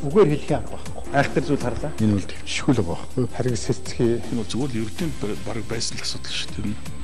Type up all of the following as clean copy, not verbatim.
үгээр хэлэх арга байхгүй. Айхтар зүйл харлаа. Энэ бол төвчшгөл байхгүй. Хариг сэцгээ энэ бол зүгээр л ердийн баг байсан л асуудал шүү дээ.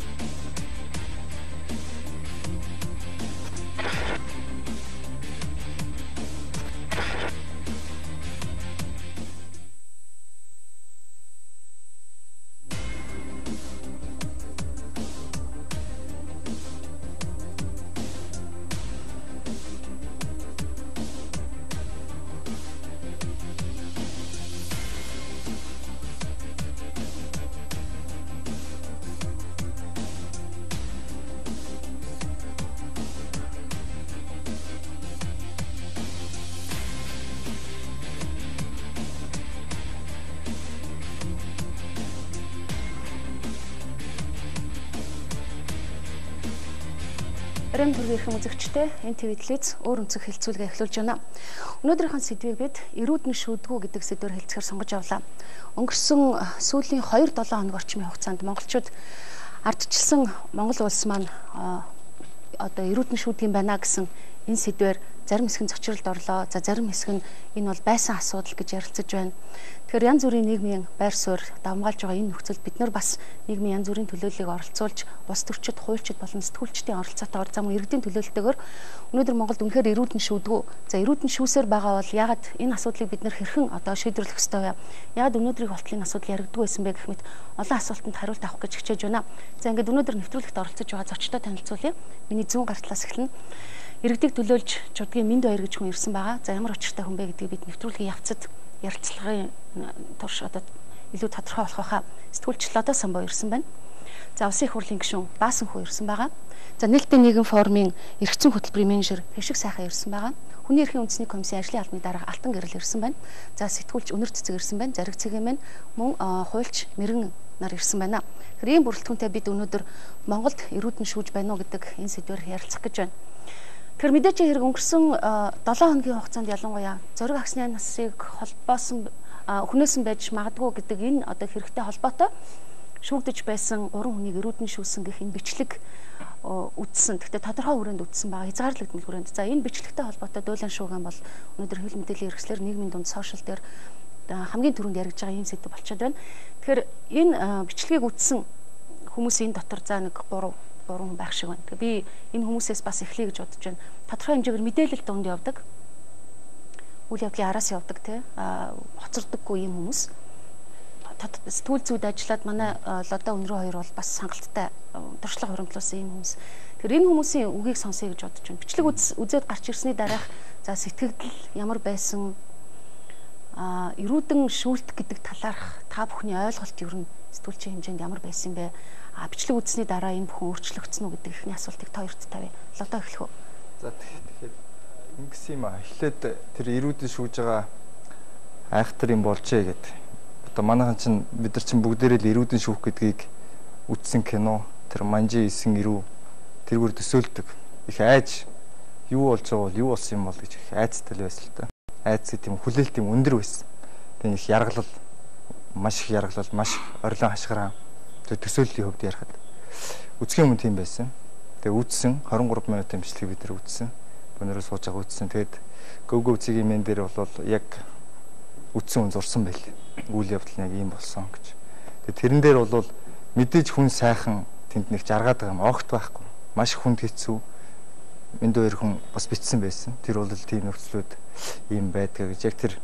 Рэм төргийн эрхэм үзэгчтэй энэ ТV телевиз өөр өнцөг хэлцүүлгээ эхлүүлж байна. Өнөөдрийнхөө сэдвийг бид эрүүдэн шүдгүү гэдэг сэдвээр хэлцэхээр сонгож авлаа. Өнгөрсөн сүүлийн 2-7 хоног орчмын хугацаанд монголчууд ардчилсан Монгол улс маань одоо эрүүдэн шүдгийн байна гэсэн энэ сэдвээр зарим хэсэг нь цочролд орлоо. За зарим хэсэг нь энэ бол байсан асуудал гэж ярилцаж байна. Тэгэхээр янз бүрийн нийгмийн байр суурь давмгаалж байгаа энэ нөхцөлд бид нар бас нийгмийн янз бүрийн төлөөллийг оролцуулж улс төрчид, хуульчид болон сэтгүүлчдийн оролцоотойгоор зам иргэдийн төлөөлөлтөөр өнөөдөр Монголд үнэхээр эрүүдэн шүүдгүү. За эрүүдэн шүүсээр байгаа бол ягаад энэ асуудлыг бид нар хэрхэн одоо шийдвэрлэх ёстой вэ? Ягаад өнөөдрийн болтлын асуудал яригддаг байсан бэ гэх мэт олон асуултанд хариулт авах гэж хичээж байна. За ингээд өнөөдөр нэвтрүүлэгт оролцож байгаа зочдтой танилцуулъя. Миний зүүн гар талаас эхэлнэ. Иргэдийг төлөөлж чудгийн Минд Баяр гэж хүн ирсэн байгаа. За ямар учиртай хүн бэ гэдгийг бид нэвтрүүлгийн явцад ярилцлагын турш одоо илүү тодорхой болох байхаа сэтгүүлч Лодо Самбо ирсэн байна. За Улсын их хурлын гишүүн Баасан хүү ирсэн байгаа. За нээлттэй нийгэм форумын эрх зүйн хөтөлбөрийн менежер Хэвшиг сайхан ирсэн байгаа. Хүний эрхийн үндэсний комиссийн ажлын албаны дарга Алтан Гэрэл ирсэн байна. За сэтгүүлч Өнөр Цэцэг ирсэн байна. Зариг цэгийн мэн мөн хуульч Мэргэн нар ирсэн байна. Тэгэхээр ийм бүрэлдэхүүнтэй бид өнөөдөр Монголд эрүүдэн шүүж байна уу гэдэг энэ сэдвээр ярилцах гэж байна. Тэгэхээр мэдээж хэрэг өнгөрсөн 7 хоногийн хугацаанд ялангуяа зориг агсны насыг холбоосон хүнээсэн байж магадгүй гэдэг энэ одоо хэрэгтэй холбоотой шүүгдэж байсан 3 хүнийг эрүүдэн шүүсэн гэх энэ бичлэг үтсэн. Гэхдээ тодорхой хүрээнд үтсэн байгаа. Хязгаарлагдмал хүрээнд. За энэ бичлэгтэй холбоотой дуйлан шууган бол өнөөдөр хэвлэл мэдээллийн хэрэгслэр нийгмийн дунд сошиал дээр хамгийн түрүүнд яригдж байгаа юм сэдв болчиход байна. Тэгэхээр энэ бичлэгийг үтсэн хүмүүсийн дотор за нэг 3 хүн байх шиг байна. Би энэ хүмүүсээс бас эхлэе гэж бодож байна. Тодорхой хэмжээгээр мэдээлэл дунд явдаг. Үйл явдлын араас явдаг тий. Хоцордоггүй юм хүмүүс. Сэтгүүл зүйд ажиллаад манай Лодо Өнрөө хоёр бол бас хангалттай туршлага хуримтлуулсан юм хүмүүс. Тэгэхээр энэ хүмүүсийн үгийг сонсъё гэж бодож байна. Бичлэг үзээд гарч ирсний дараах за сэтгэл ямар байсан эрүүдэн шүүлт гэдэг талаарх та бүхний ойлголт ер нь сэтгүүлчийн хэмжээнд ямар байсан бэ? Бичлэг үзсний дараа энэ бүхэн өөрчлөгдсөн үү гэдэг ихний асуултыг та хоёрт тавья. Лодо эхлэх үү? За тэгэхээр ингэс юм аа. Эхлээд тэр эрүүдэн шүүж байгаа айхтар юм болжээ гэдэг. Одоо манайхан чинь бид нар чинь бүгдээрээ л эрүүдэн шүүх гэдгийг үзсэн кино тэр манжи исэн эрүү тэргээр төсөөлдөг. Их айж юу болж байгаа бол юу болсон юм бол гэж их айцтай л байсан л та. Айц тийм хүлээлт юм өндөр байсан. Тэгээ их яргалал маш их яргалал маш орилон хашгираа төсөөллийн хувьд ярихад үзхийн өмнө тийм байсан. Тэгээ үзсэн 23 минутын бичлэг бид нар үзсэн. Өнөөдөр сууж байгаа үзсэн. Тэгээд Go цэгийн мен дээр бол яг үтсэн хүн зурсан байл. Үйл явдал нь яг ийм болсон гэж. Тэгээд тэрэн дээр бол мэдээж хүн сайхан тэнд нэг жаргаад байгаа юм. Огт байхгүй. Маш хүнд хэцүү. Минд хоёр хүн бас бичсэн байсан. Тэр бол тийм нөхцлүүд ийм байдгаа гэж яг тэр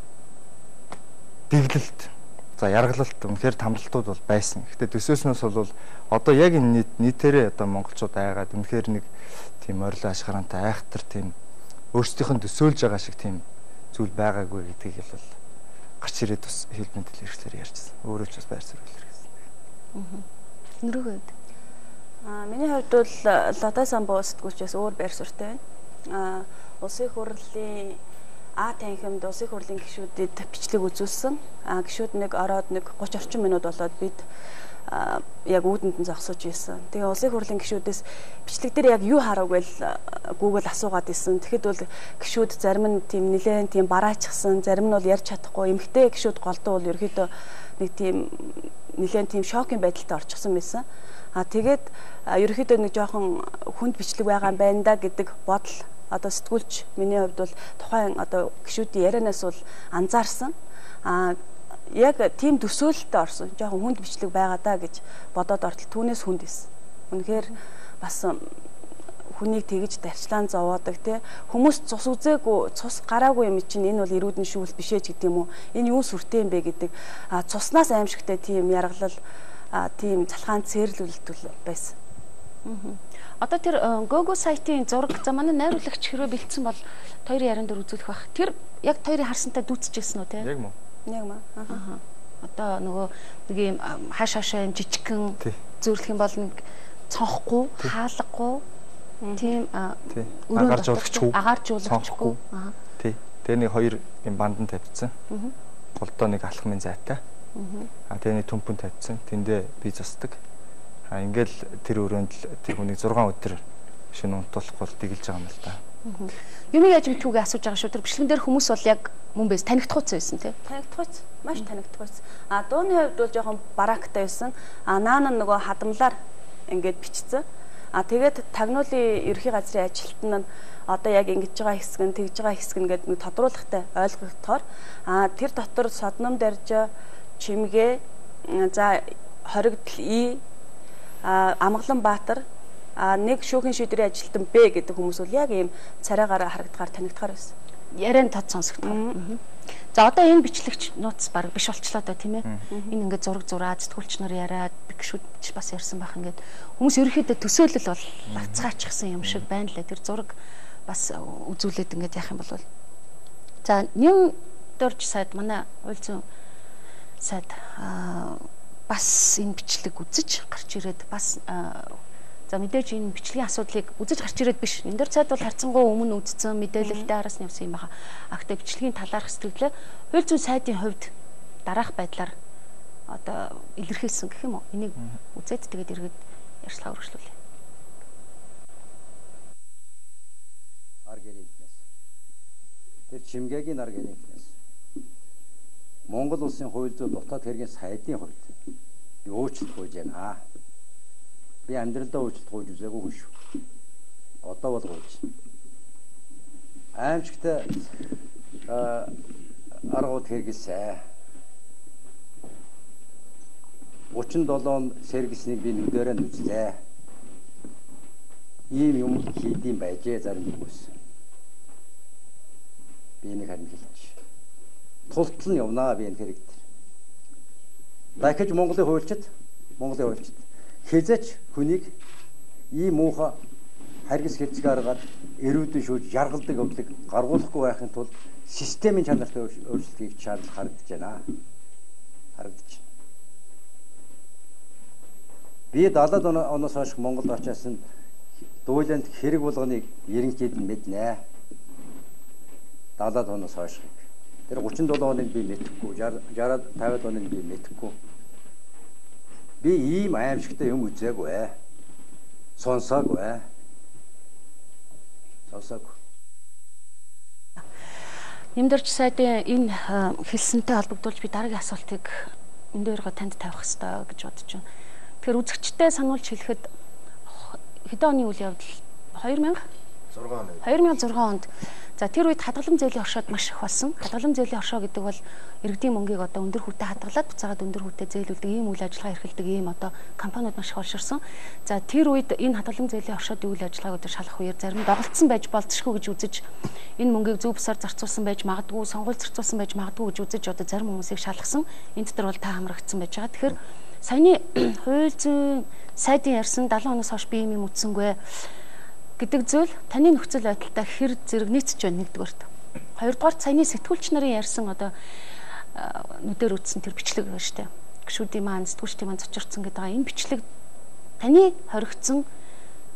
дэглэлт за яргалалт үнэхээр тамлалтууд бол байсан. Гэхдээ төсөөснөөс бол одоо яг энэ нийтээрээ одоо монголчууд айгаад үнэхээр нэг тийм орилон ашгарантай айхтар тийм өөрсдийнх нь төсөөлж байгаа шиг тийм зүйл байгаагүй гэдгийг л гарч ирээд бас хэвлэл мэдээлэл хэрэгслэр ярьжсэн. Өөрөө ч бас байр суурь хэлсэн. Нөрөөгөөд. Миний хувьд бол Лодо Самбо сэтгүүлчээс өөр байр суурьтай байна. Улсын их хурлын танхимд улсын их хурлын гишүүдэд бичлэг үзүүлсэн. Гишүүд нэг ороод нэг 30 орчим минут болоод бид яг үүдэнд нь зогсож ийсэн. Тэгээ улсын их хурлын гишүүдээс бичлэг дээр яг юу харав гэж Google асуугаад ийсэн. Тэгэхэд бол гишүүд зарим нь тийм нэлээд тийм бараачсан, зарим нь бол ярьж чадахгүй. Эмэгтэй гишүүд голдуу бол ерөөдөө нэг тийм нэлээд тийм шокийн байдалтай орчихсон байсан. Тэгээд ерөөдөө нэг жоохон хүнд бичлэг байгаа юм байна да гэдэг бодол одоо сэтгүүлч миний хувьд бол тухайн одоо гишүүдийн ярианаас бол анзаарсан. Яг тийм төсөөлөлтөд орсон. Жохон хүнд бичлэг байгаа даа гэж бодоод ортол түүнээс хүнд байсан. Үнэхээр бас хүнийг тэгж дарчлаан зовоодаг тий. Хүмүүс цус үзээгүй, цус гараагүй юм чинь энэ бол эрүүдэн шүүл биш ээ гэдэг юм уу? Энэ юу сүртэй юм бэ гэдэг цуснаас аимшигтай тийм яргалал тийм залхаан цээрлүүлэлт байсан. Одоо тэр Google сайтын зураг за манай найруулагч хэрвээ бэлдсэн бол хоёрын яриан дээр үзүүлэх байх. Тэр яг хоёрын харсантай дүүцчихсэн үү те? Яг мөн. Яг маа. Одоо нөгөө нэг юм хаашаа юм жижигхэн зөөрлөх юм бол нэг цонхгүй, хаалгагүй тийм агааржуулагчгүй. Тий. Тэгээ нэг хоёр юм бандан тавьчихсан. Голдоо нэг алхмын зайтай. Тэгээ нэг төмпөн тавьчихсан. Тэндээ би застдаг. Ингээл тэр өрөөнд л тэр хүнийг 6 өдөр шинэ унтуулахгүй л тэгэлж байгаа юм л да. Юмыг яаж мэдхүүгээ асууж байгаа шүү. Тэр бичлэгэн дээр хүмүүс бол яг мөн байс танигдахуйц байсан тий. Танигдахуйц, маш танигдахуйц. Дууны хувьд бол жоохон бараактай байсан. Наан нь нөгөө хадамлаар ингээд бичсэн. Тэгээд тагнуулын ерхий газрын ажилтан нь одоо яг ингэж байгаа хэсэг нь тэгж байгаа хэсэг нь гэдэг нэг тодруулахтай ойлгогдохоор тэр дотор содном даржа чимгээ за хоригдл и Амгалан Баатар нэг шүүхийн шийдвэрийн ажилтан Б гэдэг хүмүүс бол яг ийм царайгаар харагдгаар танигдахаар байсан. Яриан тод сонсогдохоор. За одоо энэ бичлэгч нууц баг биш болчлоо доо тийм ээ. Энэ ингээд зураг зураад сэтгүүлч нар яриад гişүүдч бас ярьсан байх ингээд хүмүүс ерөөхдөө төсөөлөл бол лавцгаачихсан юм шиг байна лээ. Тэр зураг бас үзүүлээд ингээд яах юм бол. За New Dörж сайд манай уул зүйн сайд бас энэ бичлэг үзэж гарч ирээд бас за мэдээж энэ бичлэгийн асуудлыг үзэж гарч ирээд биш. Энэ дөр цайд бол харцангуй өмнө үзсэн мэдээлэлтэй араас нь явсан юм байна. Агтаа бичлэгийн талаарх сэтгэлээ хууль зүйн сайдын хувьд дараах байдлаар одоо илэрхийлсэн гэх юм уу? Энийг үзээд тэгээд иргэд ярьцлага өргөжлүүлээ. Аргэнээс. Тэр чимгээгийн аргэнээс. Монгол улсын хууль зүйн дотоод хэргийн сайдын хувьд уучлалт гуйж байна. Би амьдралдаа уучлалт гуйж үзээгүй хүн шүү. Одоо бол гуйж. Аимшигтай аргууд хэрэгэлсэн. 37 сэргиснийг би нүдээрээ үзлээ. Ийм юм хийдэм байжээ зарим хүмүүс. Би энийг харин хэлж. Тултал нь явнаа би энэ хэрэгт. Дахиж Монголын хуульчид хязгаарч хүнийг ийм муухай харгас хэлцэг аргаар эрүүдэн шүүж яргалдаг явдлыг гаргуулахгүй байхын тулд системийн чанартай өөрчлөлт хийх шаардлага харагдаж байна. Харагдаж. Би 70 оноос хойш Монголд очиасан дууланд хэрэг болгоныг ерөнхийд нь мэднэ. 70 оноос хойш. Тэр 37 оныг би мэдэхгүй, 60 50 оныг би мэдэхгүй. Би ийм аимшигтай юм үзээгүй. Сонсоогүй. New Dörж сайдын энэ хэлсэнтэй холбогдуулж би дараагийн асуултыг энэ дээрээ танд тавих хэрэгтэй гэж бодож байна. Тэгэхээр үзэгчтэй сануулж хэлэхэд хэдэн оны үйл явдал 2006 онд за тэр үед хадгалан зээлийн оршоод маш их болсон. Хадгалан зээлийн оршоо гэдэг бол иргэдийн мөнгийг одоо өндөр хүүтэй хадгалаад буцаагаад өндөр хүүтэй зээлүүлдэг ийм үйл ажиллагаа эрхэлдэг ийм одоо компаниуд маш их олширсан. За тэр үед энэ хадгалан зээлийн оршоодын үйл ажиллагааг өдөр шалах үеэр зарим доголдсон байж болзошгүй гэж үзэж энэ мөнгийг зөв бусаар зарцуулсан байж магадгүй, сонгуул зарцуулсан байж магадгүй гэж үзэж одоо зарим хүмүүсийг шалгасан. Энэ дотор бол та хамрагдсан байж байгаа. Тэгэхээр саяны хууль зүйн сайдын ярьсан 70 оноос хойш би юм үтсэнгүй гэдэг зүйл таны нөхцөл байдалтай хэр зэрэг нийцэж байна нэгдүгээрт. Хоёрдугаар саяны сэтгүүлч нарын ярьсан одоо нүдээр үтсэн тэр бичлэг байна шүү дээ. Гişүүдийн маань сэтгүүлчдийн маань цочирцсан гэдэг энэ бичлэг таны хоригдсон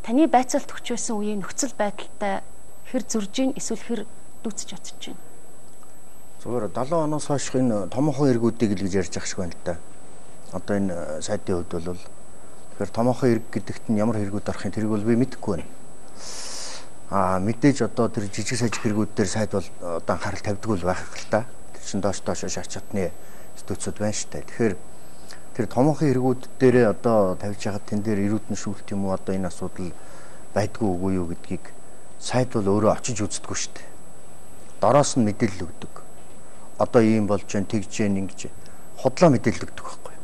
таны байцаалт өгч байсан үеийн нөхцөл байдалтай хэр зөрж ийн эсвэл хэр дүүцэж очиж байна. Зүгээр 70 оноос хойш энэ томоохон эргүүдийг л гэж ярьж байгаа шиг байна л да. Одоо энэ сайдын хувьд бол тэгэхээр томоохон эрг гэдэгт нь ямар хэрэгүүд орохын тэрийг бол би мэдэхгүй байна. Мэдээж одоо тэр жижиг сажиг хэрэгүүд дээр сайд бол одоо анхаарал тавьдаг л байх л та. Тэр чин доош шач чадны студиуд байна шүү дээ. Тэгэхээр тэр томоохон хэрэгүүд дээрээ одоо тавьж яхад тэн дээр эрүүдэн шүүлт юм уу одоо энэ асуудал байдгүй үгүй юу гэдгийг сайд бол өөрөө очиж үздэггүй шүү дээ. Дороос нь мэдээлэл өгдөг. Одоо ийм болж जैन тэгж जैन ингэж худлаа мэдээлэл өгдөг байхгүй юу?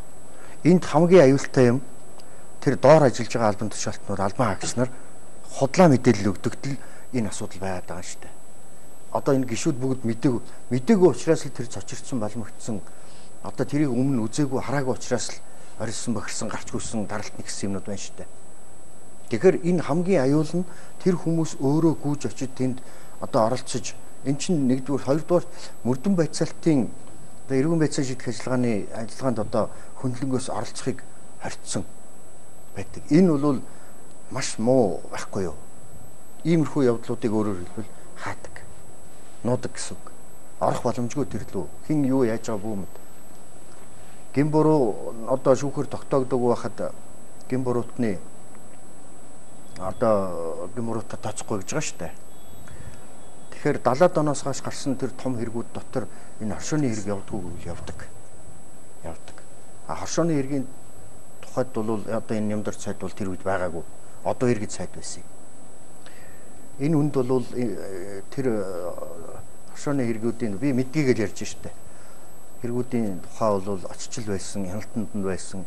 Энд хамгийн аюултай юм тэр доор ажиллаж байгаа албан тушаалтнууд, албан хаагч нар худлаа мэдээлэл өгдөгтөл энэ асуудал байгаад байгаа шүү дээ. Одоо энэ гишүүд бүгд мэдээгүй учраас л тэр цочирдсан балмагтсан одоо тэрийг өмнө үзээгүй хараагүй учраас л орилсон бохирсон гарч гүйсэн даралт нэгсэн юмнууд байна шүү дээ. Тэгэхээр энэ хамгийн аюул нь тэр хүмүүс өөрөө гүйж очиж тэнд одоо оролцож эн чинь нэгдүгээр хоёрдугаар мөрдөн байцаалтын одоо эргэн байцаал шийдэх ажиллагаанд одоо хөндлөнгөөс оролцохыг хоригдсон байдаг. Энэ бол маш муу байхгүй юу? Иймэрхүү явдлуудыг өөрөөр хэлбэл хаадаг. Нуудаг гэсэн үг. Орох боломжгүй тэр лөө хэн юу яаж байгаа бүү мэд. Гин буруу одоо шүүхэр тогтоогдог байхад гин буруутны одоо гин буруутаа тооцохгүй гэж байгаа шүү дээ. Тэгэхээр 70-аад оноос хойш гарсан тэр том хэрэгүүд дотор энэ хоршооны хэрэг явдаггүй явдаг. А хоршооны хэргийн тухайд бол одоо энэ нямдар сайд бол тэр үед байгаагүй. Одоо иргэд сайд байсан. Энэ үнд бол тэр хоршооны хэрэгүүдийн би мэдгийгэл ярьж штэ. Хэрэгүүдийн тухай бол очичил байсан, хяналтанд байсан,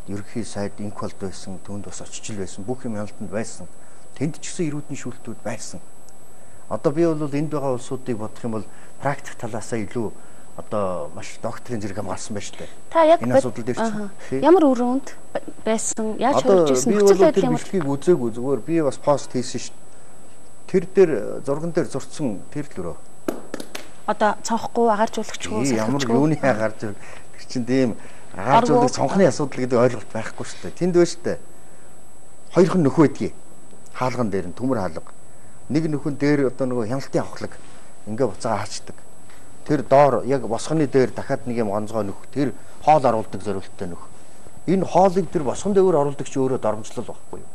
ерөнхий сайд инквалд байсан, түүнд бас очичил байсан, бүх юм хяналтанд байсан. Тэнд ч гэсэн эрүүдийн шүүлтүүд байсан. Одоо би бол энд байгаа улсуудыг бодох юм бол практик талаасаа илүү одоо маш доктрин зэрэг хамгаалсан байна шүү дээ. Та яг энэ асуудал дээр чинь ямар өрөөнд байсан? Яаж хөрвж ирсэн нөхцөл байдал ямар? Би бол үзээгүй зүгээр би бас пост хийсэн шүү дээ. Тэр дээр зурган дээр зурцсан тэр л өрөө. Одоо цонхгүй агааржуулагчгүй ямар юуны агаарж тэр чинь тийм агааржуулах цонхны асуудал гэдэг ойлголт байхгүй шүү дээ. Тэнд байна шүү дээ. Хоёрхан нөхөө гэдгийг хаалган дээр нь төмөр хаалга. Нэг нөхөн дээр одоо нөгөө хяналтын авахлаг ингээ буцаага хаачдаг. Тэр доор яг босгоны дээр дахиад нэг юм гонцгой нөх. Тэр хоол оруулдаг зориулттай нөх. Энэ хоолыг тэр босгон дээр оруулдаг чи өөрөө доромжлол байхгүй юу?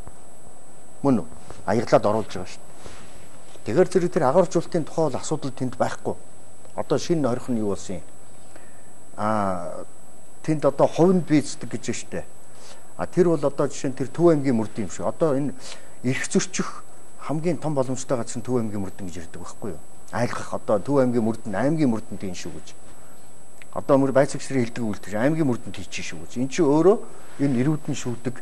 Мөн үү? Аяглаад оруулж байгаа шүү дээ. Тэгэхээр тэр агааржуулалтын тухай бол асуудал тэнд байхгүй. Одоо шинэ хорих нь юу болсон юм? Тэнд одоо хувинд бийцдэг гэж байна шүү дээ. Тэр бол одоо жишээ нь тэр Төв аймгийн мөрд юм шүү. Одоо энэ эрх зөрчих хамгийн том боломжтой газар нь Төв аймгийн мөрдөн гэж ярьдаг байхгүй юу? Айлгах одоо Төв аймгийн мөрдөн аймгийн мөрдөнд тийм шүү гэж. Одоо мөр байцаагчрын хэлдэг үйлдэл аймгийн мөрдөнд хийчих шүү гэж. Энд чинь өөрөө энэ эрүүдэн шүүдэг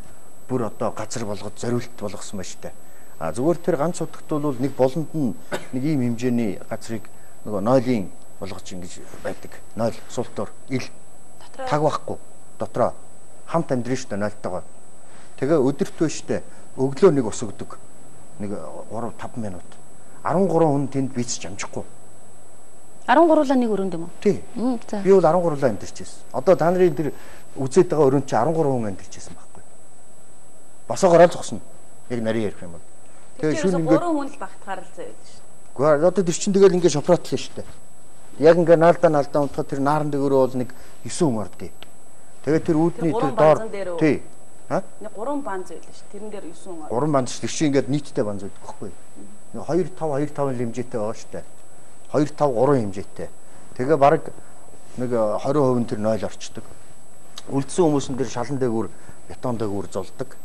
бүр одоо газар болгоод зориулт болгосон байна шүү дээ. Зүгээр тэр ганц удагт бол нэг болонд нь нэг ийм хэмжээний газрыг нөгөө нойлын болгож ингэж байдаг. Нойл суултуур ил таг байхгүй дотроо хамт амьдрын шүү дээ нойлтойгоо. Тэгээ өдөрт байна шүү дээ. Өглөө нэг ус өгдөг. Нэг 3-5 минут. 13 хүн тэнд бийцэж амжихгүй. 13-ла нэг өрөөнд юм уу? Тий. Би бол 13-лаа амьдэрчээсэн. Одоо та нарын тэр үзээд байгаа өрөөнд чи 13 хүн амьдэрчээсэн байхгүй. Босоогоор л зогсно. Яг нарийн ярих юм бол. Тэгээ шүүн ингээд 3 хүн л багтахаар л заяад шүү. Гэхдээ одоо тэр чин тэгэл ингээд шопратлаа шүү дээ. Яг ингээд наалдаа унтахад тэр нааран дээрөө бол нэг 9 хүн ордгий. Тэгээ тэр үүдний тэр доор тий. Нэг 3 банз байлаа шүү. Тэрэн дээр 9 хүн. 3 банз шүү. Чи ингээд нийтдээ банз байдаг байхгүй. 2-5 хэмжээтэй байгаа шүү дээ. 2-5-3 хэмжээтэй. Тэгээ бараг нэг 20% тэр нойл орчдөг. Үлдсэн хүмүүс нь тэр шалан дээгүүр, бетон дээгүүр золдог.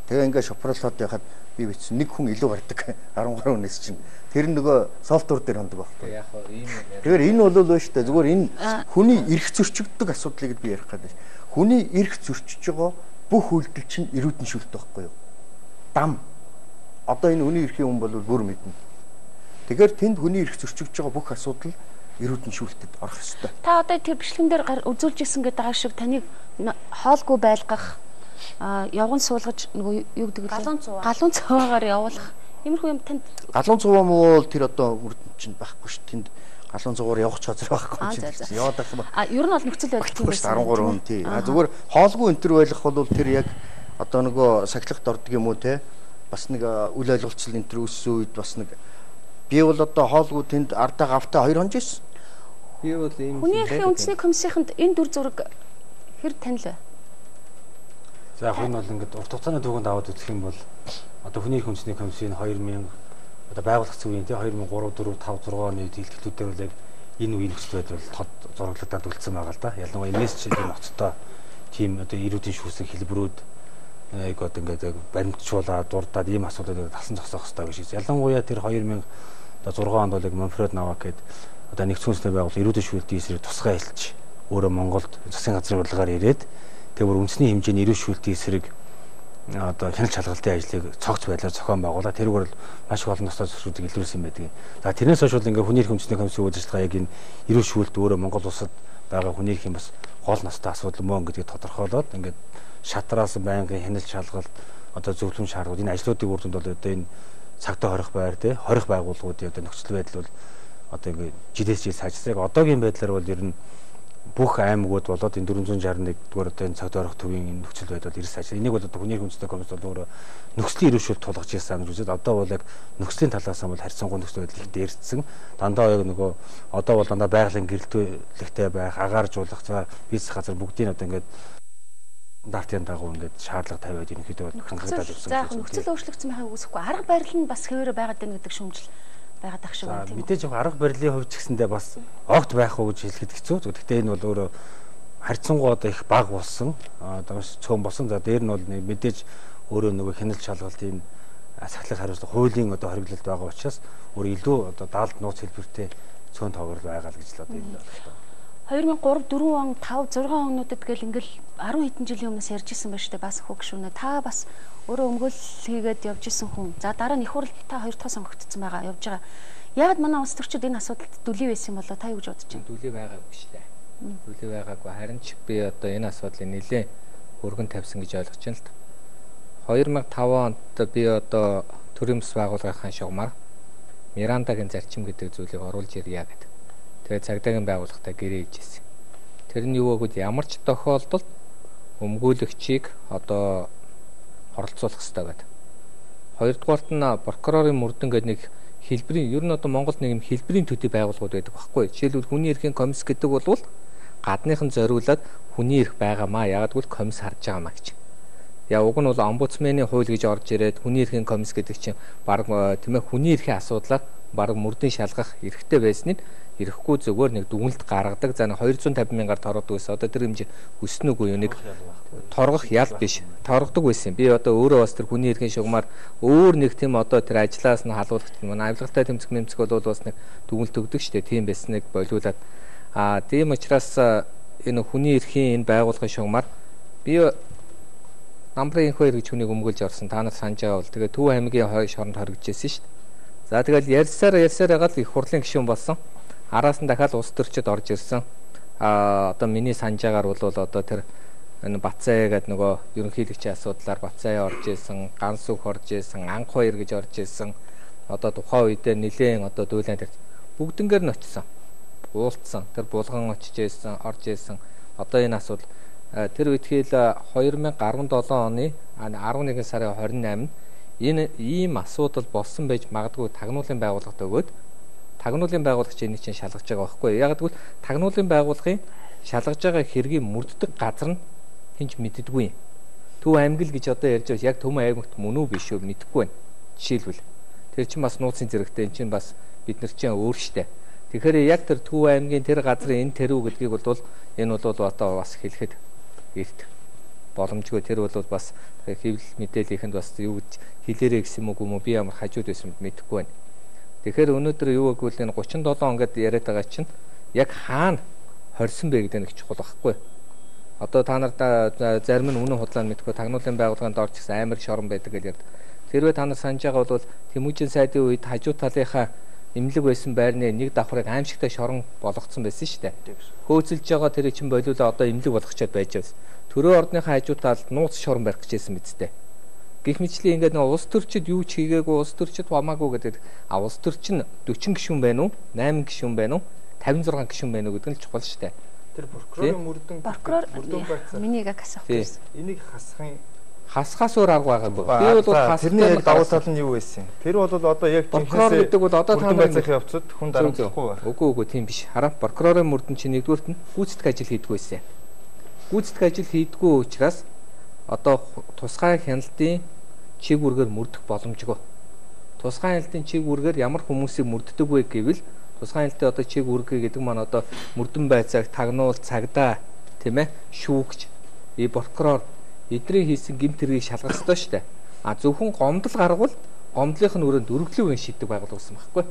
Тэгээ ингээд шопролоод байхад би бичсэн нэг хүн илүү гардаг 13 хүнээс чинь. Тэр нөгөө софтвер дээр хондог байхгүй. Яг ийм. Тэгэхээр энэ бол байна шүү дээ. Зүгээр энэ хүний эрх зөрчигддөг асуудлыг би ярих гэдэг. Хүний эрх зөрчиж байгаа бүх үйлдэл чинь эрүүдэн шүүлт байхгүй юу? Дам. Одоо энэ хүний эрхийн хүн бол бүр мэднэ. Тэгэхээр тэнд хүний эрх зөрчигдөж байгаа бүх асуудал эрүүдэн шүүлтэд орох ёстой. Та одоо тэр бичлэгэн дээр үзүүлж исэн гэдэг байгаа шиг таныг хоолгүй байлгах явган суулгаж нөгөө юу гэдэг вэ? Галуун цуваагаар явуулах. Иймэрхүү юм танд галуун цуваа муу тэр одоо мөрдөнд чинь байхгүй ш. Тэнд галуун цуваар явах газар байхгүй чинь. Яваад байх. Ер нь бол нөхцөл байдал тийм байсан. 13 хүн тий. Зүгээр хоолгүй энэ төр байлгах бол тэр яг одоо нөгөө сахилгад ордог юм уу те? Бас нэг үл ойлголцол энэ төр өссөн үед бас нэг би бол одоо хоолгүй тэнд ардаа гавтаа 2 хонж ирсэн. Би бол ийм хүний эрхийн үндэсний комиссийнханд энэ дүр зураг хэр танил вэ? За яг энэ бол ингээд урт хугацааны түүхэнд аваад үзэх юм бол одоо хүний эрхийн үндэсний комиссийн 2000 одоо байгуулагдсан үеийн тий 2003 4 5 6 оны дэлгэцлүүдээр бол яг энэ үеийн нөхцөл байдал тод зураглагдаад үлдсэн байгаа л да. Ялангуяа мессежийн ноцтой тийм одоо эрүүдийн шүүсэн хэлбэрүүд яг одоо ингээд баримтжуулаад дурдаад ийм асуудлыг талсан зогсоох хэрэгтэй гэж. Ялангуяа тэр 2006 онд бол яг Манфред Навак гэдэг одоо нэгдсэн үндэсний байгууллага эрүүдийн шүүлтийн эсрэг тусгай хэлж өөрөө Монголд засгийн газрын урилгаар ирээд тэр бүр үндэсний хэмжээний эрүүл шүүлтийн эсрэг одоо хяналт шалгалтын ажлыг цогц байдлаар зохион байгуулаад тэрүүгээр маш их олон тусгай зөвшөөрлийг илрүүлсэн байдаг. За тэрнээс хойш бол ингээ хүний эрхийн үндэсний комиссийн үйлчилгээ яг энэ эрүүл шүүлт өөрөө Монгол улсад байгаа хүний эрхийн бас гол настай асуудал мөн гэдгийг тодорхойлоод ингээд шатраас байнгын хяналт шалгалт одоо зөвлөм шаардлагууд энэ ажлуудын үр дүнд бол одоо энэ цагтаа хорих байр тий хорих байгууллагуудын одоо нөхцөл байдал бол одоо ингээд жилээс жил сайжрах. Одоогийн байдлаар бол ер нь бүх аймагуд болоод энэ 461 дугаар одоо энэ цагтаа хорих төвийн энэ нөхцөл байдал эрс сайжрах. Энийг бол одоо хүний эрхийн үндэсний комисс бол өөрөө нөхцөлийн эрүүшүүлэлт тулгаж ирсэн гэж үзээд одоо бол яг нөхцөлийн талаас нь бол харьцангуй нөхцөл байдал их дээрцсэн. Дандаа яг нөгөө одоо бол дандаа байгалийн гэрэлтүүлэгтэй байх, агааржуулах, за бизнес газар бүгдийн одоо ингээд стандартын дагуу ингээд шаардлага тавиад ерөнхийдөө хангагдаад ирсэн. За яг нөхцөл өөрчлөгдсөн байхыг үүсэхгүй арга барил нь бас хэвээр байгаад байна гэдэг шүүмжил байгаад ах шиг байна тийм үү. Мэдээж яг арга барилын хувьд ч гэсэндээ бас огт байх уу гэж хэлэхэд хэцүү. Гэхдээ энэ бол өөрөө харьцангуй одоо их бага болсон. Одоо маш цөөн болсон. За дээр нь бол мэдээж өөрөө нөгөө хяналт шалгалтын сахлах хариуцлага хуулийн одоо хоригдлолт байгаа учраас өөр илүү одоо даалд нууц хэлбэртэй цөөн тоогрол байгаа л гэж л одоо энэ байна. 2003, 4 он, 5, 6 онуудад тэгэл ингээл 10 хэдэн жилийн өмнөөс ярьж исэн байж тээ бас хөө гişүнэ. Та бас өөрөө өмгөөл хийгээд явж исэн хүн. За дараа нь их хурл та хоёр дахь сонгогдсон байгаа явж байгаа. Яагаад манай улс төрчид энэ асуудалд дүлий байсан болоо та юу гэж бодож байна? Дүлий байгаагүй шүү дээ. Дүлий байгаагүй. Харин ч би одоо энэ асуудлыг нэлээд өргөн тавьсан гэж ойлгож байна л та. 2005 онд би одоо төрийн бас байгууллагын шугамар Мирандагийн зарчим гэдэг зүйлийг оруулж ирье гэдэг. Тэгээд цагдаагийн байгууллагатай гэрээ хийжсэн. Тэр нь юу вэ гэвэл ямар ч тохиолдолд өмгөөлөгчийг одоо оролцуулах хэрэгтэй байдаг. Хоёрдугаарт нь прокурорын мөрдөн гэдэг нэг хэлбэрийн ер нь одоо Монголд нэг юм хэлбэрийн төдий байгууллагууд байдаг байхгүй. Жишээлбэл хүний эрхийн комисс гэдэг бол гадныхан зориулаад хүний эрх байгаамаа яагаад гэвэл комисс харж байгаамаа гэж. Яа уг нь бол омбудсменийн хууль гэж орж ирээд хүний эрхийн комисс гэдэг чинь баг тийм ээ хүний эрхийн асуудлаар баг мөрдөн шалгах эрхтэй байсныг ирэхгүй зөвөр нэг дүгнэлт гаргадаг. За 250 мянгаар торгодог байсан. Одоо тэр хэмжээ өснө үгүй юу нэг торгох ял биш. Торгодог байсан. Би одоо өөрөө бас тэр хүний эрхийн шугамар өөр нэг тийм одоо тэр ажлаас нь халуулагч манай авилгатай тэмцэх мэмцэх бол бас нэг дүгнэлт өгдөг штэ. Тийм байсныг болиулаад тийм учраас энэ хүний эрхийн энэ байгууллагын шугамар би намрын хоёр гэж хүнийг өмгөөлж орсон. Та нар санаж байгаа бол тэгээ Төв аймгийн шоронд хоригдж байсан штэ. За тэгэл ярьсаар ягаад их хурлын гишүүн болсон. Араас нь дахиад улс төрчид орж ирсэн. Одоо миний санджаагаар бол одоо тэр энэ Бацаа гэдэг нөгөө ерөнхийлөгчийн асуудлаар Бацаа орж ирсэн, Ганс үг орж ирсэн, Анх хоёр гэж орж ирсэн. Одоо тухайн үедээ нэлээд одоо дүүлэн тэр бүгднгээр нь очсон. Уулцсан. Тэр булган очиж ирсэн, орж ирсэн. Одоо энэ асуудал тэр үедхийл 2017 оны 11 сарын 28-нд энэ ийм асуудал болсон байж магадгүй тагнуулын байгууллагад өгөөд тагнуулын байгууллагч энийг чинь шалгаж байгаа байхгүй. Яг гэвэл тагнуулын байгууллагын шалгаж байгаа хэргийг мөрддөг газар нь хинч мэддэггүй. Төв аймаг л гэж одоо ярьж байгаа. Яг Төв аймагт мөн үү биш үү мэдэхгүй байна. Жишээлбэл тэр чинь бас нууцын зэрэгтэй энэ чинь бас бид нар чинь өөр штэ. Тэгэхээр яг тэр Төв аймгийн тэр газрын энэ тэрүү гэдгийг бол энэ бол одоо бас хэлэхэд эрт боломжгүй. Тэр бол бас хэвлэл мэдээллийнхэнд бас юу гэж хэлээрэй гэсэн юм уу би ямар хажууд байсан мэдэхгүй байна. Тэгэхээр өнөөдөр юу гэвэл энэ 37 он гэдээ яриад байгаа чинь яг хаана хорьсон бэ гэдэг нэг чухал байхгүй. Одоо та нарт зарим нь үнэн худлаа мэдгүй тагнуулын байгууллаганд орж ирсэн амар шорон байдаг гэж ярьд. Тэрвээ та нар санаж байгаа бол Тэмүүжин сайдын үед хажуу талынхаа эмнэлэг байсан байрны нэг давхрыг аимшигтай шорон болгоцсон байсан шүү дээ. Хөөцөлж байгаа тэр чинь болиулаа одоо эмнэлэг болгочод байж байсан. Төрөө ордныхаа хажуу талд нууц шорон барих гэжсэн мэдтэй. Гэх мэтчлэн ингээд нэг улс төрчид юу ч хийгээгүй улс төрчид хамаагүй гэдэг. Улс төрчин 40 гишүүн байна уу? 8 гишүүн байна уу? 56 гишүүн байна уу гэдэг нь чухал шүү дээ. Тэр прокурорын мөрдөн байцаа. Миний яг асах гэсэн. Энийг хасхаас өөр арга байгаа юм байна. Би бол тэрний давуу тал нь юу байсан? Тэр бол одоо яг прокурор гэдэг бол одоо та нар байцаахын явцад хүн дарамтлахгүй байна. Үгүй тийм биш. Хараа прокурорын мөрдөн чинь нэгдүгürt нь гүйцэтгэх ажил хийдэггүй байсан. Гүйцэтгэх ажил хийдэггүй учраас одоо тусгай хяналтын чиг үргээр мөрдөх боломжгүй. Тусгай хяналтын чиг үргээр ямар хүмүүсийг мөрддөг вэ гэвэл тусгай хяналтын одоо чиг үргээ гэдэг маань одоо мөрдөн байцааг тагнуул цагдаа тийм ээ шүүгч прокурор эдний хийсэн гэмт хэргийг шалгах ёстой шүү дээ. А зөвхөн гомдол гаргавал гомдлынх нь өрөөнд өргөдлийн үеийн шийддэг байгуулсан байхгүй.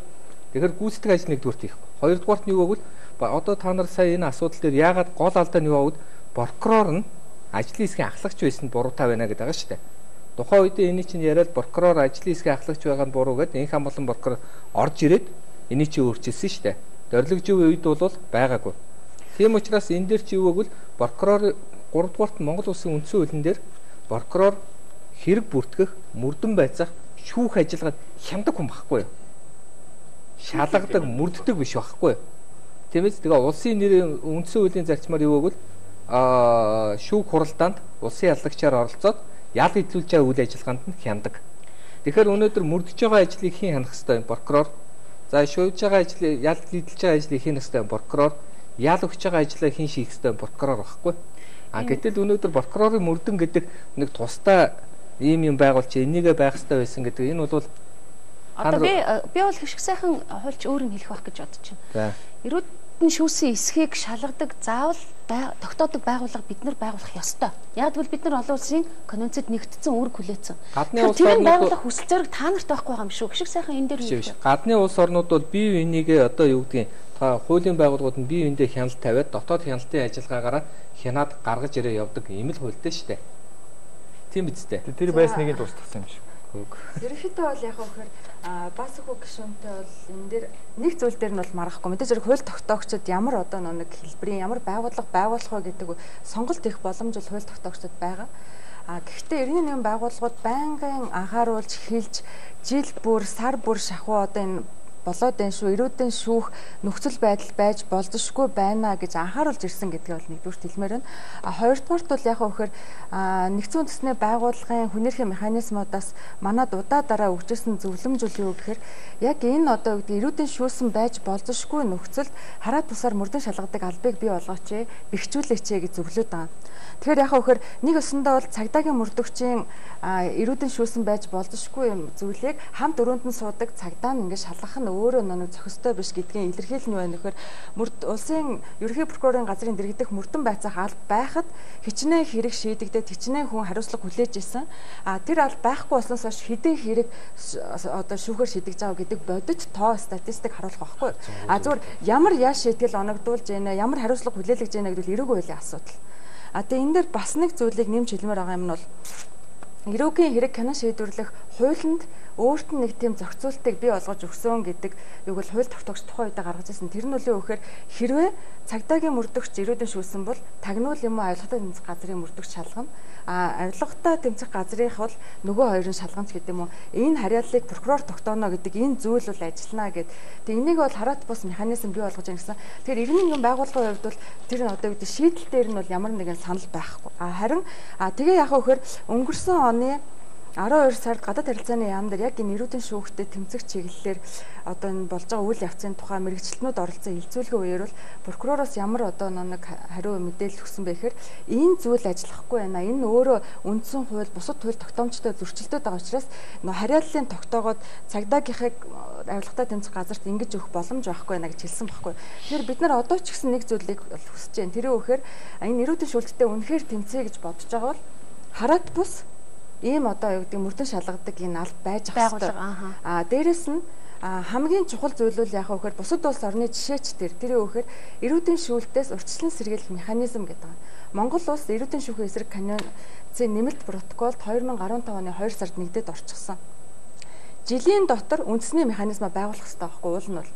Тэгэхээр гүйцэтгэх ажил нэгдүгürt хийх. Хоёрдугаарт нь юу гэвэл одоо та нар сая энэ асуудал дээр яагаад гол алдаа нь юу гэвэл прокурор нь ажлын хэсгийн ахлагч байсанд буруутай байна гэдэг байгаа шүү дээ. Тухайн үед энийг чинь яриад прокурор ажлын хэсгийн ахлагч байгаа нь буруу гэдэг энх амгалан прокурор орж ирээд энийг чинь өөрчилсөн шүү дээ. Зорилгожийн үед бол байгаагүй. Тийм учраас энэ дээр чи юу гэвэл прокурор 3 дугаарт Монгол улсын үндсэн хуулийн дээр прокурор хэрэг бүртгэх, мөрдөн байцаах, шүүх ажиллагаанд хямдаг хүн байхгүй юу? Шалгадаг, мөрддөг биш байхгүй юу? Тиймээс тэгээ улсын нэрийн үндсэн хуулийн зарчмаар юу гэвэл шүүх хуралдаанд улсын ялагчаар оролцоод ял хөдлүүлж байгаа үйл ажиллагаанд нь хяндаг. Тэгэхээр өнөөдөр мөрдөж байгаа ажлыг хэн хянах ёстой юм? Прокурор. За шүүж байгаа ажлыг ял хөдлүүлж байгаа ажлыг хэн хянах ёстой юм? Прокурор. Ял өгч байгаа ажлаа хэн шийх ёстой юм? Прокурор байхгүй. А гэтэл өнөөдөр прокурорын мөрдөн гэдэг нэг тусдаа ийм байгуулч энийгээ байх ёстой байсан гэдэг энэ бол одоо би бол хишг сайхан хуульч өөр нь хэлэх байх гэж бодож байна. Эрүүдэн шүүсийн эсхийг шалгадаг заавал тогтоодог байгууллага бид нар байгуулах ёстой. Яг бол бид нар олон улсын конвенцэд нэгдсэн үүрэг хүлээсэн. Тэр байгууллага хүсэл зориг та нарт байхгүй байгаа юм шүү. Хишг сайхан энэ дээр юу? Гадны улс орнууд бол бие бинийгээ одоо юу гэдгийг та хуулийн байгууллагууд нь бие биендээ хяналт тавиад дотоод хяналтын ажиллагаагаараа хянаад гаргаж ирээ явдаг ийм л хуультай шүү дээ. Тийм биз дээ. Тэр байсныг нь дуусгасан юм шиг. Ерөнхийдөө бол яг гэхээр бас их гишүүнтэй бол энэ дээр нэг зүйл дээр нь бол маргахгүй. Мэдээж зэрэг хууль тогтоогчид ямар одоо нэг хэлбэрийн ямар байгууллага байгуулах вэ гэдэг сонголт их боломж бол хууль тогтоогчид байгаа. Гэхдээ 91 байгууллагууд байнгын анхааруулж хэлж жил бүр сар бүр шахуу одоо энэ болоод энэ шүү эрүүдэн шүүх нөхцөл байдал байж болзошгүй байна гэж анхааруулж ирсэн гэдгийг бол нэгдүгээр хэлмээр байна. Хоёрдугаарт бол яг өөхөр нэгдсэн үндэсний байгууллагын хүнэрхийн механизмуудаас манад удаа дараа өгчсэн зөвлөмжүүл юу гэхээр яг энэ одоо эрүүдэн шүүсэн байж болзошгүй нөхцөлд хараа тусаар мөрдөн шалгадаг албыг бий болгооч, бэхжүүлээч гэж зөвлөд байгаа. Тэгэхээр яг өөхөр нэг өсөндөө бол цагдаагийн мөрдөгчийн эрүүдэн шүүсэн байж болзошгүй юм зүйлийг хамт өрөөнд нь суудаг цагдаа нь ингээд шалгах нь өөрөө нэг зохистой биш гэдгийн илэрхийлэл нь байна гэхээр улсын ерөнхий прокурорын газрын дэргэдэх мөрдөн байцаах алба байхад хичнээн хэрэг шийдэгдээд хичнээн хүн хариуцлага хүлээж исэн. Тэр алба байхгүй болсноос хойш хэдэн хэрэг одоо шүүхээр шийдэж байгаа гэдэг бодит тоо статистик харуулах байхгүй. Зүгээр ямар яаш шийтгэл оногдуулж байна, ямар хариуцлага хүлээлгэж байна гэдэг эрүүгийн хуулийн асуудал. Тэгээ энэ дээр бас нэг зүйлийг нэмж хэлмээр байгаа юм нь бол эрүүгийн хэрэг кино шийдвэрлэх хуулинд өөрт нь нэг тийм зохицуултыг бий болгож өгсөн гэдэг юг бол хууль тогтоогч тухайн үедээ гаргаж ирсэн. Тэр нь үл өгөхөр хэрвээ цагдаагийн мөрдөгч эрүүдэн шүүсэн бол тагнуул юм уу авилгатай тэмцэх газрын мөрдөгч шалгана. Авилгатай тэмцэх газрынх бол нөгөө хоёрын шалганч гэдэг юм уу. Энэ харьяаллыг прокурор тогтооно гэдэг энэ зүйл бол ажиллана гэд. Тэг энийг бол хараат бус механизм бий болгож байгаа гэсэн. Тэгэхээр 91 байгууллагын хувьд бол тэр нь одоо үүдээ шийдэл дээр нь бол ямар нэгэн санал байхгүй. Харин тэгээ яг өгөхөр өнгөрсөн оны 12 сард гадаад харилцааны яам дээр яг энэ эрүүдэн шүүхтэй тэмцэх чиглэлээр одоо энэ болж байгаа үйл явцын тухай мэрэгчлэнүүд оролцсон хилцүүлгийн үеэр бол прокуророос ямар одоо нэг хариу мэдээлэл өгсөн бэ гэхээр энэ зүйл ажиллахгүй байна. Энэ өөрөө үндсэн хууль, бусад хууль тогтоомжтой зөрчилдөд байгаа учраас харьяаллын тогтоогоод цагдаагийнхыг авилгатай тэмцэх газарт ингэж өгөх боломж байхгүй байна гэж хэлсэн байхгүй. Тэгэхээр бид нар одоо ч гэсэн нэг зүйлийг хүсэж байна. Тэр үгээр энэ эрүүдэн шүүлттэй үнэхээр тэмцэе гэж бодож байгаа бол хараат бус ийм одоо юу гэдэг мөрдөн шалгадаг энэ алба байж ах хэрэгтэй. Дээрэс нь хамгийн чухал зүйл бол яг өөхөр бусад улс орны жишээч тэр өөхөр эрүүдэн шүүлтээс урьдчилан сэргийлэх механизм гэдэг байна. Монгол улс эрүүдэн шүүхийн эсрэг конвенцийн нэмэлт протоколд 2015 оны 2 сард нэгдээд орчихсон. Жилийн дотор үндэсний механизма байгуулах хэрэгтэй байхгүй уул нь бол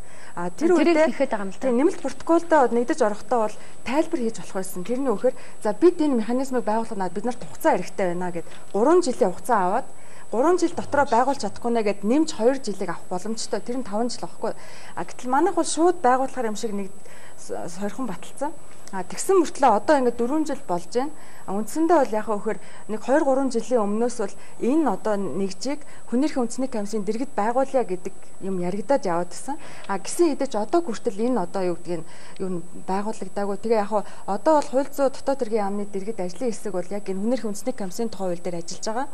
тэр үедээ нэмэлт протоколдоо нэгдэж орохдоо бол тайлбар хийж болох байсан. Тэрний өгөхөр за бид энэ механизмыг байгуулахад бид нарт хугацаа хэрэгтэй байна гэд 3 жилийн хугацаа аваад 3 жил дотроо байгуулж чадахгүй нэ гэд нэмж 2 жилийг авах боломжтой. Тэр нь 5 жил авахгүй. Гэтэл манайх бол шууд байгуулахаар юм шиг нэг сойрхон баталсан. Тэгсэн мөртлөө одоо ингээд 4 жил болж байна. Үндсэндээ бол яг өөхөр нэг 2-3 жилийн өмнөөс бол энэ одоо нэгжийг хүнэрхэн үндэсний комиссийн дэргэд байгуулъя гэдэг юм яригадаад яваад гисэн. Гисэн хэдэж одоо хүртэл энэ одоо юу гэдгийг юу байгуулагдаагүй. Тэгээ яг одоо бол хууль зүйн дотоод хэргийн яамны дэргэд ажлын хэсэг бол яг энэ хүнэрхэн үндэсний комиссийн тухай хууль дээр ажиллаж байгаа.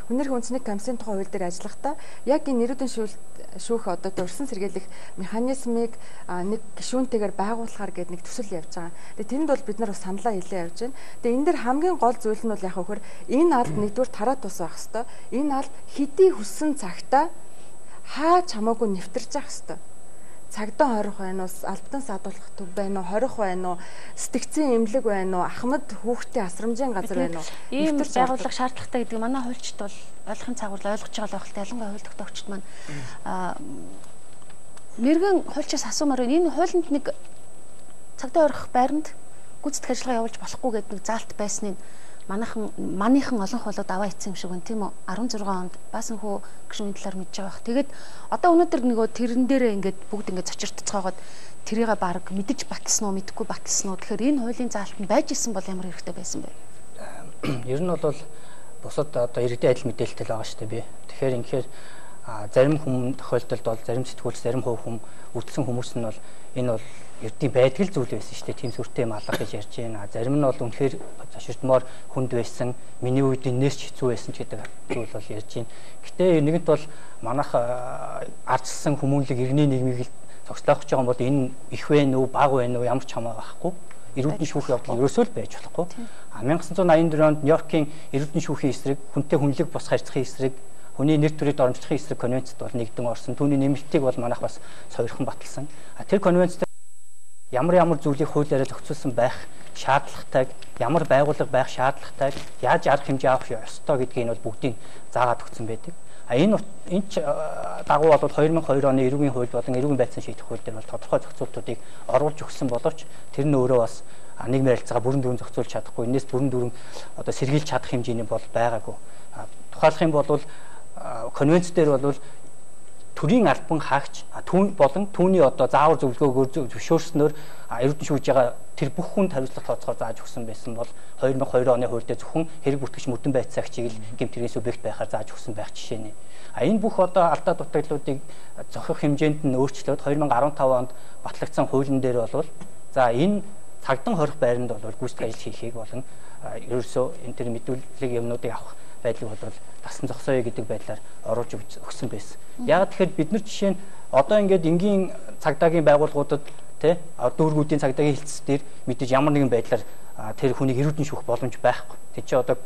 Хүнэрх үндэсний комиссийн тухай хууль дээр ажиллахдаа яг энэ нэрүүдэн шүүх одоо урьдчилан сэргийлэх механизмыг нэг гишүүнтэйгээр байгуулахаар гэдэг нэг төсөл явж байгаа. Тэгээ тэнд бол бид нар бас саналаа хэлээ явж байна. Тэгээ энэ дэр хамгийн гол зүйл нь бол яг хөхөр энэ алд нэгдүгээр тараат тус байх хэвээр. Энэ алд хэдий хүссэн цагтаа хаач хамаагүй нэвтэрч явах хэвээр. Цагдаа хорих байна уу, албатан садуулах төв байна уу, хорих байна уу, сэтгцэн эмнэлэг байна уу, ахмад хүүхдийн асрамжийн газар байна уу? Ийм байгууллага шаардлагатай гэдэг манай хуульчд бол ойлгохын цагуур ойлгож байгаа байх л ялангуяа хууль тогтоогчд маань мэргэн хуульчаас асуумаар байна. Энэ хуулинд нэг цагдаа хорих байранд гүйцэтгэх ажиллагаа явуулж болохгүй гэдэг нэг заалт байсныг манийхан олон хуулиуд аваа ицсэн юм шиг байна тийм үү? 16 онд баасан хөө гишүүний талаар мэдж байгаа бах. Тэгээд одоо өнөөдөр нөгөө тэрэн дээрээ ингээд бүгд ингээд зочиртцоогоод тэрийг баг мэдэж батлсан уу, мэдэхгүй батлсан уу? Тэгэхээр энэ хуулийн заалт нь байж исэн бол ямар хэрэгтэй байсан бэ? Ер нь бол бусад одоо иргэдийн адил мэдээлэлтэй л байгаа шүү дээ би. Тэгэхээр ингээд зарим хүмүүс тохиолдолд бол зарим сэтгүүлч, зарим хувь үлдсэн хүмүүс нь бол энэ бол эрдийн байдгал зүйл байсан шүү дээ. Тийм сүртэй юм алга гэж ярьж байна. Зарим нь бол үнэхээр зочирдмоор хүнд байсан, миний үед энэс ч хэцүү байсан гэдэг зүйл бол ярьж байна. Гэтэ нэгэнт бол манайх ардчилсан хүмүүнлэг иргэний нийгмийг л зогслоох гэж байгаа юм бол энэ их вэ нүү, бага вэ нүү ямар ч хамаа байхгүй. Эрүүдэн шүүх явдал ерөөсөө л байж болохгүй. 1984 онд Нью-Йоркийн эрүүдэн шүүхийн эсрэг, хүнтэй хүнлэг бос харьцахын эсрэг, хүний нэр төрөд оромжлохын эсрэг конвенцэд бол нэгдэн орсон. Түүний нэмэлтийг бол манайх бас сойрхон баталсан. Тэр конвенцэд ямар зүйлийг хуулиараа зохицуулсан байх шаардлагатай, ямар байгууллага байх шаардлагатай, яаж арга хэмжээ авах ёстой гэдгийг нь бол бүгдийг заагаад өгсөн байдаг. Энэ дагуу бол 2002 оны эрүүгийн хууль болон эрүүгийн байцаан шийдэх хууль дээр бол тодорхой зохицуултуудыг оруулж өгсөн боловч тэр нь өөрөө бас нийгмийн харилцаагаа бүрэн дүрэн зохицуулж чадахгүй, энэс бүрэн дүрэн одоо сэргийлж чадах хэмжээний бол байгаагүй. Тухайлах юм бол конвенц дээр бол төрийн албан хаагч болон түүний одоо заавар зөвлөгөөгөөр зөвшөөрснөөр эрүүдэн шүүж байгаа тэр бүх хүнд хариуцлага тооцоогоор зааж өгсөн байсан бол 2002 оны хууль дээр зөвхөн хэрэг бүртгэгч мөрдөн байцаагчийг л гэмт хэргийн субъект байхаар зааж өгсөн байх жишээ нэ. Энэ бүх одоо алдаа дутагдлуудыг зохих хэмжээнд нь өөрчлөөд 2015 онд батлагдсан хуулийн дээр бол за энэ цагдаа хорих байранд бол гүйцэтгэх ажил хийхийг болон ерөөсөө энэ төр мэдүүлэг юмнуудыг авах байдлыг бол тасан зогсооё гэдэг байдлаар оруулж өгсөн байсан. Яг тэгэхээр бид нар жишээ нь одоо ингээд энгийн цагдаагийн байгууллагуудад тий дүүргүүдийн цагдаагийн хэлтс дээр мэдээж ямар нэгэн байдлаар тэр хүнийг эрүүдэн шүүх боломж байхгүй. Тэг чи одоо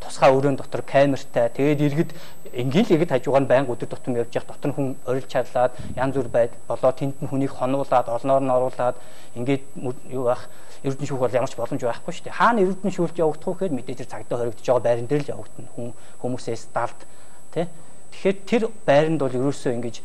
тусгай өрөөнд дотор камертай тэгээд иргэд энгийн л иргэд хажуугаар нь байнга өдөр тутам явж явах дотор нь хүн орилж чарлаад янз бүр болоо тэнд нь хүнийг хонуулаад олноор нь оруулаад ингээд юу байх эрүүдэн шүүх бол ямар ч боломж байхгүй шүү дээ. Хаана эрүүдэн шүүлж явагдах вэ гэхээр мэдээж цагдаа хоригдож байгаа байран дээр л явагдана. Хүмүүсээс далд тий. Тэгэхээр тэр байранд бол ерөөсөө ингэж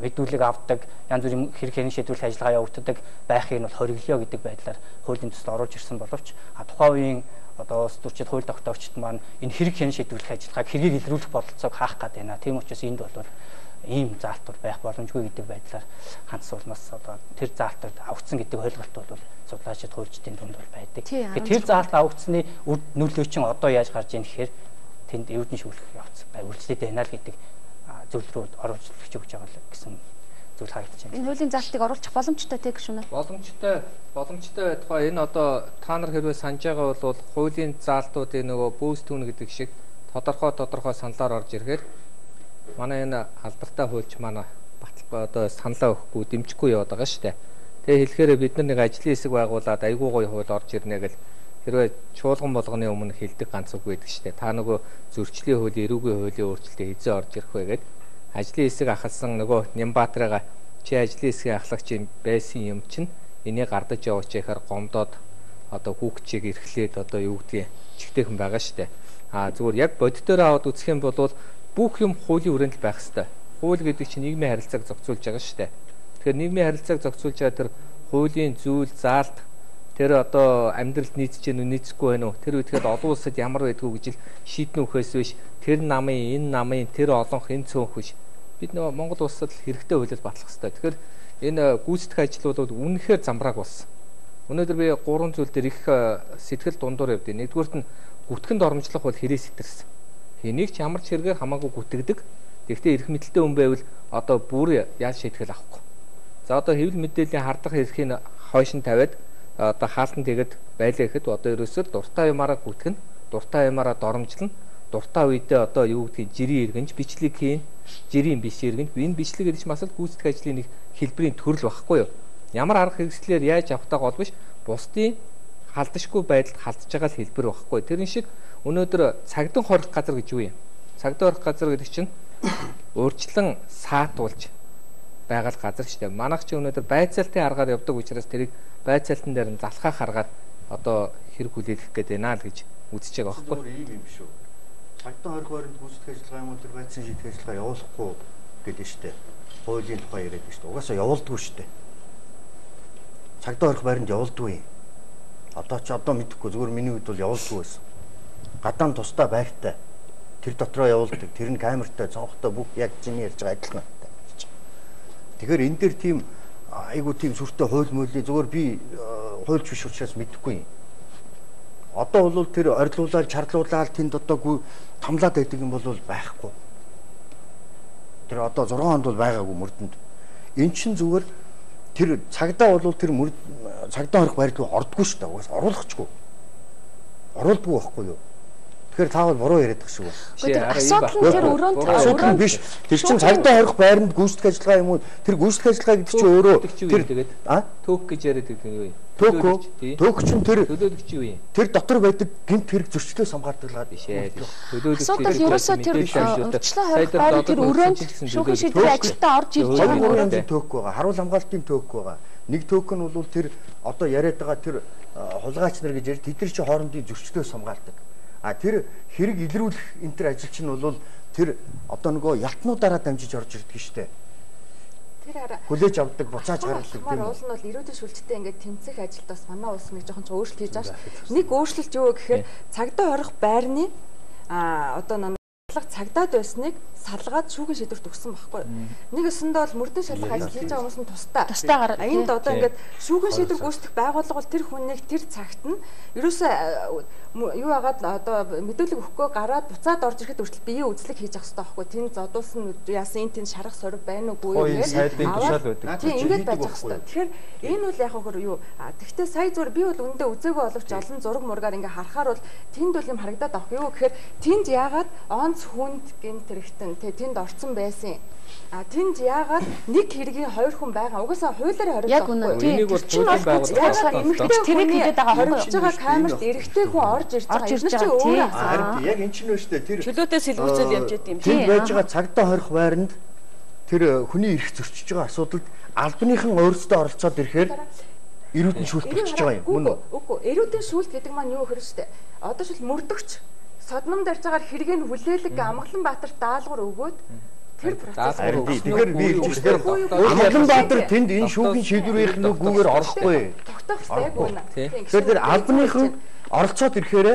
мэдүүлэг авдаг, янз бүрийн хэрэг хэрний шийдвэрлэх ажиллагаа явагддаг байхыг нь бол хориглоё гэдэг байдлаар хуулийн төсөлд оруулж ирсэн боловч тухайн үеийн одоо улс төрчид хууль тогтоогчид маань энэ хэрэг хэрний шийдвэрлэх ажиллагааг хэргийг илрүүлэх бодолцоог хаах гээд байна. Тийм учраас энд бол ийм заалтууд байх боломжгүй гэдэг байдлаар хандсан улмаас одоо тэр заалтад авагдсан гэдэг ойлголт бол судлаачид хуульчдын дунд бол байдаг. Тэр заалт авагдсны нөлөө чинь одоо яаж гарч ийн гэхээр тэнд эрүүдэн шүүлэх явц үргэлжлээд байна л гэдэг зүйл рүү оруулж өгч байгаа л гэсэн зүйл харагдаж байна. Энэ хуулийн заалтыг оруулах боломжтой тэг шүнэ. Боломжтой байтугай энэ одоо та нар хэрвээ санаж байгаа бол хуулийн заалтуудын нөгөө бөөс түүн гэдэг шиг тодорхой саналаар орж ирэхээр манай энэ алдартай хуульч манай одоо саналаа өгөхгүй дэмжихгүй яваад байгаа шүү дээ. Тэгээ хэлэхээр бид нар нэг ажлын хэсэг байгуулад айгүй гоё хууль орж ирнэ гэл хэрвээ чуулган болгоны өмнө хэлдэг ганц үг байдаг шүү дээ. Та нөгөө зөрчлийн хуулийн эрүүгийн хуулийн өөрчлөлтөд эзэн орж ирэх вэ гэд ажлын хэсэг ахалсан нөгөө Нямбаатрага чи ажлын хэсгийн ахлагч байсан юм чинь энийг гардаж яваач гэхээр гомдоод одоо хүүхчийг эрхлээд одоо юу гэдгийг чигтэйхэн байгаа шүү дээ. Зүгээр яг бодитоор аваад үзэх юм бол бүх юм хуулийн хүрээнд л байх хэвээр. Хууль гэдэг чинь нийгмийн харилцааг зохицуулж байгаа шүү дээ. Тэгэхээр нийгмийн харилцааг зохицуулж байгаа тэр хуулийн зүйл заалт тэр одоо амьдралд нийцэж гэнэ үү нийцэхгүй байна уу тэр үедгээд олон улсад ямар байдгүй гэж л шийднэ үхээс биш тэр намын энэ намын тэр олонх энэ цөөнх биш бид нөгөө Монгол улсад хэрэгтэй хуулиар батлах хэрэгтэй. Тэгэхээр энэ гүйцэтгэх ажлууд үнэхээр замбрааг болсон. Өнөөдөр би 3 зүйл дээр их сэтгэл дундуур явдیں۔ Нэгдүгüүрт нь гүтгэнд оромжлох бол хэрэг сэтэрсэн. Энийг ч ямар ч хэрэгээр хамаагүй гүтгдэг. Гэхдээ эрх мэдэлтэй хүн байвал одоо бүр яаж шийтгэл авахгүй. За одоо хэвлэл мэдээллийн хардах эрхийг хойш нь тавиад одоо хаалтан тэгэд байлаа гэхэд одоо ерөөсөө дуртай юмараа гүтгэн, дуртай юмараа доромжлно, дуртай үедээ одоо юу гэдгийг жирийн иргэнж бичлэг хийн, жирийн биш иргэнж энэ бичлэг гэдэг чинь бас л гүйцэтгэх ажлын нэг хэлбэрийн төрөл багхгүй юу? Ямар арга хэрэгслээр яаж авахтаа гол биш бусдын халдашгүй байдалд халдж байгаа л хэлбэр багхгүй. Тэрэн шиг өнөөдөр цагдан хорих газар гэж юу юм? Цагдан хорих газар гэдэг чинь өөрчлөн саатуулж байгаа газар шүү дээ. Манайх чи өнөөдөр байцаалтын аргаар явдаг учраас тэрийг байцаалтан дээр нь залхаах аргаар одоо хэрэг хүлээлгэх гээд байна л гэж үзэж байгаа байхгүй. Ийм юм шүү. Цагдан хорих байранд гүйцэтгэх ажиллагаа юм уу тэр байцаан шийдэх ажиллагаа явуулахгүй гэдэг шүү дээ. Хуулийн тухай яриад байна шүү дээ. Угаасаа явуулдаггүй шүү дээ. Цагдан хорих байранд явуулдаггүй. Одоо мэдэхгүй зүгээр миний хувьд бол явуулдаггүй байсан. Гадаан тусдаа байртай. Тэр дотроо явуулдаг. Тэр нь камертай, цонхтой бүх яг чиний ярьж байгаа адилхан. Тэгэхээр энэ дээр тийм айгуу тийм сүртэй хууль мөлийн зүгээр би хуульч биш учраас мэдэхгүй юм. Одоо бол тэр орилуулаад чарлуулаад тэнд одоо тамлаад байдаг юм бол байхгүй. Тэр одоо 6 хонд бол байгаагүй мөрдөнд. Эн чинь зүгээр тэр цагдаа бол тэр цагдаа хорих байрд руу ордгоо шүү дээ. Угаас оруулахчгүй. Оруулдаггүй байхгүй юу? Тэгэхээр та бол буруу яриад байгаа шүү. Асуудал нь тэр өрөөнд биш. Тэр чинь цагдаа хорих байранд гүйцэтгэх ажиллагаа юм уу? Тэр гүйцэтгэх ажиллагаа гэдэг чинь өөрөө тэр тэгээд төөх гэж яриад байгаа юм юу? Төөх чинь тэр төлөөлөгч юу юм? Тэр дотор байдаг гэмт хэрэг зөрчлөөс хамгаалдаг биш ээ. Төлөөлөгч асуудал ерөөсөө тэр урьдчилан хорих байранд тэр өрөөнд шүүхийн шийдвэрийн ажилдаа орж ирж байгаа өрөөнд төөх байгаа. Харуул хамгаалтын төөх байгаа. Нэг төөх нь бол тэр одоо яриад байгаа тэр хулгайч нар гэж ярьж тэд нар чи хоорондын зөрчлөөс хамгаалдаг. Тэр хэрэг илрүүлэх энэ төр ажил чинь бол тэр одоо нөгөө ялтнуудаараа дамжиж орж ирдэг штэ. Тэр хүлээж авдаг, буцааж гаргадаг тийм үү. Уул нь бол эрүүдийн шүлжтэй ингээд тэмцэх ажилд бас манай улс нэг жоохон өөрчлөлт хийж байгаа ш. Нэг өөрчлөлт юу гэхээр цагдаа хорих байрны одоо цагдаад байсныг салгаад шүүхийн шийдвэрт өгсөн байхгүй юу. Нэг өсөндөө бол мөрдөн шалгах ажил хийж байгаа хүмүүс нь тустай гараад энд одоо ингээд шүүхийн шийдвэр гүйцэтгэх байгууллага бол тэр хүнийг тэр цагт нь ерөөсөө юу агаад одоо мэдүүлэг өгөхгүй гараад буцаад орж ирэхэд хүртэл биеийн үзлэг хийж авах хэрэгтэй байхгүй. Тэнд зодуулсан яасан энэ тэнд шарах сорив байна уугүй юу гэж тийм ингээд байж ах хэрэгтэй. Тэгэхээр энэ бол яг хөр юу тэгвэл сая зүгээр би бол үндэ үзээгүй боловч олон зураг мургаар ингээ харахаар бол тэнд бол юм харагдаад авах юу гэхээр тэнд яагаад онц хүнд гэмт хэрэгтэн тэнд орцсон байсан. Тэнд яагаад нэг хэргийн 2 хүн байгаа. Угаасаа хуулиар хоригдсон. Яг үнэ. Энийг бол хуулийн байгууллага эмэгтэй тэрийг хэлээд байгаа хоригдж байгаа камерт эрэгтэй хүн орж ирж байгаа. Энэ чинь өөрөө асуу. Яг энэ чинь нөөштэй тэр чөлөөтэй сэлгүүцэл явж идэв юм шиг. Байж байгаа цагдаа хорих байранд тэр хүний эрх зөрчиж байгаа асуудалд албаныхан өөрсдөө оролцоод ирэхээр эрүүдэн шүүлт болчихж байгаа юм. Мөн үү? Үгүй. Эрүүдэн шүүлт гэдэг маань юу гэхээр штэ. Одоо шил мөрдөгч содном дарж байгаа хэргийг хүлээлэг Амгаланбаатар даалгавар өгөөд тэр процесс тэгэхээр би Амгаланбаатар тэнд энэ шүүхийн шийдвэрийн нүгүүгээр орохгүй. Тогтоох хэрэгтэй яг үнэ. Тэгэхээр тэр албаныхан оролцоод ирэхээр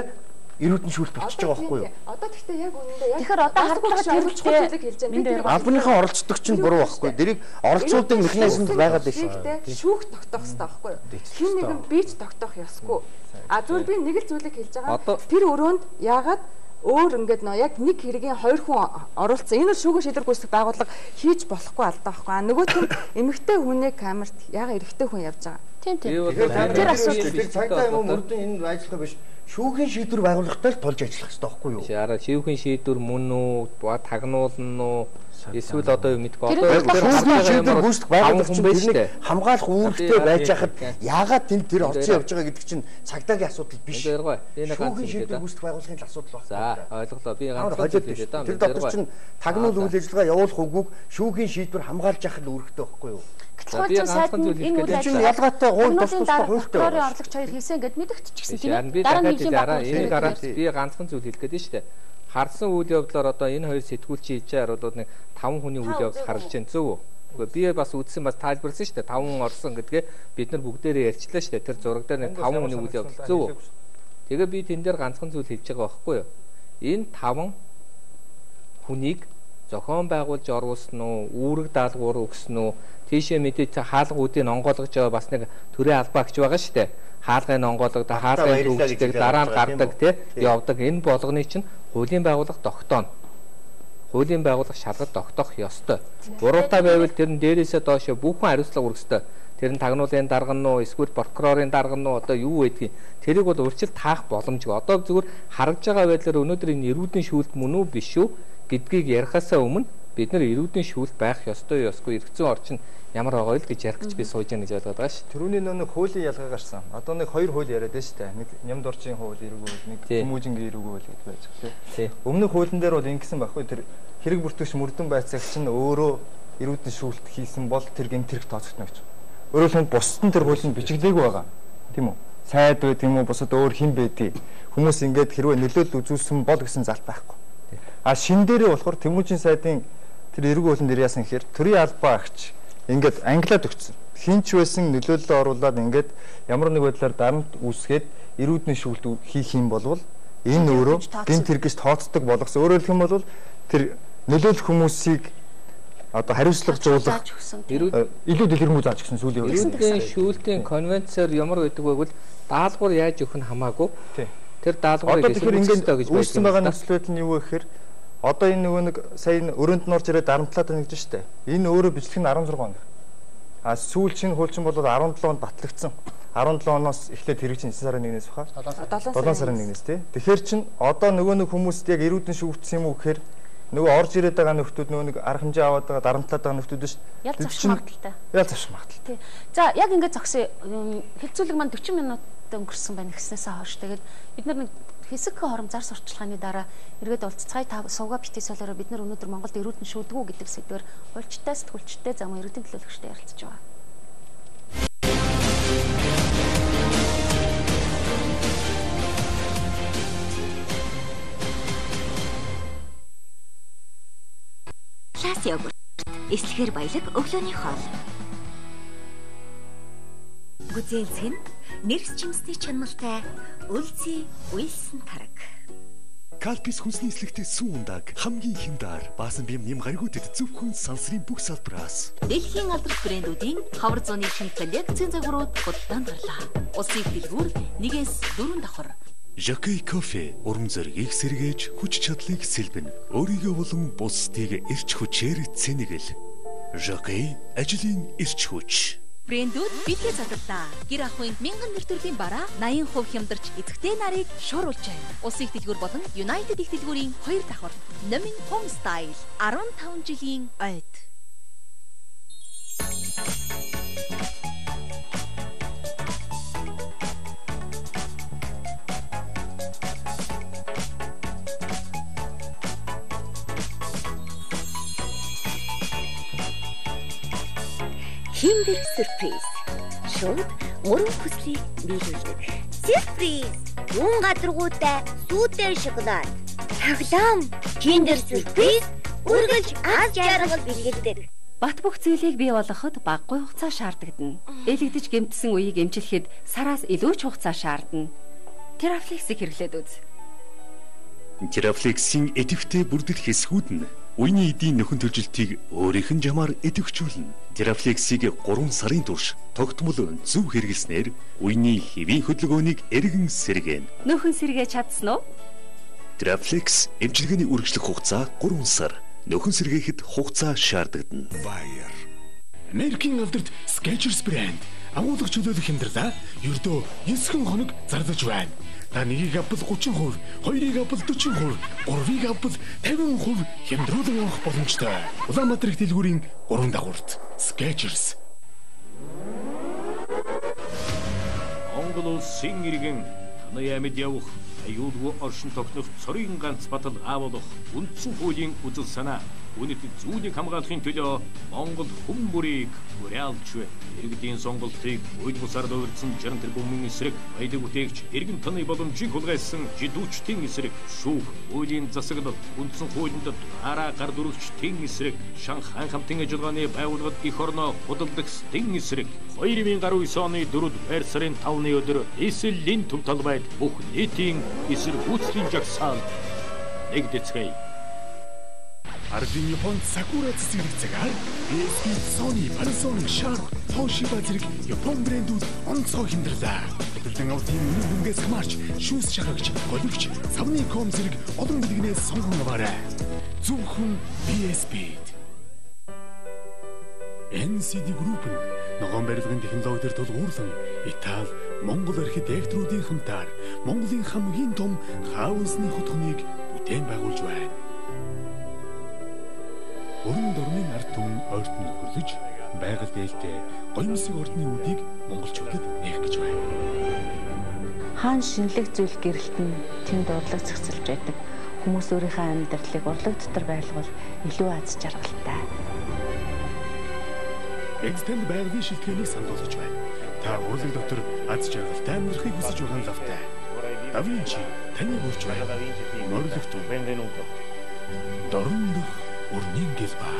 эрүүдэн шүүлт болчихж байгаа байхгүй юу? Одоо тэгтээ яг үнэндээ яг тэгэхээр одоо хардлагатай хэрэгжүүлэг хэлж байгаа. Албаныхан оролцдог чинь буруу байхгүй. Дэрийг оролцуулдаг механизм байгаад байна. Шүүх тогтоох хэрэгтэй байхгүй юу? Хин нэгэн бич тогтоох ёсгүй. Зүгээр би нэг л зүйлийг хэлж байгаа. Тэр өрөөнд яагаад өөр ингээд яг нэг хэргийн 2 хүн оруулсан. Энэ бол шүүхийн шийдвэр гүйцэтгэх байгууллага хийж болохгүй алдаа байхгүй. Нөгөөх нь эмэгтэй хүнийг камерт яагаад эрэгтэй хүн явж байгаа. Тийм. Тэр асуудал тэр цагдаа юм уу мөрдөн энэ ажиллагаа биш. Шүүхийн шийдвэр байгууллагатай л тулж ажиллах хэрэгтэй байхгүй юу? Яараа шүүхийн шийдвэр мөн үү, тагнуулна уу? Эсвэл одоо юу мэдгүй одоо шүүхийн шийдвэр гүйцэтгэх байгууллага чинь хамгаалах үүрэгтэй байж хахад яагаад тэнд тэр орцсон явж байгаа гэдэг чинь цагдаагийн асуудал биш. Шүүхийн шийдвэр гүйцэтгэх байгууллагын л асуудал байна. За ойлголоо. Би ганцхан хэлээ даа. Тэр дотор чинь тагнуул үйл ажиллагаа явуулах үгүйг шүүхийн шийдвэр хамгаалж явах л үүрэгтэй байхгүй юу? Гэтэл сайд энэ үйл ажиллагаа ялгаатай гол тусдаа хуультай. Прокурорын орлогч хоёр хийсэн гэд мэдэгдчихсэн тийм ээ. Дараа нь энийг гараад би ганцхан зүйл хэлэх гээд нь шүү дээ. Харсан үйл явдлаар одоо энэ хоёр сэтгүүлчийн хэлж харуулууд нэг 5 хүний үйл явдал харж байна зөв үү? Үгүй би бас үзсэн бас тайлбарсан шүү дээ. 5 хүн орсон гэдгээ бид нар бүгдээрээ ярьчлаа шүү дээ. Тэр зураг дээр нэг 5 хүний үйл явдал зөв үү? Тэгээ би тэн дээр ганцхан зүйл хэлж байгаа байхгүй юу? Энэ 5 хүнийг зохион байгуулж оруулсан уу, үүрэг даалгавар өгсөн үү, тийшээ мэдээ хаалгуудыг онгойлгож байгаа бас нэг төрийн албаа гэж байгаа шүү дээ. Хаалгын онгойлгодог, хаалгын төвчдөг, дараа нь гардаг тий явдаг. Энэ болгоны чинь хуулийн байгууллага тогтооно. Хуулийн байгууллага шалгаж тогтоох ёстой. Буруутай байвал тэр нь дээрээсээ доошо бүх хүн хариуцлага өргөстэй. Тэр нь тагнуулын дарга нь уу, эсвэл прокурорын дарга нь уу одоо юу байдгийг тэрийг бол урьдчилан таах боломжгүй. Одоо зүгээр харагдж байгаа байдлаар өнөөдөр энэ эрүүдийн шүүлт мөн үү биш үү гэдгийг ярихаасаа өмнө бид нар эрүүдийн шүүлт байх ёстой ёсгүй эргэцэн орчин ямар байгаа л гэж ярих гэж би сууж яана гэж ойлгоод байгаа шүү. Тэрүүний нэг хуулийн ялгаа гарсан. Одоо нэг хоёр хууль яриад байна шүү дээ. Нэг нямд орчин хууль эргүүл, нэг хүмүүжингийн эргүүл гэж байж байгаа тийм. Өмнөх хуулийн дээр бол ингэсэн байхгүй тэр хэрэг бүртгэгч мөрдөн байцаагч нь өөрөө эрүүдийн шүүлт хийсэн бол тэр гэмтэрх тооцогдно гэж. Өөрөөр хэлбэл бусад нь тэр хуулинд бичигдээгүй байгаа. Тийм үү? Сайд бай тийм үү бусад өөр хэн байдгийг хүмүүс ингээд хэрвээ нөлөөлөл үзүүлсэн бол гэсэн залт байхгүй. А шин дээрээ болохоор Тэмүүжийн сайдын тэр эрэг хуулийн дээр яасан гэхээр төрийн албаа агч ингээд англиад өгсөн. Хинч байсан нөлөөллөө оруулаад ингээд ямар нэг байдлаар дарамт үүсгээд эрүүдний шүүлт хийх юм бол энэ өөрөө гэмт хэрэгж тооцдог болгосон. Өөрөөр хэлэх юм бол тэр нөлөөлөх хүмүүсийг одоо хариуцлагажуулах илүү дэлгэрэнгүй зааж өгсөн сүүлийн үед. Эрүүдийн шүүлтийн конвенцээр ямар байдаг вэ гэвэл даалгавар яаж өгөх нь хамаагүй. Тэр даалгаврыг ингээд үүссэн байгаа нөхцөл байдал нь юу вэ гэхээр одоо энэ нөгөө нэг сая өрөөнд нь орж ирээд дарамтлаад байна гэж штэ. Энэ өөрөө бичлэг нь 16 он. А сүүл шинэ хуульчин бол 17 онд батлагдсан. 17 оноос эхлээд хэрэгжин 9 сарын 1-ээс баха. 7 сарын 1-ээс тий. Тэгэхээр чин одоо нөгөө нэг хүмүүст яг эрүүдэн шүүгдсэн юм уу гэхээр нөгөө орж ирээд байгаа нөхдүүд нөгөө нэг арга хэмжээ аваад байгаа дарамтлаад байгаа нөхдүүд шүү дээ. Ял завших магадaltaй. Ял завших магадaltaй. Тий. За яг ингээд зогсъё. Хэлцүүлэг маань 40 минут өнгөрсөн байна гэснээсээ хойш тэгээд бид нар нэг хэсэг хором зар сурталчилгааны дараа эргээд уулзцай сувга битгий солиороо бид нар өнөөдөр Монголд эрүүдэн шүүдгүү гэдэг сэдвээр хуульчтай сэтгүүлчтэй зам эрүүдийн төлөөлөгчтэй ярилцж байгаа. Лас йогурт. Эслэхэр баялаг өглөөний хоол. Гүзээлцэн нэрс чимсний чанартай үлзий уйлсан тараг. Калпис хүнсний эслэгтэй сүүн ундаг хамгийн хямдар баасан бим нэм гаригуудад зөвхөн сансрын бүх салбараас Дэлхийн алдарт брэндүүдийн хавар зууны шинэ коллекцийн загварууд худалдаанд гарлаа. Улсын дэлгүүр 1-4 давхар. Жокей кофе урам зоригийг сэргээж хүч чадлыг сэлбэн өөрийгөө болон бусдыг эрч хүчээр цэнэгэл. Жокей ажлын эрч хүч. Брэндүүд битгий задлаа. Гэр ахуйн 1000 нэр төрлийн бараа 80% хямдарч эзэгтэй нарыг шууруулж байна. Улсын их дэлгүүр болон United их дэлгүүрийн 2 давхар. Номин Home Style 15 жилийн ойд. Kinder Surprise. Шууд мөрөн хүслийг биелүүлдэг. Surprise. Юун гадаргуутай сүйтэй шоколад. Таглам. Kinder Surprise үргэлж аз жаргал бэлгэлдэг. Бат бүх зүйлийг бий болгоход багагүй хугацаа шаардагдана. Элэгдэж гэмтсэн үеийг эмчлэхэд сараас илүү ч хугацаа шаардна. Терафлексийг хэрэглээд үз. Терафлексийн эдвэхтэй бүрдэл хэсгүүд нь үений эдийн нөхөн төржилтийг өөрийнх нь жамаар эдвэхжүүлнэ. Терафлексийг 3 сарын турш тогтмол зөв хэрэглэснээр үений хэвийн хөдөлгөөнийг эргэн сэргээнэ. Нөхөн сэргээ чадсан уу? Терафлекс эмчилгээний үргэлжлэх хугацаа 3 сар. Нөхөн сэргээхэд хугацаа шаардагдана. Bayer. Америкийн алдарт Skechers брэнд агуулга чөлөөлөх хямдралаа ердөө 9 хоног зарлаж байна. Та нэгийг авбал 30%, хоёрыг авбал 40%, гурвыг авбал 50% хямдруулан авах боломжтой. Улаанбаатар их дэлгүүрийн 3 дагуурт Skechers. Монгол улсын иргэн танай амьд явах аюулгүй оршин тогтнох цорын ганц батал аавуулах үндсэн хуулийн үзэл санаа үнэт зүүнийг хамгаалахын төлөө Монгол хүн бүрийг уриалж байна. Иргэдийн сонголтыг үйл бусаар дөрвөлдсөн 60 тэрбумын эсрэг баялаг бүтээгч иргэн таны боломжийг хулгайсан жидүүчдийн эсрэг шүүх хуулийн засаглал үндсэн хуулинд дараа гар дүрвчдийн эсрэг Шанхай хамтын ажиллагааны байгууллагад их орноо худалдагчдын эсрэг 2019 оны 4 байр сарын 5-ны өдөр эсэлийн төв талбайд бүх нийтийн эсэргүүцлийн жагсаал нэгдэцгээе. Ардын Японд Sakura цэцэрлэг цагаар PSP, Sony, Panasonic, Sharp, Toshiba зэрэг Япон брэндүүд онцгой хямдралаа. Хөдөлгөөн авалтын үнэнгээс хамаарч шүүс шахагч, голигч, савны ком зэрэг олон бэлгнээс сонгон аваарай. Зөвхөн PSP. NCD Group ногоон барилгын технологиор тулгуурлан Итали, Монгол архитекторуудын хамтаар Монголын хамгийн том хаусны хотхоныг бүтээн байгуулж байна. Өрн дорны ард түмэн ойрт нь хөрлөж, байгаль дээлтэй гоёмсог ордны үүдийг монголчуудад нээх гэж байна. Хаан шинэлэг зүйл гэрэлтэн тэнд урлаг зэгцэлж байдаг. Хүмүүс өөрийнхөө амьдралыг урлаг дотор байлгуул илүү аз жаргалтай. Экстенд байгалийн шилтгэнийг санал болгож байна. Та урлаг дотор аз жаргалтай амьдрахыг хүсэж байгаа лавтай. Да Винчи таны хүрч байна. Морлогт бенвенуто. Дорн дэх урнын гэлба.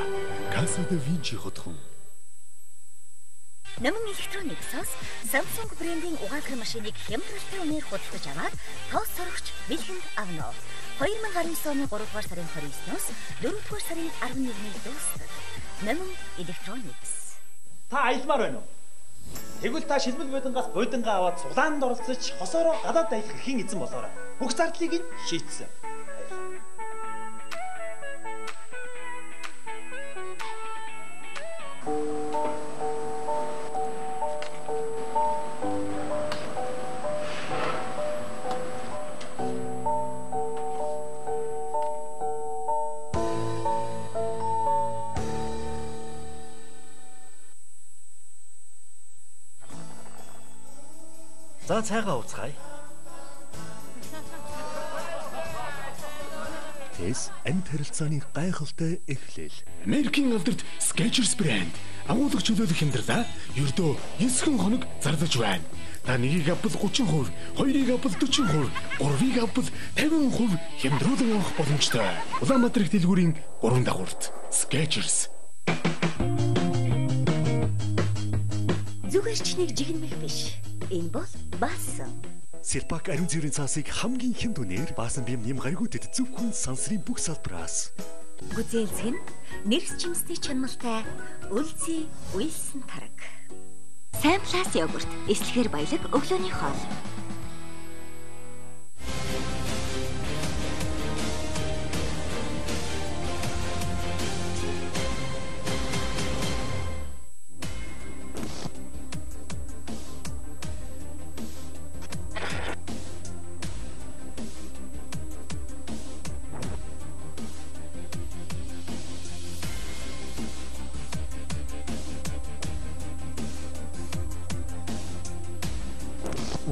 Casa da Vinci хотхон. Намын электрониксоос Samsung брендийн угаалгын машиныг хямдралтай үнээр худалдаж аваад тоос сурагч бэлгэнд авно. 2019 оны 3 дугаар сарын 29-ноос 4 дугаар сарын 11-ний дуустал. Намын электроникс. Та аялмаар байна уу? Тэгвэл та шилбэл бодонгоос бодонгаа аваад цуглаанд оролцож хосоороо гадаад аялах эрхийн эзэн болоорой. Бүх зардлыг нь шийдсэн. За цайгаа ууцгаая. Тэс амт харилцааны гайхалтай эхлэл. Америкийн алдарт Skechers брэнд агуулга чөлөөлөх хямдралаа ердөө 9 хоног зарлаж байна. Та нэгийг авбал 30%, хоёрыг авбал 40%, гурвыг авбал 50% хямдруулан авах боломжтой. Улаанбаатар их дэлгүүрийн 3 дагуурт Skechers. Зүгээр ч нэг жигнэмэх биш. Энэ бол баасан. Сэлбак ариун зүрийн цаасыг хамгийн хямд үнээр баасан бим нэм гаригуудад зөвхөн сансрын бүх салбараас. Гүзээлцэн нэрс жимсний чанартай Өлзий Уилсон тараг. Сайн пласт йогурт, эслэгээр баялаг өглөөний хоол.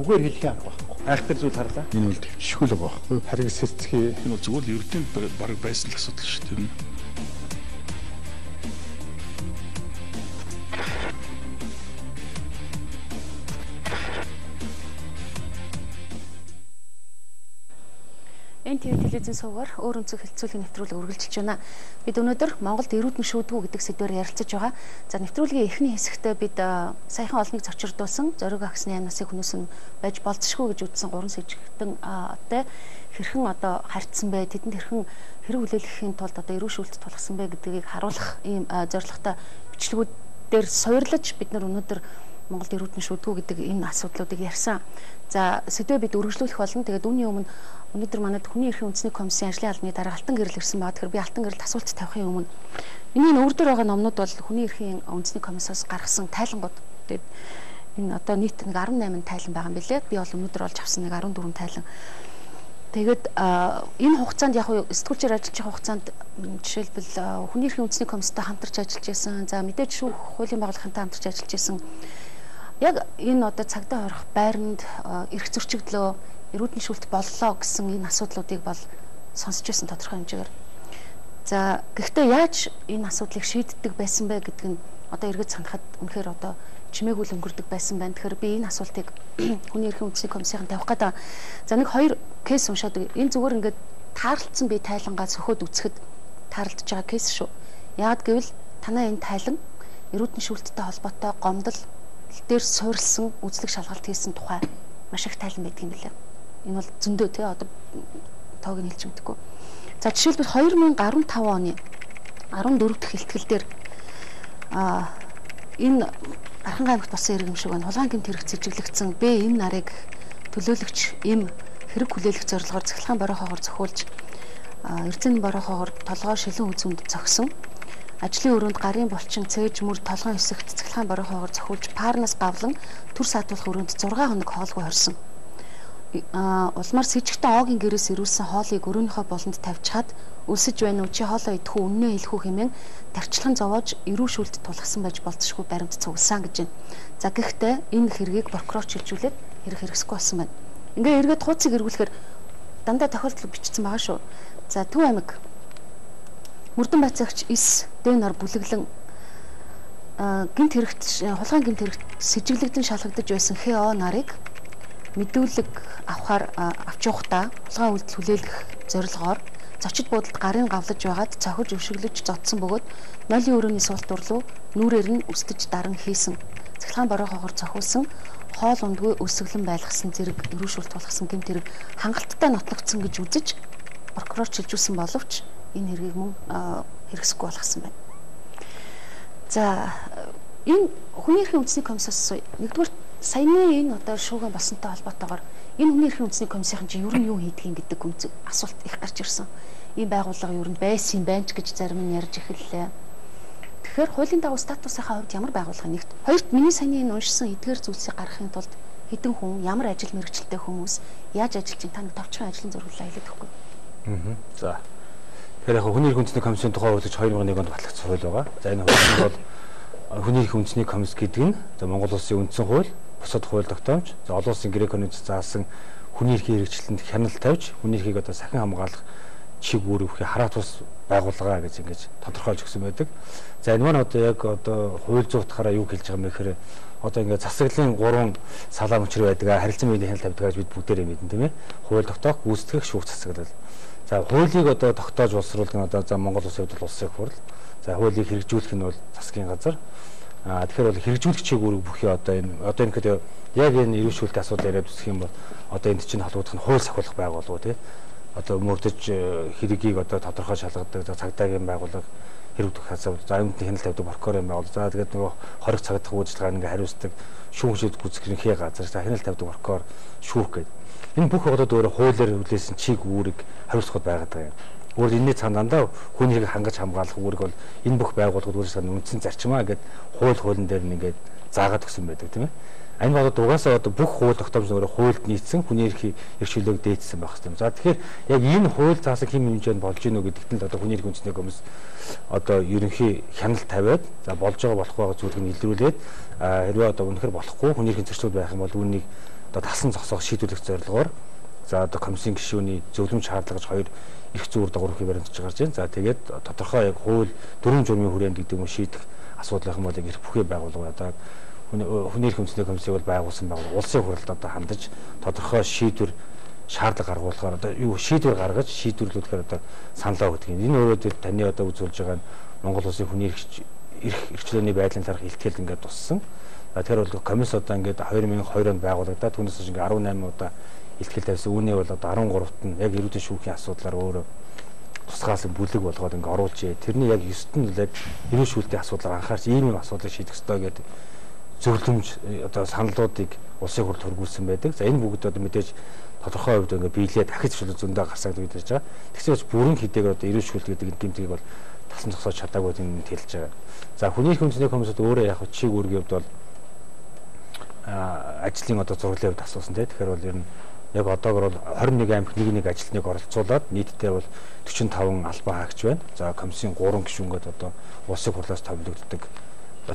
Үгээр хэлэх арга байхгүй. Айхтар зүйл харлаа. Энэ бол төвчгөл байхгүй. Харин сэтгхий энэ бол зүгээр л эрдэнэт баг байсан л асуудал шүү дээ. NTV телевизэн сувгаар өөр өнцөг хэлцүүлгийн нэвтрүүлэг үргэлжилж байна. Бид өнөөдөр Монголд эрүүдэн шүүдгүү гэдэг сэдвээр ярилцаж байгаа. За нэвтрүүлгийн эхний хэсэгтээ бид саяхан олныг зочирдуулсан зориг агсны амнасыг хүнөөсөн байж болцшгүй гэж үзсэн 3 сэжигтэн тэй хэрхэн одоо харьцсан бэ? Тэдэнд хэрхэн хэрэг хүлээлгэхийн тулд одоо эрүү шүүлт тулгсан бэ гэдгийг харуулах ийм зорилготой бичлэгүүдээр суйрлаж бид нар өнөөдөр Монголд эрүүдэн шүүдгүү гэдэг энэ асуудлуудыг ярьсан. За сэдвээ бид үргэлжлүүлэх болно. Тэгээд үүний өмнө өнөөдөр манайд хүний эрхийн үндэсний комиссийн ажлын албаны дараа алтан гэрэл ирсэн байгаа. Тэгэхээр би алтан гэрэлд асуулт тавихын өмнө миний өөрдөр байгаа номнууд бол хүний эрхийн үндэсний комиссоос гаргасан тайлангууд. Тэгээд энэ одоо нийт нэг 18 тайлан байгаа юм билээ. Би бол өнөөдөр олж авсан нэг 14 тайлан. Тэгээд энэ хугацаанд яг сэтгүүлчээр ажиллаж байгаа хугацаанд жишээлбэл хүний эрхийн үндэсний комисстой хамтарч ажиллаж байсан. За мэдээж шүүх хуулийн байгууллагынтай хамтарч ажиллаж байсан. Яг энэ одоо цагдаа хорих байранд эрх зөрчигдлөө эрүүдэн шүүлт боллоо гэсэн энэ асуудлуудыг бол сонсч байсан тодорхой хэмжээгээр. За гэхдээ яаж энэ асуудлыг шийддэг байсан бэ гэдг нь одоо эргэж санахад үнэхээр одоо чимээгүүл өнгөрдөг байсан байна. Тэгэхээр би энэ асуултыг хүний эрхийн үндэсний комиссийн тавих гэдэг. За нэг 2 кейс уншаад энэ зүгээр ингээд таарлцсан би тайлангаа сөхөөд үцхэд таарлдж байгаа кейс шүү. Яагад гэвэл танаа энэ тайлан эрүүдэн шүүлттэй холбоотой гомдол дээр суурилсан үзлэг шалгалт хийсэн тухай маш их тайлан байдаг юм билээ. Энэ бол зөндөө тий одоо тоог нь хэлж мэдгүй. За жишээлбэл 2015 оны 14 дахь хэлтгэл дээр энэ Архангай аймагт болсон иргэм шиг байна. Хулгайн гэмт хэрэг цэжиглэгдсэн Б эм нарыг төлөөлөгч эм хэрэг хүлээлгэх зорилгоор цахилгаан бороо хоогоор зохиулж Эрдэнэ бороо хоогоор толгой шилэн үзүүнд зогсон. ажлын өрөөнд гарын булчин, цээж мөр, толгойн эсэх, цэцгэлхэн бороо хоогаар зохиулж парнаас гавлан түр саатуулах өрөөнд 6 хоног хоолгүй хорсон. Улмаар с ิจ гтэн оогийн гэрээс ирүүлсэн хоолыг өрөөнийхөө болонд тавьчихад өлсөж байна уу чи хоолоо идэх үү үннээ хэлэх үү хэмээн тарчлан зовоож эрүү шүлд тулгсан байж болцшгүй баримт цугласан гэж байна. За гэхдээ энэ хэргийг прокурор шилжүүлээд хэрэгсэхгүй болсон байна. Ингээ эргээд хууцыг эргүүлэхээр дандаа тохиолдол бичсэн байгаа шүү. За Төв аймаг Мөрдөн байцаагч Ис Дэнар бүлэглэн гинт хэрэгт хулгайн гинт хэрэгт сэжиглэгдэн шалгагдаж байсан ХО нарыг мэдүүлэг авахар авч явахдаа хулгайн үйлдэл хүлээлгэх зорилгоор зочид буудалд гарын гавлаж байгаад цохиж өвшөглөж зодсон бөгөөд нойлын өрөөний суулт урлуу нүрээр нь үстэж даран хийсэн. Цэцгэлхэн бороо хоогоор цохиулсан хоол ундгүй өсөглөн байлгасан зэрэг өрөөшүүлт тулгсан гэмт хэрэг хангалттай нотлогдсон гэж үзэж прокурор шилжүүлсэн боловч энэ хэргийг мөн хэрэгсэхгүй болгосон байна. За энэ хүний эрхийн үндэсний комиссоос нэгдүгээр саяны энэ одоо шүүгэн болсонтой холбоотойгоор энэ хүний эрхийн үндэсний комиссийн чинь ер нь юу хийдгийг гэдэг асуулт их гарч ирсэн. Ийм байгууллага ер нь байсан байна ч гэж зарим нь ярьж эхэллээ. Тэгэхээр хуулийн дагуу статусынхаа хувьд ямар байгууллага нэгт хоёрт миний саяны энэ уншсан эдгээр зүйлсийг гаргахын тулд хэдэн хүн ямар ажил мэргэжилтэй хүмүүс яаж ажиллаж чинь та нэг товчхон ажлын зурглалаа хэлээд өгөхгүй. За. Тэгэхээр яг хүний эрхийн үндэсний комиссийн тухай хууль 2001 онд батлагдсан хууль байгаа. За энэ хууль бол хүний эрхийн үндэсний комисс гэдэг нь Монгол улсын үндсэн хууль, бусад хууль тогтоомж, олон улсын гэрээ конвенц заасан хүний эрхийн хэрэгжилтэнд хяналт тавьж, хүний эрхийг одоо сахин хамгаалах чиг үүргэхийг хараат ус байгууллага гэж ингэж тодорхойлж өгсөн байдаг. За энэ маань одоо яг одоо хууль зүйн утгаараа юу хэлж байгаа юм бэ гэхээр одоо ингээд засаглалын 3 салаа мөчр байдаг, харилцан биеийн хяналт тавьдаг гэж бид бүгдээрээ мэднэ тийм ээ. Хууль тогтоох, гүйцэтгэх, шүүх засаглал. За хуулийг одоо тогтоож боловсруулах нь одоо за Монгол улсын хувьд улсын их хурл. За хуулийг хэрэгжүүлэх нь бол засгийн газар. Тэгэхээр бол хэрэгжүүлэх чиг үүрэг бүхий одоо энэ хэд яг энэ эрүүл шүүлтийн асуудал яриад үзэх юм бол одоо энд чинь холбогдох нь хууль сахиулах байгууллага тий. Одоо мөрдөж хэргийг одоо тодорхой шалгадаг цагдаагийн байгууллага хэрэгдэх хасаа за юмд хяналт тавьдаг прокурорын байгууллага. За тэгээд нөгөө хориг цагдах үйлчилгааг ингээ хариуцдаг шүүгчд гүйцэтгэхийн газар за хяналт тавьдаг прокурор шүүх гэдэг. Энэ бүх одод өөрө хуулиар хүлээсэн чиг үүрэг хариуцлагад байгаад байгаа юм. Өөрөөр энэний цаанаа хүний эрхийг хангаж хамгаалах үүрэг бол энэ бүх байгууллагууд өөрсдөө үндсэн зарчмаа гэдэг хуулийн дээр нь ингээд заагаад өгсөн байдаг тийм ээ. Энэ бодод угаасаа одоо бүх хууль тогтоомж өөрө хуульд нийцсэн хүний эрхийн эрхчлөлөг дээдсэн байх хэрэгтэй. За тэгэхээр яг энэ хууль заасан хэм хэмжээнд болж гинөө гэдэгт нь одоо хүний эрхийн үндэсний комисс одоо ерөнхий хяналт тавиад за болж байгаа болох байгаа зүйлийг нь илрүүлээд хэрвээ одоо үнэхээр болохгүй хүний эрхийн зөрчил байх юм бол үүнийг одоо тасан зогсоох шийдвэрлэх зорилгоор за одоо комиссийн гишүүний зөвлөмж шаардлагаж 2 эрх зүйр дагаврын баримтж гарч байна. За тэгээд тодорхой яг хууль 4 журмын хүрээнд гэдэг юм шийдэх асуудал байх юм бол яг эрх бүхий байгууллага одоо хүний эрхийн үндэсний комиссийг бол байгуулсан байгууллага улсын хурлд одоо хандаж тодорхой шийдвэр шаардлага гаргуулахаар одоо юу шийдвэр гаргаж шийдвэрлүүлэхээр одоо саналаа өгдөг юм. Энэ өөрөө таны одоо үзүүлж байгаа нь Монгол улсын хүний эрхчлөөний байдлын тарах илтгэл ингээд туссан. Тэгэхээр бол комисс одоо ингээд 2002 онд байгуулагдаад түүнээс хойш ингээд 18 удаа илтгэл тавьсан. Үүний бол одоо 13-т нь яг эрүүдийн шүүхийн асуудлаар өөрөө тусгаалсан бүлэг болгоод ингээд оруулж тэрний яг 9-т нь л яг эрүүл шүүлтийн асуудлаар анхаарч ийм асуудлыг шийдэх ёстой гэдэг зөвлөмж одоо саналуудыг улсын хурлд хөргүүлсэн байдаг. За энэ бүгд одоо мэдээж тодорхой хувьд ингээд биелээ дахиж зөвлө зөндөө гарсаад үйдэж байгаа. Тэгсэн бас бүрэн хэдийгээр одоо эрүүл шүүлт гэдэг энэ гэмтгийг бол тасан зогсоож чадаагүй юм хэлж байгаа. За хүний эрхийн үндэсний комиссод өөрөө яг чиг үүргийн хувьд бол ажлын одоо зураглалын хувьд асуусан тийм. Тэгэхээр бол ер нь яг одоогор бол 21 аймагт нэг ажилтныг оролцуулаад нийтдээ бол 45 албан хаагч байна. За комиссийн 3 гишүүнгээд одоо улсын хурлаас томилогддог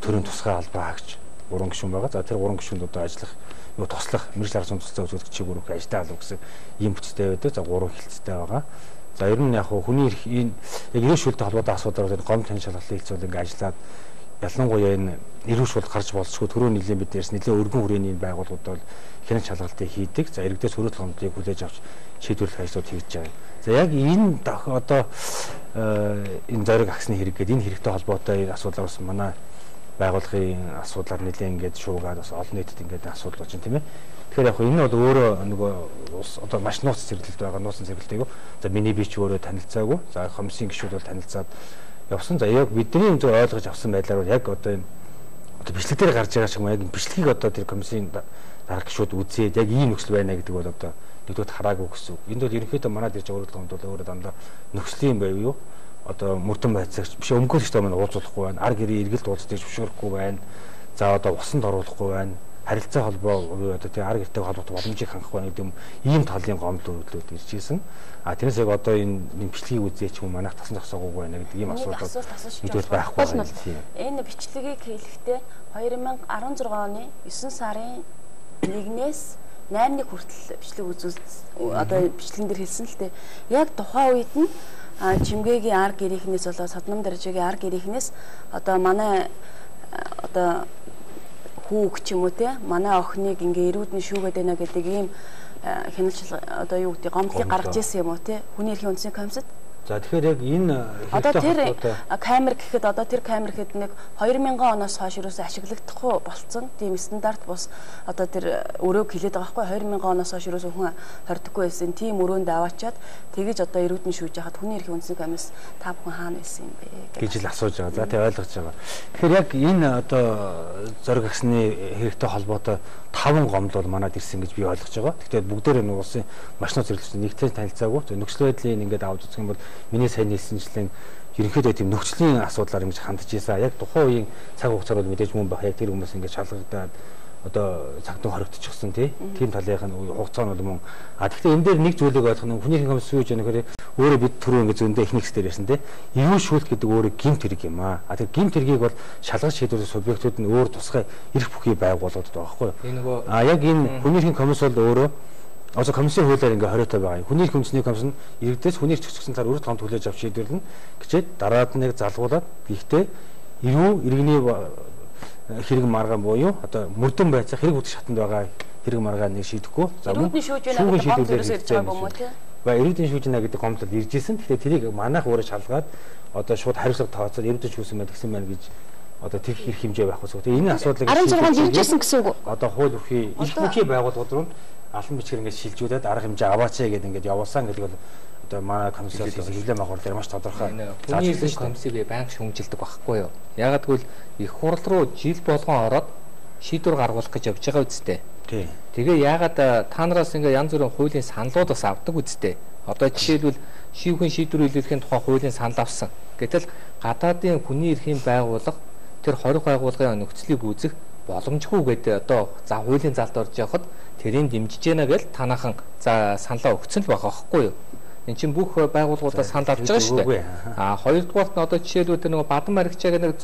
төрийн тусгай албан хаагч 3 гишүүн байгаа. За тэр 3 гишүүнд одоо ажиллах юу туслах мэрэгжил арга зүйн туслах үзүүлэх чиг үүрэг ажилладаг гэсэн ийм бүтцтэй байдаг. За 3 хилцтэй байгаа. За ер нь яг хүний эрх энэ яг эрүүл шүүлтэй холбоотой асуудлаар гом тань шалгалын хэлцүүл ингээ ажиллаад ялангуяа энэ эрүүл шүүлт гарч болцсгүй түрүү нэлийн бид ярьсан нэлийн өргөн хүрээний байгууллагууд бол хяналт шалгалтыг хийдэг. За иргэдээс хөрөлт гомдлыг хүлээж авч шийдвэрлэх ажлууд хийж байгаа. За яг энэ одоо энэ зориг агсны хэрэг гэдэг энэ хэрэгтэй холбоотой асуудлаар бас манай байгууллагын асуудлаар нэлийн ингээд шуугаад бас олон нийтэд ингээд асуудал болж байна тийм ээ. Тэгэхээр яг энэ бол өөрөө нөгөө одоо маш нууц зэрэглэлт байгаа нууцсан зэрэглэлтэйг. За миний би ч өөрөө танилцаагүй. За комиссийн гишүүд бол танилцаад явсан. За яг бидний энэ зөв ойлгож авсан байдлаар бол яг одоо энэ одоо бичлэг дээр гарч байгаа шиг яг бичлэгийг одоо тэр комиссийн дарга гишүүд үзээд яг ийм нөхцөл байна гэдэг бол одоо нэгдүгээр хараагүй гэсэн үг. Энд бол ерөнхийдөө манад ирж өөрөлдөх юмд бол өөрөө дандаа нөхцөлийн байв юу одоо мөрдөн байцаагч биш өмгөөлөгч томын уулзуулахгүй байна. Ар гэрийн эргэлт уулзалтыг зөвшөөрөхгүй байна. За одоо усанд оруулахгүй байна. Харилцаа холбоо одоо тийм ар гэртэй холбоотой боломжийг хангах байна гэдэг ийм талын гомдол өгдлүүд ирж ирсэн. Тэрнээс яг одоо энэ бичлэгийг үзээч юм манайх тасан зогсоогүй байна гэдэг ийм асуудал нэгдүгээр байхгүй байна. Энэ бичлэгийг хийлэхдээ 2016 оны 9 сарын 1-ээс 8-ны хүртэл бичлэг одоо бичлэгэн дээр хэлсэн л дээ. Яг тухайн үед нь Чимгээгийн ар гэрийнхнээс болоод Содном Даржигийн ар гэрийнхнээс одоо манай одоо хүүг ч юм уу те манай охиныг ингээ эрүүдний шүүгээд байна гэдэг ийм хяналтчил одоо юу гэдэг гомдлыг гаргаж ирсэн юм уу те хүний эрхийн үндэсний комиссад. За тэгэхээр яг энэ одоо тэр камер гэхэд одоо тэр камер гэхэд нэг 2000 оноос хойш юусоо ашиглагдахгүй болцсон тийм стандарт бус одоо тэр өрөөг хилээд байгаа байхгүй 2000 оноос хойш юусоо хүн хордоггүй байсан тийм өрөөнд аваачаад тэгэж одоо эрүүдэн шүүж яхад хүний эрхийн үндэсний комисс та бүхэн хаана байсан юм бэ гэж л асууж байгаа. За тий ойлгож байгаа. Тэгэхээр яг энэ одоо зориг агсны хэрэгтэй холбоотой 5 гомдол манад ирсэн гэж би ойлгож байгаа. Гэхдээ бүгдээрээ нэг улсын машинаа зэрэглэж нэгтэй танилцаагүй. Нөхцөл байдлыг ингээд авч үзэх юм бол миний сайн хэлсэнчлэн ерөнхийдөө тийм нөхцөлийн асуудлаар ингэж хандж ийсэн. Яг тухайн үеийн цаг хугацаар бол мэдээж мөн баг. Яг тэр хүмүүс ингэж шалгагдаад одоо цагтан хоригдчихсан тийм талынх нь хугацаа нь бол мөн. Гэхдээ энэ дээр нэг зүйлийг ойлгох нь хүний эрхийн комисс юу гэж яанахаар өөрөө бид түрүү ингэж зөндөө эхнийхс дээр ярьсан эрүүл шүүлт гэдэг өөрөө гэмт хэрэг юм аа. Тэр гэмт хэргийг бол шалгаж шийдвэрлэх субъектууд нь өөр тусгай эрх бүхий байгууллагууд байгаа байхгүй юу? Яг энэ хүний эрхийн комисс бол өөрөө одоо комиссийн хуулиар ингээ хориотой байгаа юм. Хүний эрхийн үндэсний комисс нь иргэдээс хүний эрх зохицсон талаар өөрөөр том хүлээж авч шийдвэрлэнэ гэчээд дараад нэг залгуулад ихтэй иргэний хэрэг маргаан буюу одоо мөрдөн байцаа хэрэг бүтэх шатанд байгаа хэрэг маргаан нэг шийдэхгүй. Эрүүдний шүүж байна гэдэг гомдол ирж байгаа юм уу те? Эрүүдний шүүж байна гэдэг гомдол ирж исэн. Тэгэхээр тэрийг манайх өөрөө шалгаад одоо шууд хариуцлага тооцоод эрүүдний шүүсэн байна гэсэн байна гэж одоо тэр их хэмжээ байх гэсэн. Тэгээ энэ асуудлыг 16-нд ирж исэн гэсэн үг. Одоо хууль өрхий эрх бүхий байгууллагууд руу алан бичгээр ингээд шилжүүлээд арга хэмжээ аваачаа гэдэг ингээд явуулсан гэдэг бол одоо манай комиссаас хэвлэм агуул дээр маш тодорхой. Хүний эрхийн комиссыг банк шүүмжилдэг байхгүй юу? Ягаад гэвэл их хурл руу жил болгон ороод шийдвэр гаргуулах гэж явж байгаа үсттэй. Тэгээ ягаад та нараас ингээ янз бүрийн хуулийн саналуудаас авдаг үсттэй. Одоо жишээлбэл шийдвэрийн шийдвэр илэрхийн тухай хуулийн санал авсан. Гэтэл гадаадын хүний эрхийн байгууллага тэр хориг байгууллагын нөхцөлийг үзэх боломжгүй гэдэг одоо за хуулийн залд орж явахад тэрийг дэмжиж яана гэж танаахан за саналаа өгсөн л байгаа байхгүй юу? Энд чинь бүх байгууллагуудаас санал авч байгаа шүү дээ. Хоёрдугаарт нь одоо жишээлбэл тэр нэг Бадан Маргичааг нэг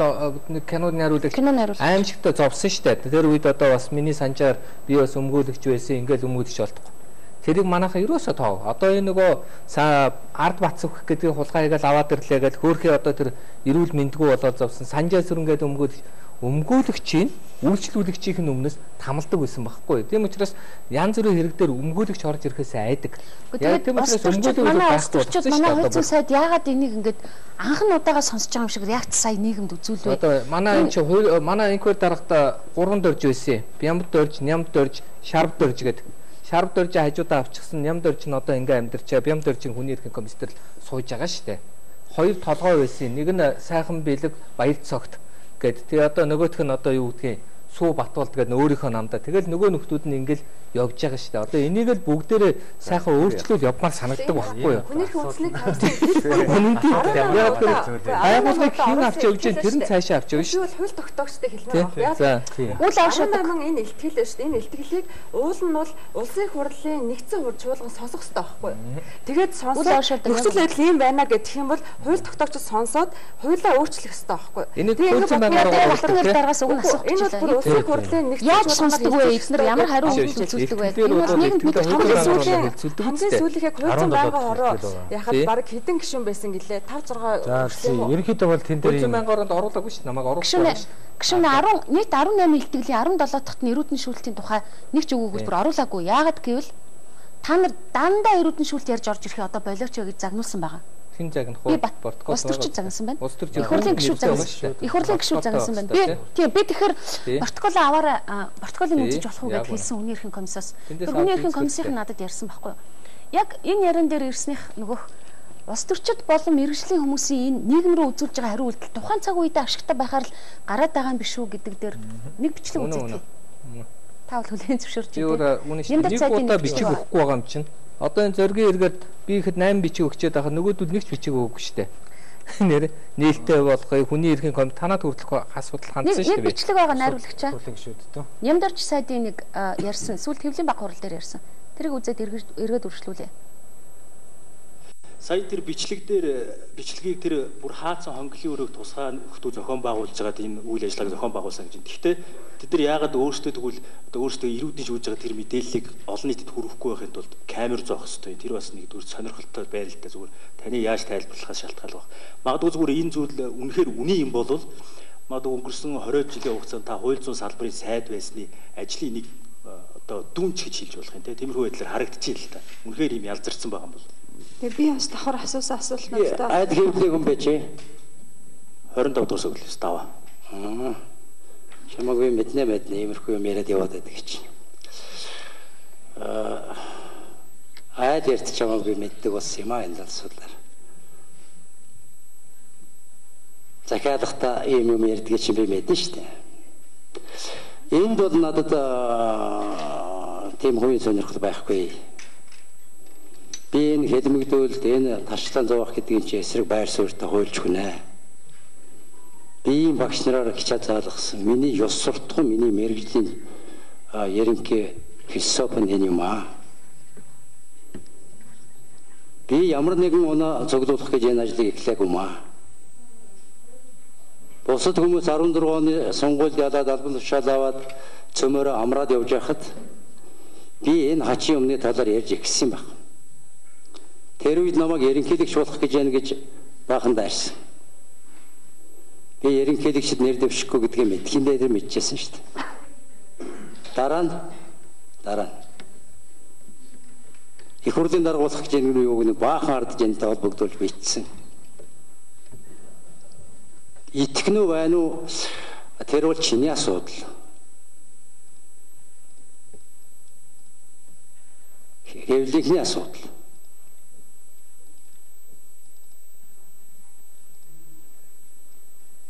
киноны хариулах аимшигтай зовсон шүү дээ. Тэр үед одоо бас миний санджаар би бас өмгөөлөгч байсан ингээл өмгөөлөгч болтгоо. Тэрийг манайхаа юусоо тоов. Одоо энэ нөгөө ард бацвах гэдэг хулгай хийгээл аваад ирлээ гэж хөөхий одоо тэр эрүүл мэндгүй болоод зовсон санжаа сүрэнгээд өмгөөлөгчийн үйлчлүүлэгчийн өмнөөс тамалдаг байсан байхгүй. Тийм учраас янз бүрийн хэрэг дээр өмгөөлөгч орж ирэхээс айдаг. Тийм учраас өмгөөлөгч манай хууль зүйн сайд яагаад энийг ингээд анхан удаага сонсож байгаа юм шиг яг сая нийгэмд үзүүлвэ. Одоо манай энэ чи манай инквер дарагта 3 дөрж байсан. Бямд дөрж, нямд дөрж, шарв дөрж гэдэг. Шарв дөрж хажуудаа авчихсан нямд дөрж нь одоо ингээ амьдарчаа. Бямд дөржийн хүний эрхийн комиссээр сууж байгаа шүү дээ. Хоёр толгой байсан. Нэг нь сайхан бэлэг баяр цогт гэд. Тэгээ одоо нөгөөх нь одоо юу гэдгийг суу батуулд гэдэг өөрийнхөө намдаа. Тэгэл нөгөө нөхдүүд нь ингээл явж байгаа шүү дээ. Одоо энийг л бүгдээрээ сайхан өөрчлөл явмаар санагддаг байхгүй юу? Хүний эрхийн үндэсний комиссийн байгууллагыг хэн авч явж байгаа тэр нь цаашаа авч явна шүү. Би бол хууль тогтоогчтой хэлмээр байна. Үл авшаад энэ илтгэл шүү дээ. Энэ илтгэлийг уул нь бол улсын хурлын нэгдсэн чуулган сонсох хэрэгтэй байхгүй юу? Тэгээд сонсоод нөхцөл байдал ийм байна гэх юм бол хууль тогтоогчд сонсоод хуулиа өөрчлөх хэрэгтэй байхгүй юу? Энийг хуулийн байнгаараа дараагаас үг асуух. Энэ бол улсын хурлын нэгдсэн яаж сонсдог вэ? Эдгээр ямар хариу үйлдэл хамгийн сүүлийнхээ хууль байнгын ороо яхад баг хэдэн гишүүн байсан гэлээ 5-6 ерөнхийдөө бол тэн дээр 100,000 оронд оруулаагүй шүү намайг оруулсан. Гишүүн 10 нийт 18 илтгэлийн 17 дахь нь эрүүдний шүүлтийн тухай нэг ч үг өгүүлбэр оруулаагүй. Яагаад гэвэл та нар дандаа эрүүдний шүүлт ярьж орж ирэхээ одоо болооч гэж загнуулсан байгаа. Хин загнах уу? Протокол төрчид загнасан байна. Их хурлын гишүүд загнасан. Их хурлын гишүүд загнасан байна. Би тэгэхээр протоколоо аваараа протоколыг үзэж болох уу гэж хэлсэн хүний эрхийн комиссаас. Хүний эрхийн комиссийн надад ярьсан байхгүй юу? Яг энэ яран дээр ирснийх нөгөөх улс төрчид болон мэргэжлийн хүмүүсийн энэ нийгэм рүү үзүүлж байгаа хариу үйлдэл тухайн цаг үедээ ашигтай байхаар л гараад байгаа юм биш үү гэдэг дээр нэг бичлэг үзүүлээ. Та бол хүлээн зөвшөөрч байна. Нэг удаа бичиг өгөхгүй байгаа юм чинь. Одоо энэ зоргийн эргээд би ихэд 8 бичиг өгчээд байхад нөгөөдөл нэг ч бичиг өгөхгүй шүү дээ. нээлттэй болгоё. Хүний эрхийн комисс танад хүртэлх асуудал хандсан шүү дээ. Нэг бичлэг байгаа найруулагчаа. Сүүлийн гишүүдтэй. Нямдарч сайдын нэг ярьсан. Сүүл Тэвлийн баг хурал дээр ярьсан. Тэрийг үзээд эргээд үргэлжлүүлээ. Сая тэр бичлэгийг тэр бүр хаацсан хонглын өрөөг тусгай нөхдөө зохион байгуулж байгаад энэ үйл ажиллагааг зохион байгуулсан гэж. Гэхдээ тэд нар яагаад өөрсдөө тэгвэл одоо өөрсдөө ирүүдийн шүүж байгаа тэр мэдээллийг олон нийтэд хүрэхгүй байхын тулд камер зоох хэрэгтэй. Тэр бас нэг дүр сонирхолтой байралтай зүгээр таны яаж тайлбарлахаас шалтгаалж байна. Магадгүй зүгээр энэ зүйл үнэхээр үний юм бол магадгүй өнгөрсөн 20 жилийн хугацаанд та хууль зүйн салбарын сайд байсны ажлын нэг одоо дүнч гэж хэлж болох юм те. Тиймэрхүү байдлаар харагдчихээн л та. Үнэхээр юм ялзарсан байгаа юм бол. Тэгээ би бас давхар асуусан асуултнууд та. Айд хэвлэх хүн бэ чи? 25 дуус өглөөс даваа. Чамаагүй мэднэ иймэрхүү юм яриад яваад байдаг гэж. Айд ярьж чамаагүй мэддэг бас юм аа энэ асуудлаар. Захиалгата ийм юм ярьдгийг чи би мэднэ шүү дээ. Энд бол надад тийм хувийн сонирхол байхгүй. Би энэ хэлмэгдүүлэлт энэ тарчлан зовох гэдгийг чи эсрэг байр суурьтай хуульж хүнэ. Би энэ багш нараар хичээл заалгасан. Миний ёс суртахуун, миний мэрэгжлийн ерөнхий философи энэ юм аа. Би ямар нэгэн оноо цуглуулах гэж энэ ажлыг эхлэегүй юм аа. Бусад хүмүүс 14 оны сонгуульд ялаад албан тушаал аваад цөмөөрөө амраад явж байхад би энэ хачин өмнө талаар ярьж ихсэн юм байна. Тэр үед намайг ерөнхийлөгч болох гэж яана гэж баахан дайрсан. Би ерөнхийлөгчд нэр дэвшихгүй гэдгийг мэдхиндээ тэр мэдчихсэн шүү дээ. Дараа нь их хурлын дарга болох гэж яана юу нэг баахан ардж энэтэй холбогдуулж бичсэн. Итгэн үү байна уу? Тэр бол чиний асуудал. Хэвлэлийнхний асуудал.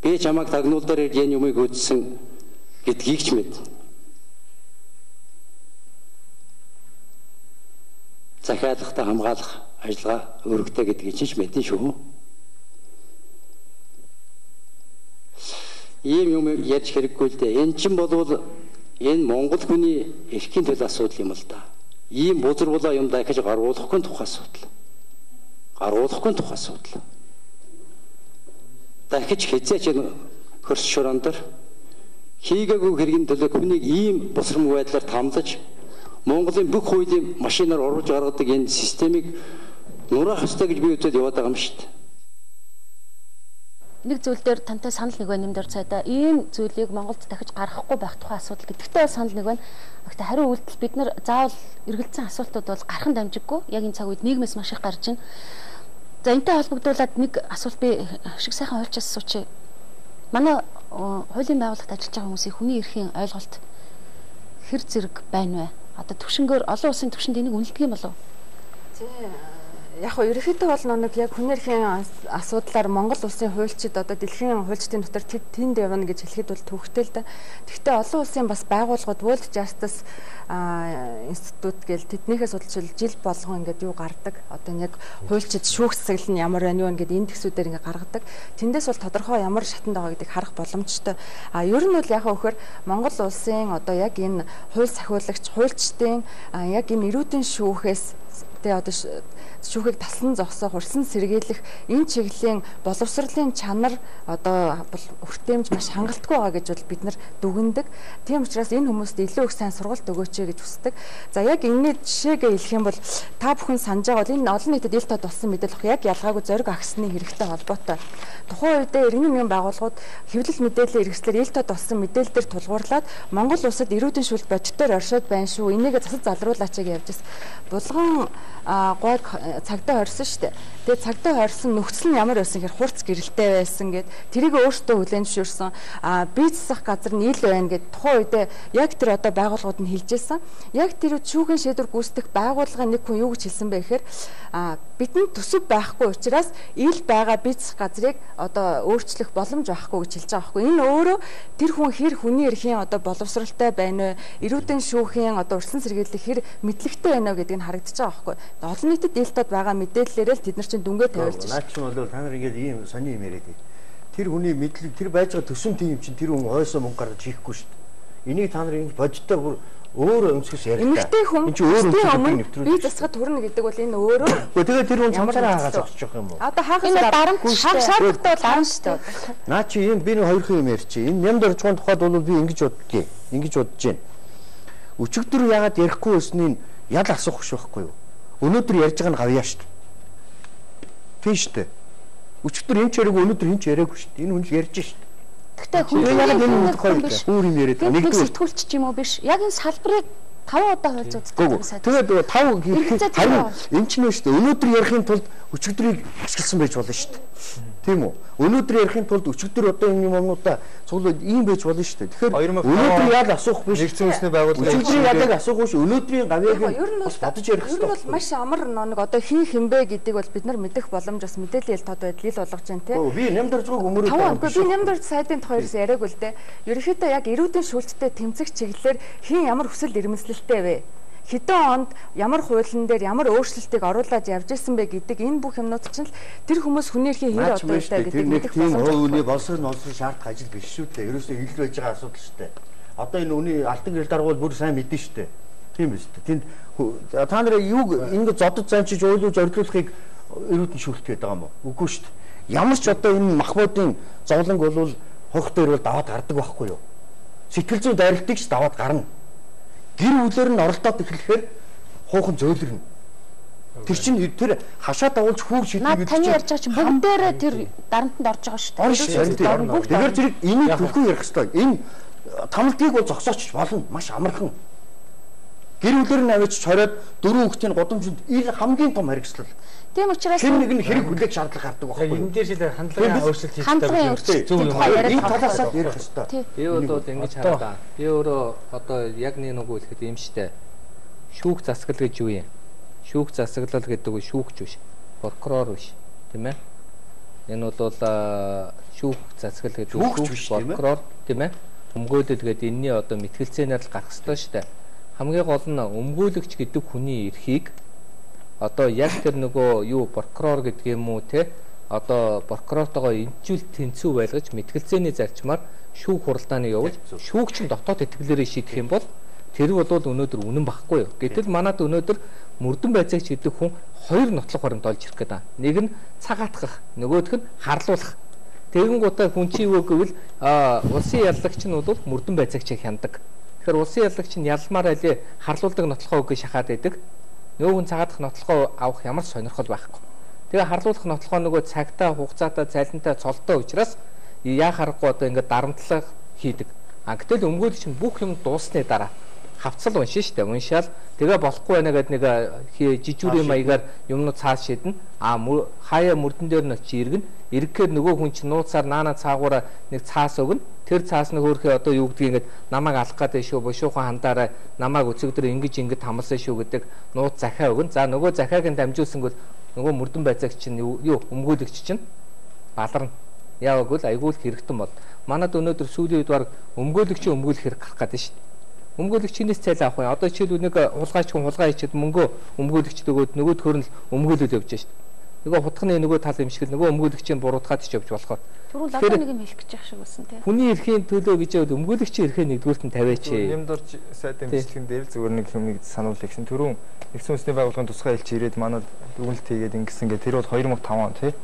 Би чамайг тагнуулдаар ирж энэ юмыг үзсэн гэдгийг ч мэд. Захиалгата хамгаалах ажиллагаа өргөдөө гэдгийг ч мэдэн шүү. Ийм юм ярьж хэрэггүй л дээ. Энэ чинь болвол энэ Монгол хүний эрхийн төлөө асуудал юм л да. Ийм бузаргуулаа юм дахиж гаргуулахгүй тухай асуудал. Дахиж хязгаарч хөрс шуурандar хийгээгүй хэргийн төлөө хүнийг ийм босромг байдлаар тамлаж Монголын бүх хуулийн машинаар оруулж гаргадаг энэ системийг нураах ёстой гэж би үзээд яваад байгаа юм шүү дээ. Нэг зүйл дээр тантай санал нэг байна нэмдэр цайдаа ийм зүйлийг Монголд дахиж гаргахгүй байх тухай асуудал гэдэгтэй санал нэг байна. Гэхдээ хариу үйлдэл бид нар заавал эргэлзсэн асуултууд бол гархан дамжиггүй. Яг энэ цаг үед нийгмээс маш их гарч байна. За энэтэй холбогдуулаад нэг асуулт би шиг сайхан ойлж асуучих. Манай хуулийн байгууллагт ажиллаж байгаа хүмүүсийн хүний эрхийн ойлголт хэр зэрэг байна вэ? Одоо төвшнгөөр олон улсын төвшөнд энийг үнэлдэг юм болов уу? Яг нь ерөнхийдөө бол нэг яг хүний эрхийн асуудлаар Монгол улсын хуульчид одоо дэлхийн хуульчдын дотор тэнд явна гэж хэлэхэд бол төвхтэй л да. Гэхдээ олон улсын бас байгууллагууд World Justice Institute гэл тэднийхээ судалжил жил болгон ингээд юу гардаг. Одоо яг хуульчид шүүх засаглал нь ямар байна юу ингээд индексүүдээр ингээд гаргадаг. Тэндээс бол тодорхой ямар шатанд байгаа гэдгийг харах боломжтой. Ер нь бол яг өөхөр Монгол улсын одоо яг энэ хууль сахиулагч хуульчдын яг энэ эрүүдийн шүүхээс тэгээ одоо шүүхийг таслан зогсоох, урьсан сэргийлэх энэ чиглэлийн боловсролын чанар одоо хүртээмж маш хангалттай байгаа гэж бол бид нар дүгнэдэг. Тийм учраас энэ хүмүүст илүү их сайн сургалт өгөөч гэж хүсдэг. За яг энэний жишээгээ хэлэх юм бол та бүхэн санаж байгаа бол энэ олон нийтэд ил тод болсон мэдээлэл яг ялгаагүй зориг агсны хэрэгтэй холбоотой. Тухайн үедээ иргэний нэгэн байгууллагууд хэвлэл мэдээллийн хэрэгслэр ил тод болсон мэдээлэлээр тулгуурлаад Монгол улсад эрүүдийн шүүлт бодитоор оршоод байна шүү. Энийг засаж залруулаач гэж явж байсан. Булган гойг цагдаа хорьсон шүү дээ. Тэгээд цагдаа хорьсон нөхцөл нь ямар байсан гэхээр хурц гэрэлтэй байсан гэд тэрийг өөртөө хүлээн зөвшөөрсөн. Бие засах газар нь ил байна гэд тухайн үедээ яг тэр одоо байгууллагууд нь хэлжсэн. Яг тэр шүүхийн шийдвэр гүйцэтгэх байгууллагын нэг хүн юу гэж хэлсэн бэ гэхээр бидэнд төсөв байхгүй учраас ил байгаа бие засах газрыг одоо өөрчлөх боломж байхгүй гэж хэлж байгаа байхгүй. Энэ өөрөө тэр хүн хэр хүний эрхийн одоо боловсралтай байна вэ? Эрүүдэн шүүхийн одоо урьдчилан сэргийлэх хэр мэдлэгтэй байна вэ гэдгийг харагдаж байгаа байхгүй. олон нийтэд ээлтод байгаа мэдээллээрээ л тэд нар чинь дүнгээ тавиулж байна. Наад чинь бол та нар ингээд ийм сони юм яриад. Тэр хүний мэдлэг тэр байж байгаа төсөв тийм чинь тэр хүн хойсоо мөнгө гаргаж хийхгүй шүү дээ. Энийг та нар ингэ бодтой бүр өөр өнцгөөс яриад. Эмэгтэй хүн би засгаад төрнө гэдэг бол энэ өөрөө. Тэгээд тэр хүн чамлаараа хаагаад зогсож байгаа юм уу? Одоо хаахаас дарамт шаардлагатай бол дарамт шүү дээ. Наа чи энэ би нэг хоёрхан юм ярьчих. Энэ нямд орчгоон тухайд бол би ингэж боддгийг. Ингэж бодож байна. Өчигдөр яагаад ярихгүй өснийг ял асуух биш байхгүй юу? Өнөөдөр ярьж байгаа нь гавьяа шүү дээ. Тийм шүү дээ. Өчигдөр энэ ч яриаггүй өнөөдөр энэ ч яриаггүй шүү дээ. Энэ хүн л ярьж шүү дээ. Гэхдээ хүн биш. Өөр юм яриад байгаа. Нэгдүгээр сэтгүүлч ч юм уу биш. Яг энэ салбарыг 5 удаа хольж үздэг сайд. Тэгээд 5 харин энэ ч нэ шүү дээ. Өнөөдөр ярихын тулд өчигдрийг ашигласан байж болно шүү дээ. Тийм үү? Өнөөдөр ярихын тулд өчигдөр одоо энэ юмнуудаа цуглаад ийм байж болно шүү дээ. Тэгэхээр өнөөдөр ял асуух биш. Нэгдсэн үндэсний байгууллага өчигдрийн ялыг асуух биш. Өнөөдрийн гавьяаг бас бодож ярих хэрэгтэй. Ер нь бол маш амар нэг одоо хин хэмбэ гэдэг бол бид нар мэдэх боломж бас мэдээлэл ял тод байдлыг болгож байна те. Би нямд орцгойг өмөрөөд байгаа. Би нямд орц сайдын тухайс яриаг үл дээ. Ерөнхийдөө яг эрүүдийн шүүлттэй тэмцэх чиглэлээр хин ямар хүсэл эрмэлзэлтэй вэ? Хэдэн онд ямар хуулийн дээр ямар өөрчлөлтийг оруулаад явж ирсэн бэ гэдэг энэ бүх юмнууд чинь тэр хүмүүс хүний эрхийн хэр одоо байлаа гэдэг мэдэх боломжтой. Тийм үний боловсрол шаардах ажил биш шүү дээ. Ерөөсөө хил байж байгаа асуудал шүү дээ. Одоо энэ үний алтан гэрэл даргуул бүр сайн мэдэн шүү дээ. Тийм биз дээ. Тэнд та нарыг юуг ингэ зодод занчиж ойлуулж орилуулахыг эрүүдэн шүүлт гэдэг юм уу? Үгүй шүү дээ. Ямар ч одоо энэ махбодын зовлонг болвол хөх дээр бол даваад гардаг байхгүй юу? Сэтгэл зүйн дайралтыг ч даваад гарна. Гэр бүлээр нь оролдоод эхлэхээр хуухан зөөлрнө. Тэр чинь тэр хашаа дагуулж хүүг шийдэх гэдэг чинь таны ярьж байгаа чинь бүгдээрээ тэр дарамтанд орж байгаа шүү дээ. Тэгэхээр зэрэг энийг төлхөө ярих хэрэгтэй. Энэ тамлдгийг бол зогсооч болно. Маш амархан. Гэр бүлээр нь авчиж хориод 4 хүүхдийн годамжинд ил хамгийн том хэрэгслэл. Тийм учраас хэн нэг нь хэрэг хүлээх шаардлага гардаг байхгүй юу? Энэ дээр шил хандлагын өөрчлөлт хийх хэрэгтэй. Зөв юм. Энэ талаас нь ярих хэрэгтэй. Би бол ингэж хараа. Би өөрөө одоо яг нэг үгэлэхэд юм штэ. Шүүх засаглал гэж юу юм? Шүүх засаглал гэдэг нь шүүгч биш. Прокурор биш. Тийм ээ? Энэ бол шүүх засаглал гэдэг нь шүүгч прокурор тийм ээ? Өмгөөлөл гэдэг энэний одоо мэтгэлцээнээр л гарах ёстой штэ. Хамгийн гол нь өмгөөлөгч гэдэг хүний эрхийг одоо яг тэр нөгөө юу прокурор гэдэг юм уу те одоо прокурортойгоо эмчүүл тэнцүү байлгаж мэтгэлцээний зарчмаар шүүх хуралдааны явуулж шүүгч нь дотоод итгэлээрээ шийдэх юм бол тэр бол өнөөдөр үнэн багхгүй юу. Гэтэл манад өнөөдөр мөрдөн байцаагч гэдэг хүн хоёр нотлох баримт олж ирэх гэдэг. Нэг нь цагаатгах, нөгөөх нь харлуулах. Тэгэн гутаа хүн чи юу гэвэл улсын яллагч нь бол мөрдөн байцаагчийг хяндаг. Тэгэхээр улсын яллагч нь ялмаар айлээ харлуулдаг нотлохоо үгүй шахаад байдаг. Нөгөө хүн цагаатгах нотлохоо авах ямар сонирхол байхгүй. Тэгээ харлуулах нотлохоо нөгөө цагтаа, хугацаатай, цалинтай, цолтой учраас яа харахгүй одоо ингээд дарамтлага хийдэг. Гэтэл өмгөөлөгч нь бүх юм дуусны дараа хавцал уншин штэ. Уншаал тэгээ болохгүй байна гэдэг нэг жижүүрийн маягаар юмнууд цааш шиднэ. Хаяа мөрдөн дээр нь очи иргэн. Ирэхээр нөгөө хүн чинь нууцаар наана цаагаараа нэг цаас өгнө. Тэр цаас нь хөөрхөө одоо юу гэдгийг ингээд намайг алах гэдэг шүү, бушуухан хандаараа намайг өцөгдөр ингэж хамласан шүү гэдэг нууц захиа өгнө. За нөгөө захиаг нь дамжуулсан бол нөгөө мөрдөн байцаагч чинь юу өмгөөлөгч чинь баларна. Яагаад гэвэл айгуул хэрэгтэн бол. Манад өнөөдөр сүүлийн үед баг өмгөөлөгчийн өмгөөлөх хэрэг гарах гэдэг шүү дээ. Өмгөөлөгчнээс цайл авах юм. Одоо жишээл нэг хулгайч хүн хулгай хийчихэд мөнгө өмгөөлөгчд өгөөд нөгөө төхөрнөл өмгөөлөд явж шүү дээ. Нөгөө хутганы нөгөө тал юм шиг л нөгөө өмгөөлөгчийн буруутгаад ч явж болохоор. Түрүүн лаваа нэг юм хэлэх гэж яах шиг болсон тийм. Хүний эрхийн төлөө гэж яваад өмгөөлөгчийн эрхээ нэгдүгüрт нь тавиач. Нэмдорч сайдын бичлэгэн дээр л зүгээр нэг юмыг сануулъя гэсэн. Түрүүн Нэгдсэн үндэсний байгууллагын тусгай элч ирээд манад дүгнэлт хийгээд ингэсэн гэ тэр бол 2005 он тий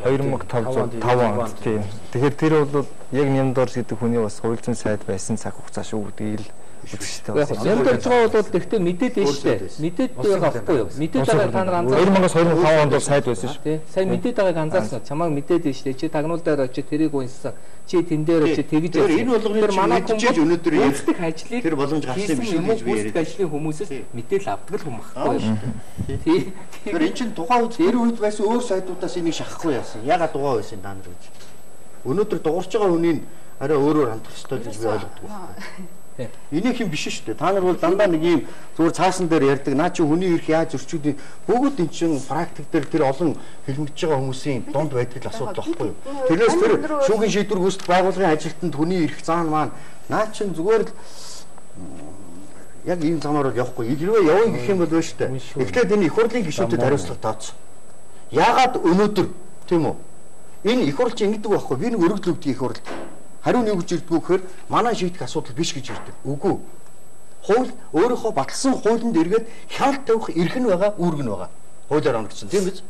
2005 онд тий. Тэгэхээр тэр бол яг Нэмдорч гэдэг хүний бас хууль зүйн сайд байсан цаг хугацаа шүү гэдгийг л үзэж байгаа. Нэмдорч байгаа бол тэгтээ мэдээд байна шүү дээ. Мэдээд байгаа байхгүй юу? Мэдээд байгаа та нар анзаарсан. 2005 онд бол сайд байсан шүү. Тий. Сайн мэдээд байгааг анзаарсан. Чамайг мэдээд байна шүү дээ. Чи тагнуул дээр очиж тэрийг унссан. Чи тэн дээр очиж тэгж ярьсан. Энэ болгоны манай хүмүүс өнөөдөр ярьдаг ажлыг тэр боломж гарсан юм шиг гэж би яриад. Ажлын хүмүүсээс мэдээлэл авдаг л хүн багхгүй юу? Тий. Тэр эн чин тухайн үед тэр үед байсан өөр сайдуудаас энийг шахахгүй яасан. Ягаад дугаа байсан даа нар гэж. Өнөөдөр дуурч байгаа хүнийг арай өөрөөр хандах ёстой гэж би ойлгодог. Энийг хэм биш шүү дээ. Та нар бол дандаа нэг юм зүгээр цаасан дээр ярьдаг. Наа чи хүний эрх яаж зөрчигдгийг бүгд эн чин практик дээр тэр олон хэлмэгдэж байгаа хүмүүсийн дунд байдаг л асуудал байхгүй юу? Тэрнээс тэр шүүхийн шийдвэр гүйцэтгэх байгууллагын ажилтнанд хүний эрх заан маань наа чин зүгээр л яг ийм замаар бол явахгүй. Хэрвээ явъя гэх юм бол байна шүү дээ. Эхлээд энэ их хурлын гишүүдэд хариуцлага тооцсон. Яагаад өнөөдөр тийм үү? Энэ их хурлч ингэдэг байхгүй. Би нэг өргөдөл өгдөг их хурлд. Хариу нэг гэж ирдгүү гэхээр манай шийдэх асуудал биш гэж ирдэг. Үгүй. Хууль өөрийнхөө баталсан хуулинд эргээд хяналт тавих эрх нь байгаа, үүрэг нь байгаа. Хуулиар оногдсон тийм биз?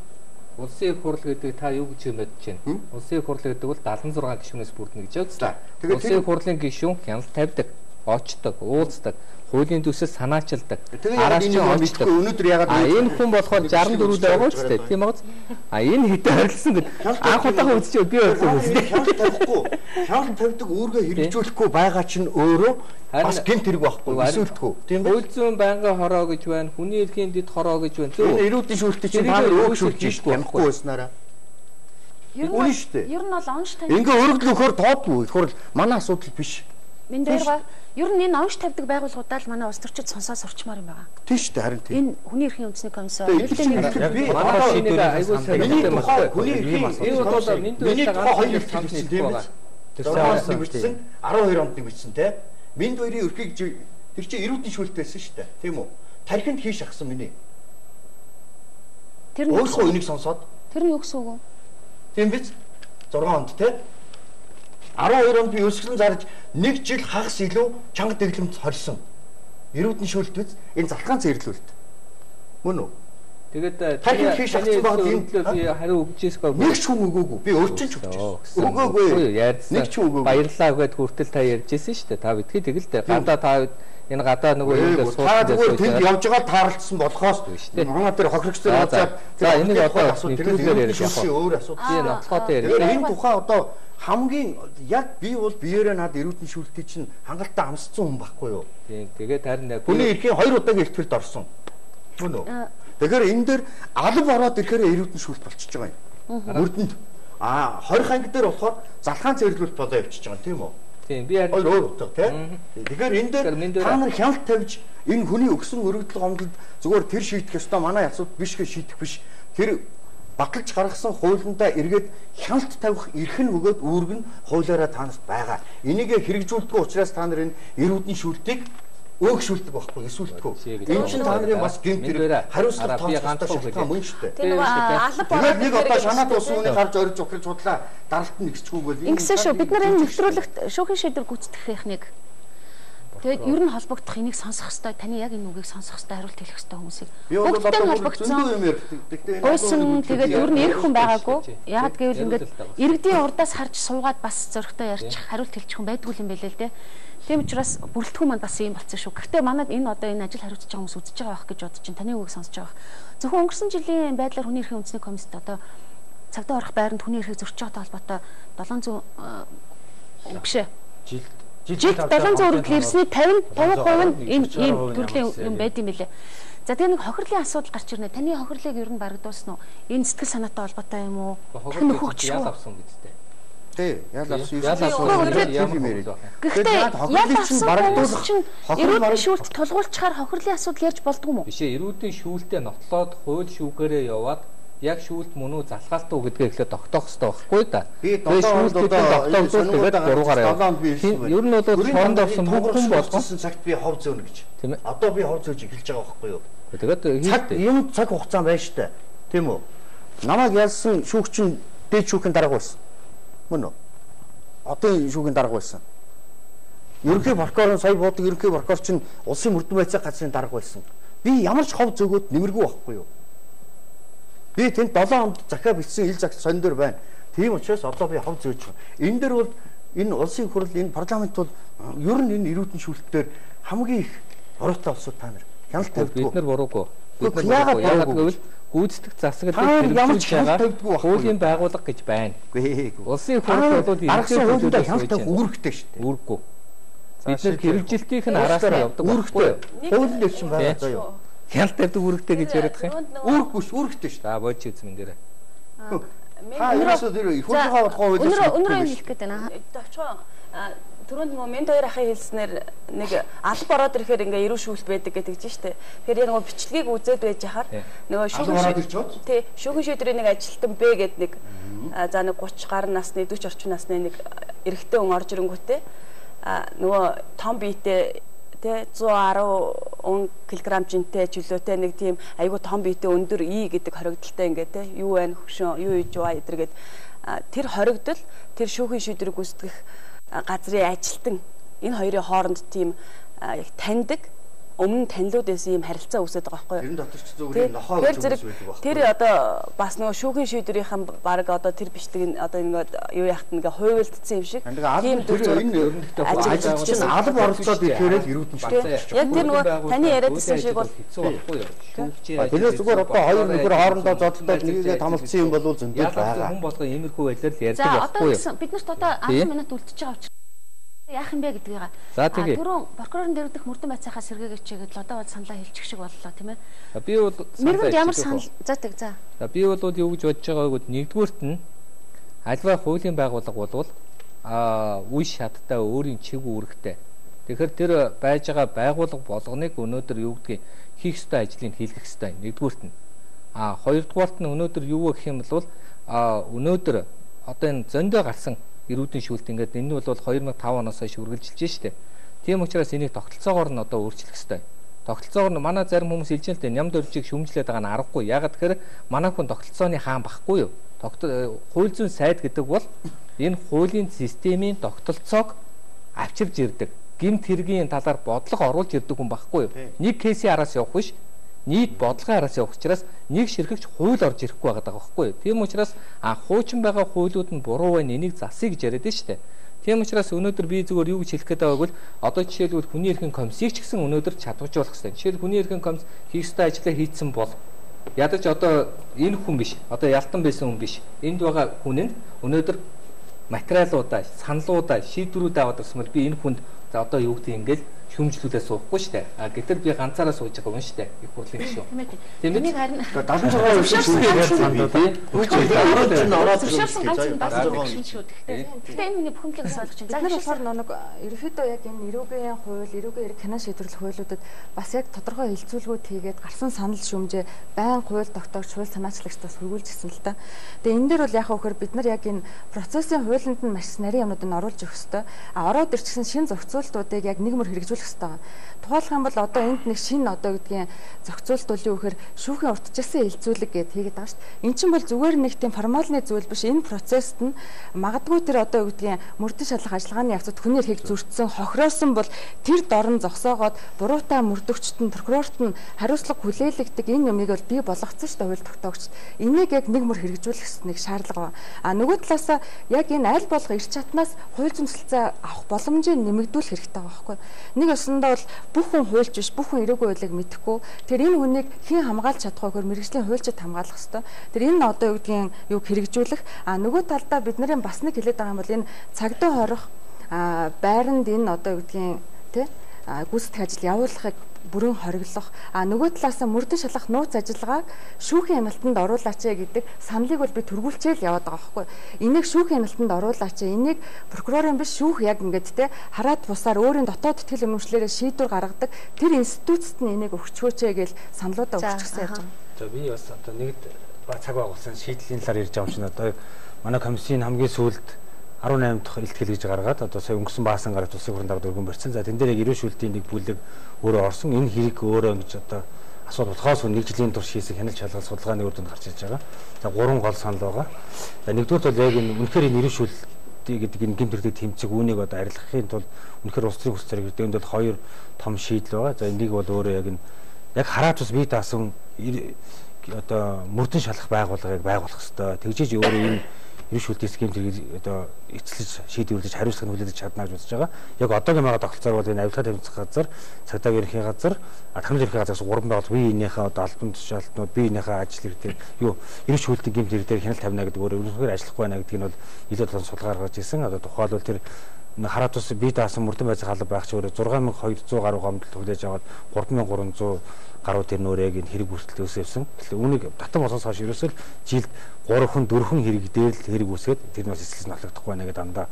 Улсын их хурл гэдэг та юу гэж мэдэж байна? Улсын их хурл гэдэг бол 76 гишүүнээс бүрдэнэ гэж үзлээ. Улсын их хурлын гишүүн хяналт тавьдаг, очдог, уулздаг, хуулийн төсөл санаачилдаг. Араас чинь очдог. Өнөөдөр ягаад энэ хүн болохоор 64 байгаа ч тийм тийм үү? Энэ хэдэн харилцсан гэдэг анх удаага үзчихвэл би өөрөө хяналт тавихгүй. Хяналт тавьдаг үүргээ хэрэгжүүлэхгүй байгаа чинь өөрөө бас гэмт хэрэг байхгүй эсвэл тийм үү? Хууль зүйн байнгын хороо гэж байна. Хүний эрхийн дэд хороо гэж байна. Энэ эрүүдийн шүүлттэй чинь та нар өөгшүүлж байхгүй байснараа. Ер нь бол онш тавьдаг. Ингээ өргөдөл өгөхөөр тоодгүй. Тэгэхээр манай асуудал биш. Минь дээрга ер нь энэ онш тавьдаг байгууллагуудаа л манай улс төрчид сонсоод сурчмаар юм байна. Тийм шүү дээ харин тийм. Энэ хүний эрхийн үндэсний комиссар би манай шинийг айгуу сайн мэддэг хүний эрхийн энэ бол миний тухай хоёр их хэлсэн тийм үү? Тэр бичсэн 12 онд бичсэн тийм. Минд хоёрын өрхийг тэр чинь эрүүдийн шүүлт байсан шүү дээ. Тийм үү? Тархинд хийш ахсан миний. Тэр нь өөрөө энийг сонсоод тэр нь юу гэсэн үг вэ? Тийм биз? 6 онд тийм. 12 онд би өсгөлэн зарж 1 жил хагас илүү чанга дэглэмж хорьсон. Эрүүдний шүүлт биз? Энэ залхаан зэрлүүлт. Мөн үү? Тэгээд тархинд хийш ахсан байгаа юм би хариу өгчээсгүй. Нэг ч хүн өгөөгүй. Би өөрчилж өгч. Өгөөгүй. Ярьсан. Нэг ч өгөөгүй. Баярлалаа гэд хүртэл та ярьжсэн шүү дээ. Та битгий тэгэл дээ. Гадаа та энэ гадаа нөгөө юм дээр сууж байсан. Тэнд явж байгаа таарлцсан болохоос манай дээр хохирогчтой уулзаад за энийг одоо нэвтрүүлгээр ярьж явах. Өөр асуудал. Тийм ноцгоотой ярьж. Энэ тухай одоо хамгийн яг би бол биеэрээ над эрүүдний шүүлтийг чинь хангалттай амсцсан хүн байхгүй юу? Тийм. Тэгээд харин яг хүний эрхийн 2 удаагийн илтгэлд орсон. Мөн үү? Тэгэхээр энэ дээр алав ороод ирэхээр эрүүдний шүүлт болчихж байгаа юм. Мөрдөнд 20 анги дээр болохоор залхаан зэрлүүлэлт болоо явчихж байгаа тийм үү? Тийм. Би яг өөр утга тийм. Тэгэхээр энэ дээр та нар хяналт тавьж энэ хүний өгсөн өргөдөл гомдолд зүгээр тэр шийдэх ёстой манай асуудал биш гэж шийдэх биш. Тэр баталж гаргасан хуулиндаа эргээд хяналт тавих эрх нь өгөөд үүрэг нь хуулиараа танаас байгаа. Энийг хэрэгжүүлдэггүй учраас та нар энэ эрүүдний шүүлтийг өөгшүүлдэг байхгүй эсвэл энэ чинь та нарын бас гэмт хэрэг хариуцлага тооцох шалтгаан мөн шүү дээ. Тэгээд нэг одоо шанаад ус үүнийг гарч орж ухраж судлаа даралт нь нэгсчихүүгэл ингэсэн шүү. Бид нар энэ нэвтрүүлэгт шүүхийн шийдвэр гүйцэтгэх нэг тэгээд ер нь холбогдох энийг сонсох хэвээр таны яг энэ үгийг сонсох хэвээр хариулт хэлэх хэвээр хүмүүсийг бүгдтэй холбогдсон. Уйсан тэгээд ер нь ирэх хүн байгаагүй. Яг гэвэл ингээд иргэдийн урдаас харж суугаад бас зөрөгтэй ярьчих хариулт хэлчих хүн байдгүй юм байлээ л дээ. Тийм учраас бүрэлдэхүүн маань бас ийм болсон шүү. Гэхдээ манайд энэ одоо энэ ажил хариуцж байгаа хүмүүс үзэж байгаа байх гэж бодож чинь таны үгийг сонсож байгаа. Зөвхөн өнгөрсөн жилийн байдлаар хүний эрхийн үндэсний комиссд одоо цагдаа орох байранд хүний эрхийг зөрчиж байгаатай холбоотой 700 бишээ. Жилд 700 өргөдөл ирсний 50% нь энэ ийм төрлийн юм байд юм билээ. За тэгээ нэг хохирлын асуудал гарч ирнэ. Таны хохирлыг ер нь барагдуулсан уу? Энэ сэтгэл санаатай холбоотой юм уу? Дахин нөхөгч ял авсан гэдэгтэй. Тий, ял авсан. Гэхдээ ял авсан барагдуулах чинь эрүүдийн шүүлт тулгуурлахаар хохирлын асуудал ярьж болдгоо юм уу? Бишээ, эрүүдийн шүүлтээ нотлоод хууль шүүгээрээ яваад яг шүүлт мөн үү залхаалт уу гэдгээ эхлээд тогтоох хэрэгтэй байхгүй да. Би шүүлтээ тогтоогдуулдаг гэдэг гуруугаар яваа. Ер нь бол хооронд авсан бүх хүн болгосон цагт би хов зөөнө гэж. Тийм ээ. Одоо би хов зөөж эхэлж байгаа байхгүй юу? Тэгээд юм цаг хугацаа байна штэ. Тийм үү? Намайг ялсан шүүгчин дээд шүүхийн дарга байсан. Мөн үү? Одоо шүүхийн дарга байсан. Ерөнхий прокурор сая буудаг ерөнхий прокурор чинь улсын мөрдөн байцаа газрын дарга байсан. Би ямар ч хов зөөгөөд нэмэргүй байхгүй юу? Би тэнд 7 онд захиа бичсэн ил загт сонь дээр байна. Тийм учраас одоо би хов зөөж байгаа. Энэ дээр бол энэ улсын хурал, энэ парламент бол ер нь энэ эрүүдэн шүүлтээр хамгийн их ороотой олсууд та нар хяналт тавьдаг. Бид нар буруугүй. Бид нар яагаад гэвэл гүйцэтгэх засаг гэдэг хэрэгжүүлж байгаа хуулийн байгууллага гэж байна. Улсын хурал бол аргасан хуулиудаа хяналт тавих үүрэгтэй шүү дээ. Үүрэггүй. Бид нар хэрэгжилтийнх нь араас нь явдаг үүрэгтэй. Хуулийн дэвшин байгаа заяа. Хяналт тавьдаг үүрэгтэй гэж яриад байгаа юм. Үүрэггүй ш, үүрэгтэй шүү. За бооч үзмэн дээр. Өнөөдөр өнөөдөр хэлэх гээд байна. Товчхон түрүүнд нөгөө Мент хоёр ахын хэлснээр нэг алба ороод ирэхээр ингээ эрүү шүүлт байдаг гэдэг чинь шүү дээ. Тэгэхээр нөгөө бичлэгийг үзээд байж хахаар нөгөө шүүхэн шийдвэрийн нэг ажилтан Б гэдэг нэг за нэг 30 гаруй насны 40 орчим насны нэг эрэгтэй хүн орж ирэнгүүтээ нөгөө том биетэй Тэ 110 кг жинтэй чөлөөтэй нэг тийм айгүй том биетэй өндөр гэдэг хоригдолтой ингээд тэ юу байна хөшөө юу хийж байгаа эдэргээд тэр хоригдол тэр шүүхийн шийдвэрийг гүйцэтгэх газрын ажилтан энэ хоёрын хооронд тийм яг таньдаг өмнө танилуд байсан юм харилцаа үүсээд байгаа байхгүй юу? Энэ дотор ч зүгээр нохоо гэж үүсэж байдаг байхгүй юу? Тэр одоо бас нөгөө шүүхийн шийдвэрийнхэн баг одоо тэр бичлэг одоо ингээд юу яахт ингээ хувилдсан юм шиг. Тийм энэ өрнөдтэй ажилч чинь алба оролцоод ирэхээр л эрүүтэн багтаа. Яг тэр нөгөө таны яриадсэн шиг бол хэцүү байхгүй юу? Тэр зүгээр одоо хоёр нөхөр хоорондоо зодтолдоод нэгээ тамалцсан юм бол зөндөл байгаа. Хүн болгоо иймэрхүү байдлаар л ярьдаг байхгүй юу? За одоо бид нарт одоо 10 минут үлдчихэж байгаа учраас яах юм бэ гэдгийг. Түрүүн прокурорын дэрвдэх мөрдөн байцаахаа сэргээгээч гээд л одоо бол саналаа хэлчих шиг боллоо тийм ээ. Би бол мэргэнд ямар санал заатаг за. Би бол юу гэж бодож байгааг бол нэгдүгüүрт нь альва хуулийн байгууллага болвол үе шаттай өөрийн чиг үүрэгтэй. Тэгэхээр тэр байж байгаа байгууллага болгоныг өнөөдөр юу гэдгийг хийх ёстой ажлыг хийлгэх ёстой. Нэгдүгüүрт нь. Хоёрдугаарт нь өнөөдөр юу гэх юм бол өнөөдөр одоо энэ зөндөө гарсан эрүүдийн шүүлт ингээд энэ бол 2005 оноос хойш үргэлжилж штэ. Тийм учраас энийг тогтолцоогоор нь одоо өөрчлөх ёстой. Тогтолцоогоор нь манай зарим хүмүүс хэлж байгаа л дээ ням дөржиг шүмжлээд байгаа нь аргагүй. Ягаад тэгэхээр манай хүн тогтолцооны хаан багхгүй юу? Хууль зүйн сайд гэдэг бол энэ хуулийн системийн тогтолцоог авчирж ирдэг. Гэмт хэргийн талаар бодлого оруулж ирдэг хүн багхгүй юу? Нэг кейсийн араас явах биш. Нийт бодлогын араас явах учраас нэг ширхэгч хууль орж ирэхгүй байгаа байхгүй юу? Тийм учраас хуучин байгаа хуулиуд нь буруу байна, энийг засъя гэж яриад штэ. Тийм учраас өнөөдөр би зүгээр юу гэж хэлэх гээд байгааг бол одоо жишээлбэл хүний эрхийн комиссийг ч гэсэн өнөөдөр чадваржуулах хэрэгтэй. Жишээл хүний эрхийн комисс хийх ёстой ажлаа хийцэн бол ядаж одоо энэ хүн биш, одоо ялтан байсан хүн биш. Энд байгаа хүнд өнөөдөр материалуудаа, саналуудаа, шийдвэрүүд аваад ирсмэл би энэ хүнд за одоо юу гэдэг ингээл шүмжлүүлээ суухгүй штэ. Гэтэл би ганцаараа сууж байгаа юм штэ. Их хурлын гишүүн. Тийм ээ. харин 76% шүүгээд сандаа тийм. Зөвшөөрсөн ганц нь бас шүү. Гэхдээ энэ хүний бүхэмдлийг ойлгож байна. За энэ болохоор нэг ерөөхдөө яг энэ эрүүгийн хууль, эрүүгийн эрх хянаа шийдвэрлэх хуулиудад бас яг тодорхой хилцүүлгүүд хийгээд гарсан санал шүмжээ байн хууль тогтоогч, хууль санаачлагчдаас хөргүүлжсэн л да. Тэгээ энэ дээр бол яхаа вөхөр бид нар яг энэ процессын хуулинд нь маш нарийн юмнуудыг оруулж өгөх ёстой. Ороод ирчихсэн шин зохицуултуудыг яг нэг мөр хэрэгжүүлэх ёстой. Тухайлах юм бол одоо энд нэг шинэ одоо гэдгийг зохицуулт бол юу гэхээр шүүхийн урдчилсан хилцүүлэг гэдээ хийгээд байгаа шүү дээ. Эн чинь бол зүгээр нэг тийм формалны зүйл биш. Энэ процессд нь магадгүй тэр одоо юу гэдгийг мөрдөн шалгах ажиллагааны явцад хүний эрхийг зөрчсөн, хохироосон бол тэр дорн зогсоогоод буруутай мөрдөгчт нь прокурорт нь хариуцлага хүлээлгдэг энэ юмыг бол бий болгоцсон шүү дээ хууль тогтоогчд. Энийг яг нэг мөр хэрэгжүүлэх нэг шаардлага байна. Нөгөө талаасаа яг энэ аль болох эрч чаднаас хууль зүйн авах боломжийг нэмэгдүүлэх хэрэгтэй байгаа байхгүй. Нэг өсөндөө бол бүх хүн хуульч биш, бүх хүн эрүүгийн хуулийг мэдэхгүй. Тэр энэ хүнийг хэн хамгаалж чадах вэ гэхээр мэргэжлийн хуульчид хамгаалах ёстой. Тэр энэ одоо юу гэдгийг юг хэрэгжүүлэх. Нөгөө талдаа бид нарын бас нэг хэлээд байгаа юм бол энэ цагдаа хорих байранд энэ одоо юу гэдгийг тий гүйцэтгэх ажил явуулахыг бүрэн хориглох. Нөгөө талаас нь мөрдөн шалгах нууц ажиллагааг шүүхийн хяналтанд оруулаач гэдэг саналыг бол би төргүүлчээл яваад байгаа байхгүй. Энийг шүүхийн хяналтанд оруулаач. Энийг прокурорын биш шүүх яг ингээд те хараад бусаар өөрийн дотоод тэтгэл үнэмшлэрээ шийдвэр гаргадаг тэр институцт нь энийг өгчгөөч гэж саналуудаа өгчихсэн яаж байгаа. За би бас одоо нэгд цаг байгуулсан шийдлийн талаар ярьж байгаа юм чинь одоо манай комиссийн хамгийн сүүлд 18 дахь илтгэл гэж гаргаад одоо сая өнгөрсөн баасан гарагт улсын хурлын дарга дөргөн барьсан. За тэн дээр яг эрүү шүүлтийн нэг бүлэг өөрөө орсон. Энэ хэрэг өөрөө ингэж одоо асуудал болохоос нэг жилийн турш хийсэн хяналт шалгалт судалгааны үр дүнд гарч ирж байгаа. За 3 гол санал байгаа. За нэгдүгээр бол яг энэ үнэхээр энэ эрүү шүүлтийн гэдэг энэ гэмт хэрэг тэмцэх үүнийг одоо арилгахын тулд үнэхээр улсын хүч зэрэг дэнд бол 2 том шийдэл байгаа. За энийг бол өөрөө яг энэ яг хараач ус бие даасан одоо мөрдөн шалгах байгууллагыг байгуулах хэрэгтэй. Тэгжиж өөрөө энэ эрүү шүүлтийн схем зэрэг одоо эцэлж шийдвэрлэж хариуцлага хүлээж чадна гэж үзэж байгаа. Яг одоогийн байгаа тогтолцоор бол энэ авилгаа тамирчдын газар, цагдаагийн ерхий газар, тахны ерхий газраас 3 байгууллага бие биенийхээ одоо албан тушаалтнууд, бие биенийхээ ажил хэрэгтэй юу эрүү шүүлтийн гэмт хэрэг дээр хяналт тавина гэдэг өөрөө үнэхээр ажиллахгүй байна гэдэг нь бол илүү толон судалгаа гаргаж ирсэн. Одоо тухайлбал тэр хараад ус бие даасан мөрдөн байцаах халб байх ч өөрөө 6200 гаруй гомдол хүлээж аваад 3300 гаруй тэр нөр яг энэ хэрэг бүртэлд өсөвсөн. Тэгэхээр үүнийг татан болсоос хойш ерөөсөө жилд 3 хүн 4 хүн хэрэг дээр л хэрэг үүсгээд тэр нь бас эцэлс нотлогдохгүй байна гэдэг дандаа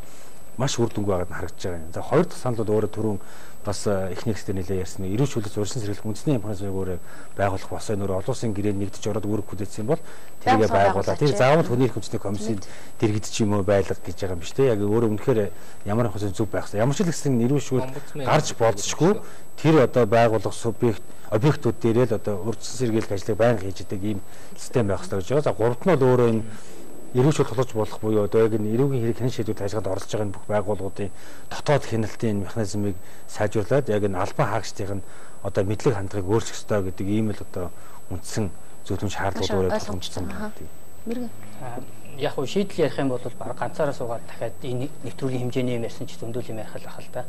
маш үр дүнгүй байгаад харагдаж байгаа юм. За хоёр дахь санал бол өөрөө түрүүн бас эхний хэсгээр нэлээд ярьсан эрүүл шүүлээс урьдчилан сэргийлэх үндэсний механизмыг өөрөө байгуулах босоо нөр олон улсын гэрээнд нэгдэж ороод үүрэг хүлээсэн бол тэргээ байгуулаад тэр заавал хүний эрх хүнсний комиссийн дэргэдэж юм уу байлга гэж байгаа юм биш үү? Яг өөрөө үнэхээр ямар их зөв байх хэрэгтэй. Ямар ч л гэсэн эрүүл шүүл гарч болцсохгүй тэр одоо байгуулах объектууд дээр л одоо урьдчилан сэргийлэх ажлыг байнга хийж идэг ийм систем байх хэрэгтэй гэж байгаа. За гуравт нь бол өөрөө энэ эрүүл шүүл тоглож болох буюу одоо яг энэ эрүүгийн хэрэг хэн шийдвэрт ажиллагаанд оролцож байгаа бүх байгууллагуудын дотоод хяналтын механизмыг сайжруулад яг энэ албан хаагчдын одоо мэдлэг хандлагыг өөрчлөх ёстой гэдэг ийм л одоо үндсэн зөвлөмж шаардлагууд өөрөө томчсон байна. Яг уу шийдэл ярих юм бол баг ганцаараа суугаад дахиад энэ нэвтрүүлгийн хэмжээний юм ярьсан ч зөндөл юм ярих л ах л да.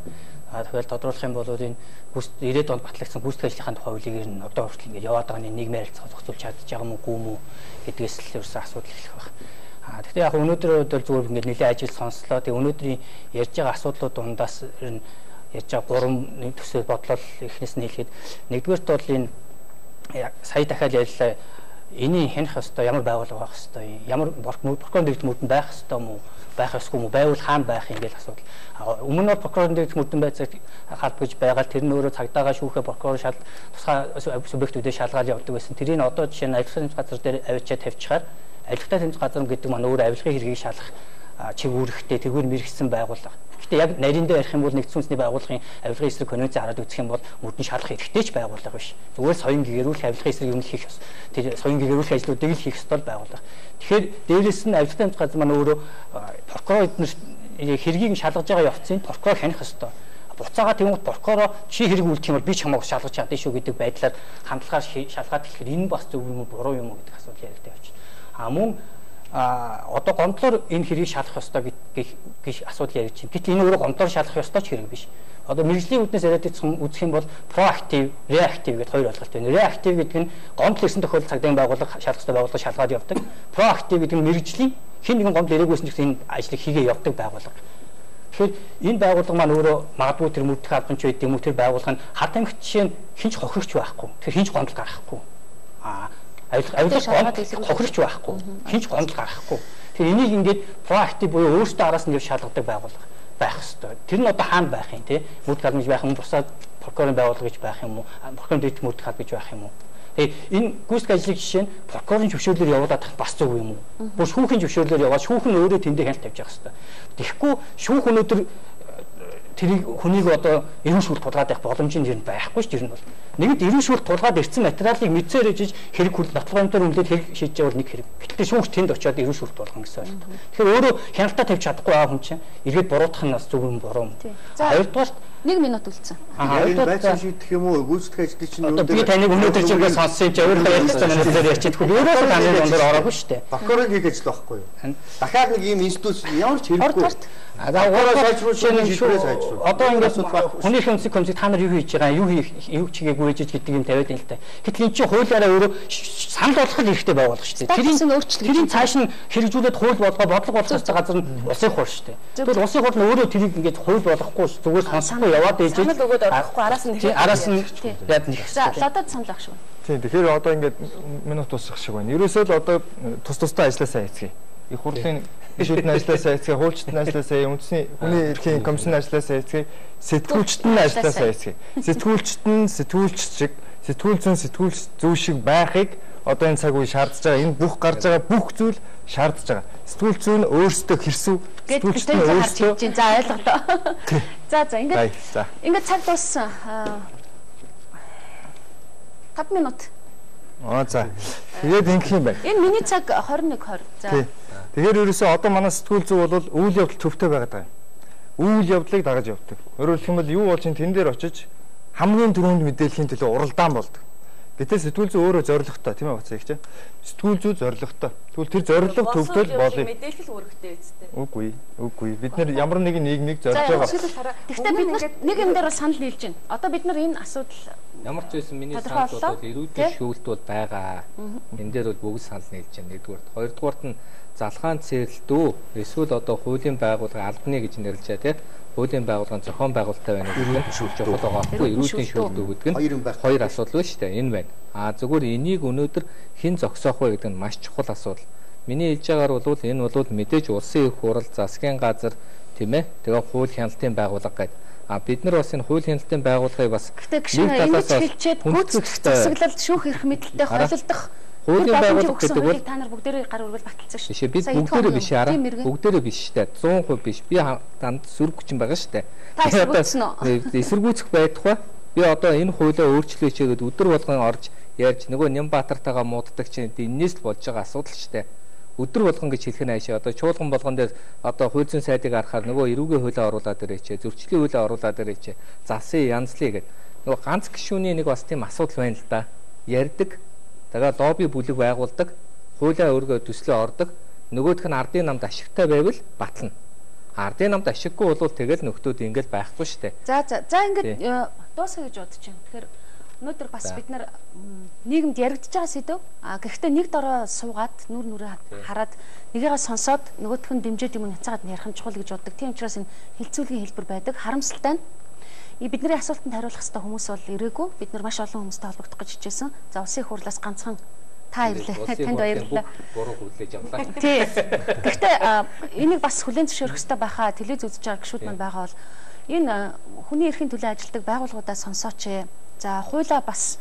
Тэгэхээр тодруулах юм бол энэ 90-ад онд батлагдсан гүйцэтгэх ажлынхаа тухай хуулийг нь одоо хүртэл ингээд яваад байгаа нэг ярилцгаа зохицуулж чадчих байгаа мүү гүм үү гэдгээс л ерөөсөн асуудал эхлэх байх. Тэгэхээр яг өнөөдрийн үед зүгээр ингээд нэлээд ажил сонслоо. Тэгээ өнөөдрийн ярьж байгаа асуудлууд дундаас ярьж байгаа 3 төсөв бодлол эхнээс нь хэлэхэд нэгдүгээрт бол энэ сая дахиад ярьлаа. Энийг хянах ёстой ямар байгууллага байх ёстой, ямар прокурорын дэвтэр мөрдөнд байх ёстой мó, байх ёсгүй мó, байвал хаана байх юм гээл асуудал. Өмнө нь прокурорын дэвтэр мөрдөнд байцаг халбаж байгаа тэр нь өөрөө цагдаагаа шүүхэ прокурор шал тусгай субъектүүдээ шалгаад явдаг байсан. Тэрийг одоо жишээ нь ажиллах тэмцэх газар дээр авчиад тавьчихаар ажиллах тэмцэх газар гэдэг маань өөрөө авилгын хэргийг шалгах чигүүрхтэй тэгвэр мэрэгсэн байгууллага. Гэхдээ яг нарийндээ ярих юм бол нэгдсэн үндэсний байгууллагын авилгын эсрэг конвенцийг хараад үзэх юм бол мөрдөн шалах хэрэгтэй ч байгууллага биш. Зүгээр соён гэгэрүүлэх авилгын эсрэг юм хийх ёс. Тэр соён гэгэрүүлэх ажлуудыг л хийх ёстой байгууллага. Тэгэхээр дээрээс нь авилгын тэмцэх газар маань өөрөө прокурор эднэр хэргийг шалгаж байгаа явцын прокурор ханих ёстой. Буцаага тэгмэд прокурор чи хэрэг үлдэх юм бол би ч хамаагүй шалгаж чадсан шүү гэдэг байдлаар хандлагаар шалгаад хэлэхэд энэ бас зөв юм уу буруу юм уу гэдэг асуудал яригдаж байна. Мөн одоо гомдлоор энэ хэргийг шалгах ёстой гэх асуудал ярьж байна. Гэтэл энэ өөрөө гомдлоор шалгах ёстой ч хэрэг биш. Одоо мэргэжлийн үүднээс яриад үзэх юм бол проактив, реактив гэдэг хоёр ойлголт байна. Реактив гэдэг нь гомдол ирсэн тохиолдолд цагдаагийн байгууллага шалгах ёстой байгууллага шалгаад явдаг. Проактив гэдэг нь мэргэжлийн хэн нэгэн гомдол ирээгүй байсан ч энэ ажлыг хийгээ явдаг байгууллага. Тэгэхээр энэ байгууллага маань өөрөө магадгүй тэр мөрдөх албанч байд юм уу тэр байгууллага нь хад амигт жишээ нь хинч хохирогч байхгүй. Тэр хинч гомдол гаргахгүй. Авилга хохирч байхгүй. Хинч гомдол гаргахгүй. Тэгэхээр энийг ингээд проактив буюу өөртөө араас нь шалгадаг байгууллага байх ёстой. Тэр нь одоо хаана байх юм те? Мөрдөх албан гэж байх юм уу? Бусаад прокурорын байгууллага гэж байх юм уу? Прокурорын дэвтэр мөрдөх албан гэж байх юм уу? Тэгээ энэ гүйцэтгэх ажлыг жишээ нь прокурорын зөвшөөрлөөр явуулаад бас зөв юм уу? Бүр шүүхийн зөвшөөрлөөр яваад шүүх нь өөрөө тэндээ хяналт тавьж явах ёстой. Тэгэхгүй шүүх өнөөдөр тэрийг хүнийг одоо эрүүл шүүлт тулгаад явах боломж нь байхгүй ш. Тэр нь бол нэгд эрүүл шүүлт тулгаад ирсэн материалыг мэдсээр ижиж хэрэг хүрэл нотлогоомтоор үлдээд хэрэг шийдэж явал нэг хэрэг. Гэтэл шүүгч тэнд очиод эрүүл шүүлт болгоно гэсэн ойлголт. Тэгэхээр өөрөө хяналтаа тавьж чадахгүй байгаа хүн чинь эргээд буруутгах нь бас зөв юм буруу юм. Хоёрдугаар 1 минут үлдсэн. Энэ байцаа шийдэх юм уу? Гүйцэтгэх ажлыг чинь одоо би таныг өнөөдөр ч ингээд сонссон чи өөрөө ярьсан зүйлээр ярьчихдаг. Өөрөө л таны дундаар ороогүй шүү дээ. Прокурорын хийх ажил байхгүй юу? Дахиад нэг ийм институт ямар ч хэрэггүй. Одоо ингээд хүний хүмүүсийн комиссийг та нар юу хийж байгаа юу чигээгүй гэж гэдэг юм тавиад байна л та. Гэтэл эн чинь хуулиараа өөрөө санал болгох хэрэгтэй байгуулах шүү дээ. Тэрийн цааш нь хэрэгжүүлээд хууль болгоо бодлого болгох газар нь улсын хууль шүү дээ. Тэгвэл улсын хууль нь өөрөө тэрийг ингээд хууль болгохгүй зүгээр сонсохгүй яваад ээж санал өгөөд орохгүй араас нь яад нэг. За лодод санал ах шүү. Тийм тэгэхээр одоо ингээд минут тусах шиг байна. Ерөөсөө л одоо тусдаа ажилласаа хийцгээе. Их хурлын гишүүдийн ажилласаа хийцгээе, хуульчдын ажилласаа, үндэсний хүний эрхийн комиссийн ажилласаа хийцгээе, сэтгүүлчдэн ажилласаа хийцгээе. Сэтгүүлчдэн сэтгүүлч шиг, сэтгүүл зүйн сэтгүүлч зүй шиг байхыг одоо энэ цаг үе шаардж байгаа. Энэ бүх гарч байгаа бүх зүйл шаардж байгаа. Сэтгүүл зүйн өөрсдөө хэрсүү сэтгүүлчдэн өөрсдөө за ойлголоо. За ингээд цаг дууссан. 5 минут. За. Тэгээд ингэх юм байна. Энэ миний цаг 21:20. За. Тэгэхээр ерөөсөө одоо манай сэтгүүл зүй бол үйл явдал төвтэй байгаад байгаа юм. Үйл явдлыг дагаж явдаг. Өөрөөр хэлбэл юу болж тэн дээр очиж хамгийн түрүүнд мэдээллийн төлөө уралдаан болдог. Гэтэл сэтгүүл зүй өөрөө зоригтой тийм ээ бацаа их чинь. Сэтгүүл зүй зоригтой. Тэгвэл тэр зориг төвтөл болъё. Мэдээлэл үүрэгтэй үстэй. Үгүй. Бид нар ямар нэг нэг зорж байгаа. Гэхдээ бид нэг юм дээр санал нийлж байна. Одоо бид нар энэ асуудал ямар ч байсан миний санал бол эрүүдийн шүүлт бол байгаа. Энэ дээр бол бүгд санал нийлж байна. Нэгдүгээр. Хоёрдугаарт нь залгаан цэрлэлдөө эсвэл одоо хуулийн байгууллага албаны гэж нэрлэжээ тийм хуулийн байгууллагын зохион байгуулалттай байна гэдэг нь чухал байгаа байхгүй эрүүдийн шүүлтөө гэдэг нь хоёр асуудал байна шүү дээ энэ байна. Зөвхөн энийг өнөөдөр хэн зогсоох вэ гэдэг нь маш чухал асуудал. Миний хэлж байгаагаар бол энэ бол мэдээж улсын их хурал засгийн газар Тийм ээ. Тэгээ хууль хяналтын байгууллага гэдэг. Бид нар бас энэ хууль хяналтын байгууллагыг бас гэхдээ гişүн ингэж хэлчихэд гүйцэтгэх засаглалд шүүх эрх мэдэлтэй холилдох хуулийн байгууллага гэдэг бол та нар бүгдээрээ гар үргэл баталсан шүү. Биш бид бүгдээрээ биш араа. Бүгдээрээ биш штэ. 100% биш. Би данд сүрэг хүчин байгаа штэ. Та эсэргүүцсэн үү? Эсэргүүцэх байхгүй. Би одоо энэ хуулиа өөрчлөөч гэдэг өдөр болгон орж ярьж нөгөө Нямбаатартайгаа мууддаг чинь энэс л болж байгаа асуудал штэ. Өдөр болгон гэж хэлэх нь аашаа одоо чуулган болгон дээр одоо хууль зүйн сайдыг харахаар нөгөө эрүүгийн хуулиа оруулаад ирээч, зөрчлийн хуулиа оруулаад ирээч, залсын янзлыг гэдэг. Нөгөө ганц гишүүний нэг бас тийм асуудал байна л да. Ярддаг. Тэгээ лобби бүлэг байгуулдаг, хуулиа өөргөө төслөө ордог. Нөгөөх нь ардын намд ашигтай байвал батлана. Ардын намд ашиггүй бол тэгэл нөхдүүд ингээл байхгүй штэ. За ингээд дуусгая гэж бодож байна. Тэгэхээр өнөөдөр бас бид нар нийгэмд яригдж байгаа сэдв. Гэхдээ нэг дорой суугаад нүр нүрээ хараад нэгийгээ сонсоод нөгөөх нь дэмжиж юм няцаагаад ярих нь чухал гэж боддог. Тийм учраас энэ хилцүүлгийн хэлбэр байдаг. Харамсалтай нь бидний асуултанд хариулах хэвээр хүмүүс бол ирээгүй. Бид нар маш олон хүмүүстэй холбогдох гэж хичээсэн. За улсын их хурлаас ганцхан та ирлээ. Танд баярлалаа. Буруу хүлээж авлаа. Тий. Гэхдээ энийг бас хүлээн зөвшөөрөх хэрэгтэй байхаа телевиз үзэж байгаа гишүүд маань байгаа бол энэ хүний эрхийн төлөө ажилладаг байгууллагуудаа сонсооч. За хуулаа бас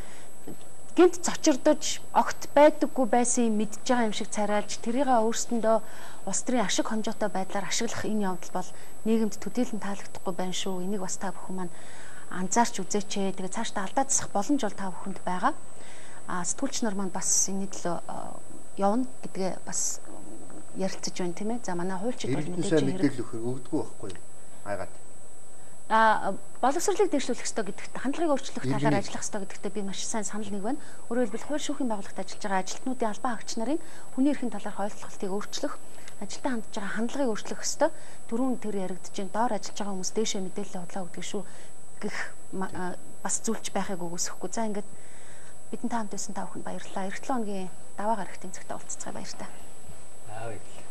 гинт цочирдож огт байдаггүй байсан юм мэдж байгаа юм шиг царайлж тэрийгээ өөрсөндөө улс төрийн ашиг хонжоотой байдлаар ашиглах энэ явдал бол нийгэмд төдийлөн таалагдахгүй байна шүү. Энийг бас та бүхэн маань анзаарч үзээч. Тэгээ цаашдаа алдаа засах боломж бол та бүхэнд байгаа. Сэтгүүлч нар маань бас энийг л явна гэдгээ бас ярилцаж байна тийм ээ. За манай хуульчид бол мэдээлэл өгдөггүй байхгүй юу? Айгаад. Боловсролыг дэвшүүлэх ёстой гэдэгт хандлагыг өөрчлөх талаар ажиллах ёстой гэдэгтээ би маш сайн санал нэг байна. Өөрөөр хэлбэл хууль шүүхийн байгууллагт ажиллаж байгаа ажилтнуудын албан хаагч нарын хүний эрхийн талаарх ойлголтыг өөрчлөх, ажилдаа хандж байгаа хандлагыг өөрчлөх ёстой. Түрүүн тэр яригдж байна. Доор ажиллаж байгаа хүмүүс дээшээ мэдээлэл худлаа өгдөг шүү гэх бас зүйлч байхыг үгүйсэхгүй. За ингээд бидэн та хамт байсан та бүхэнд баярлалаа. Эх 7 хоногийн даваа гарагт тэмцэгтээ уулзцгаая баяр та. Баярлалаа.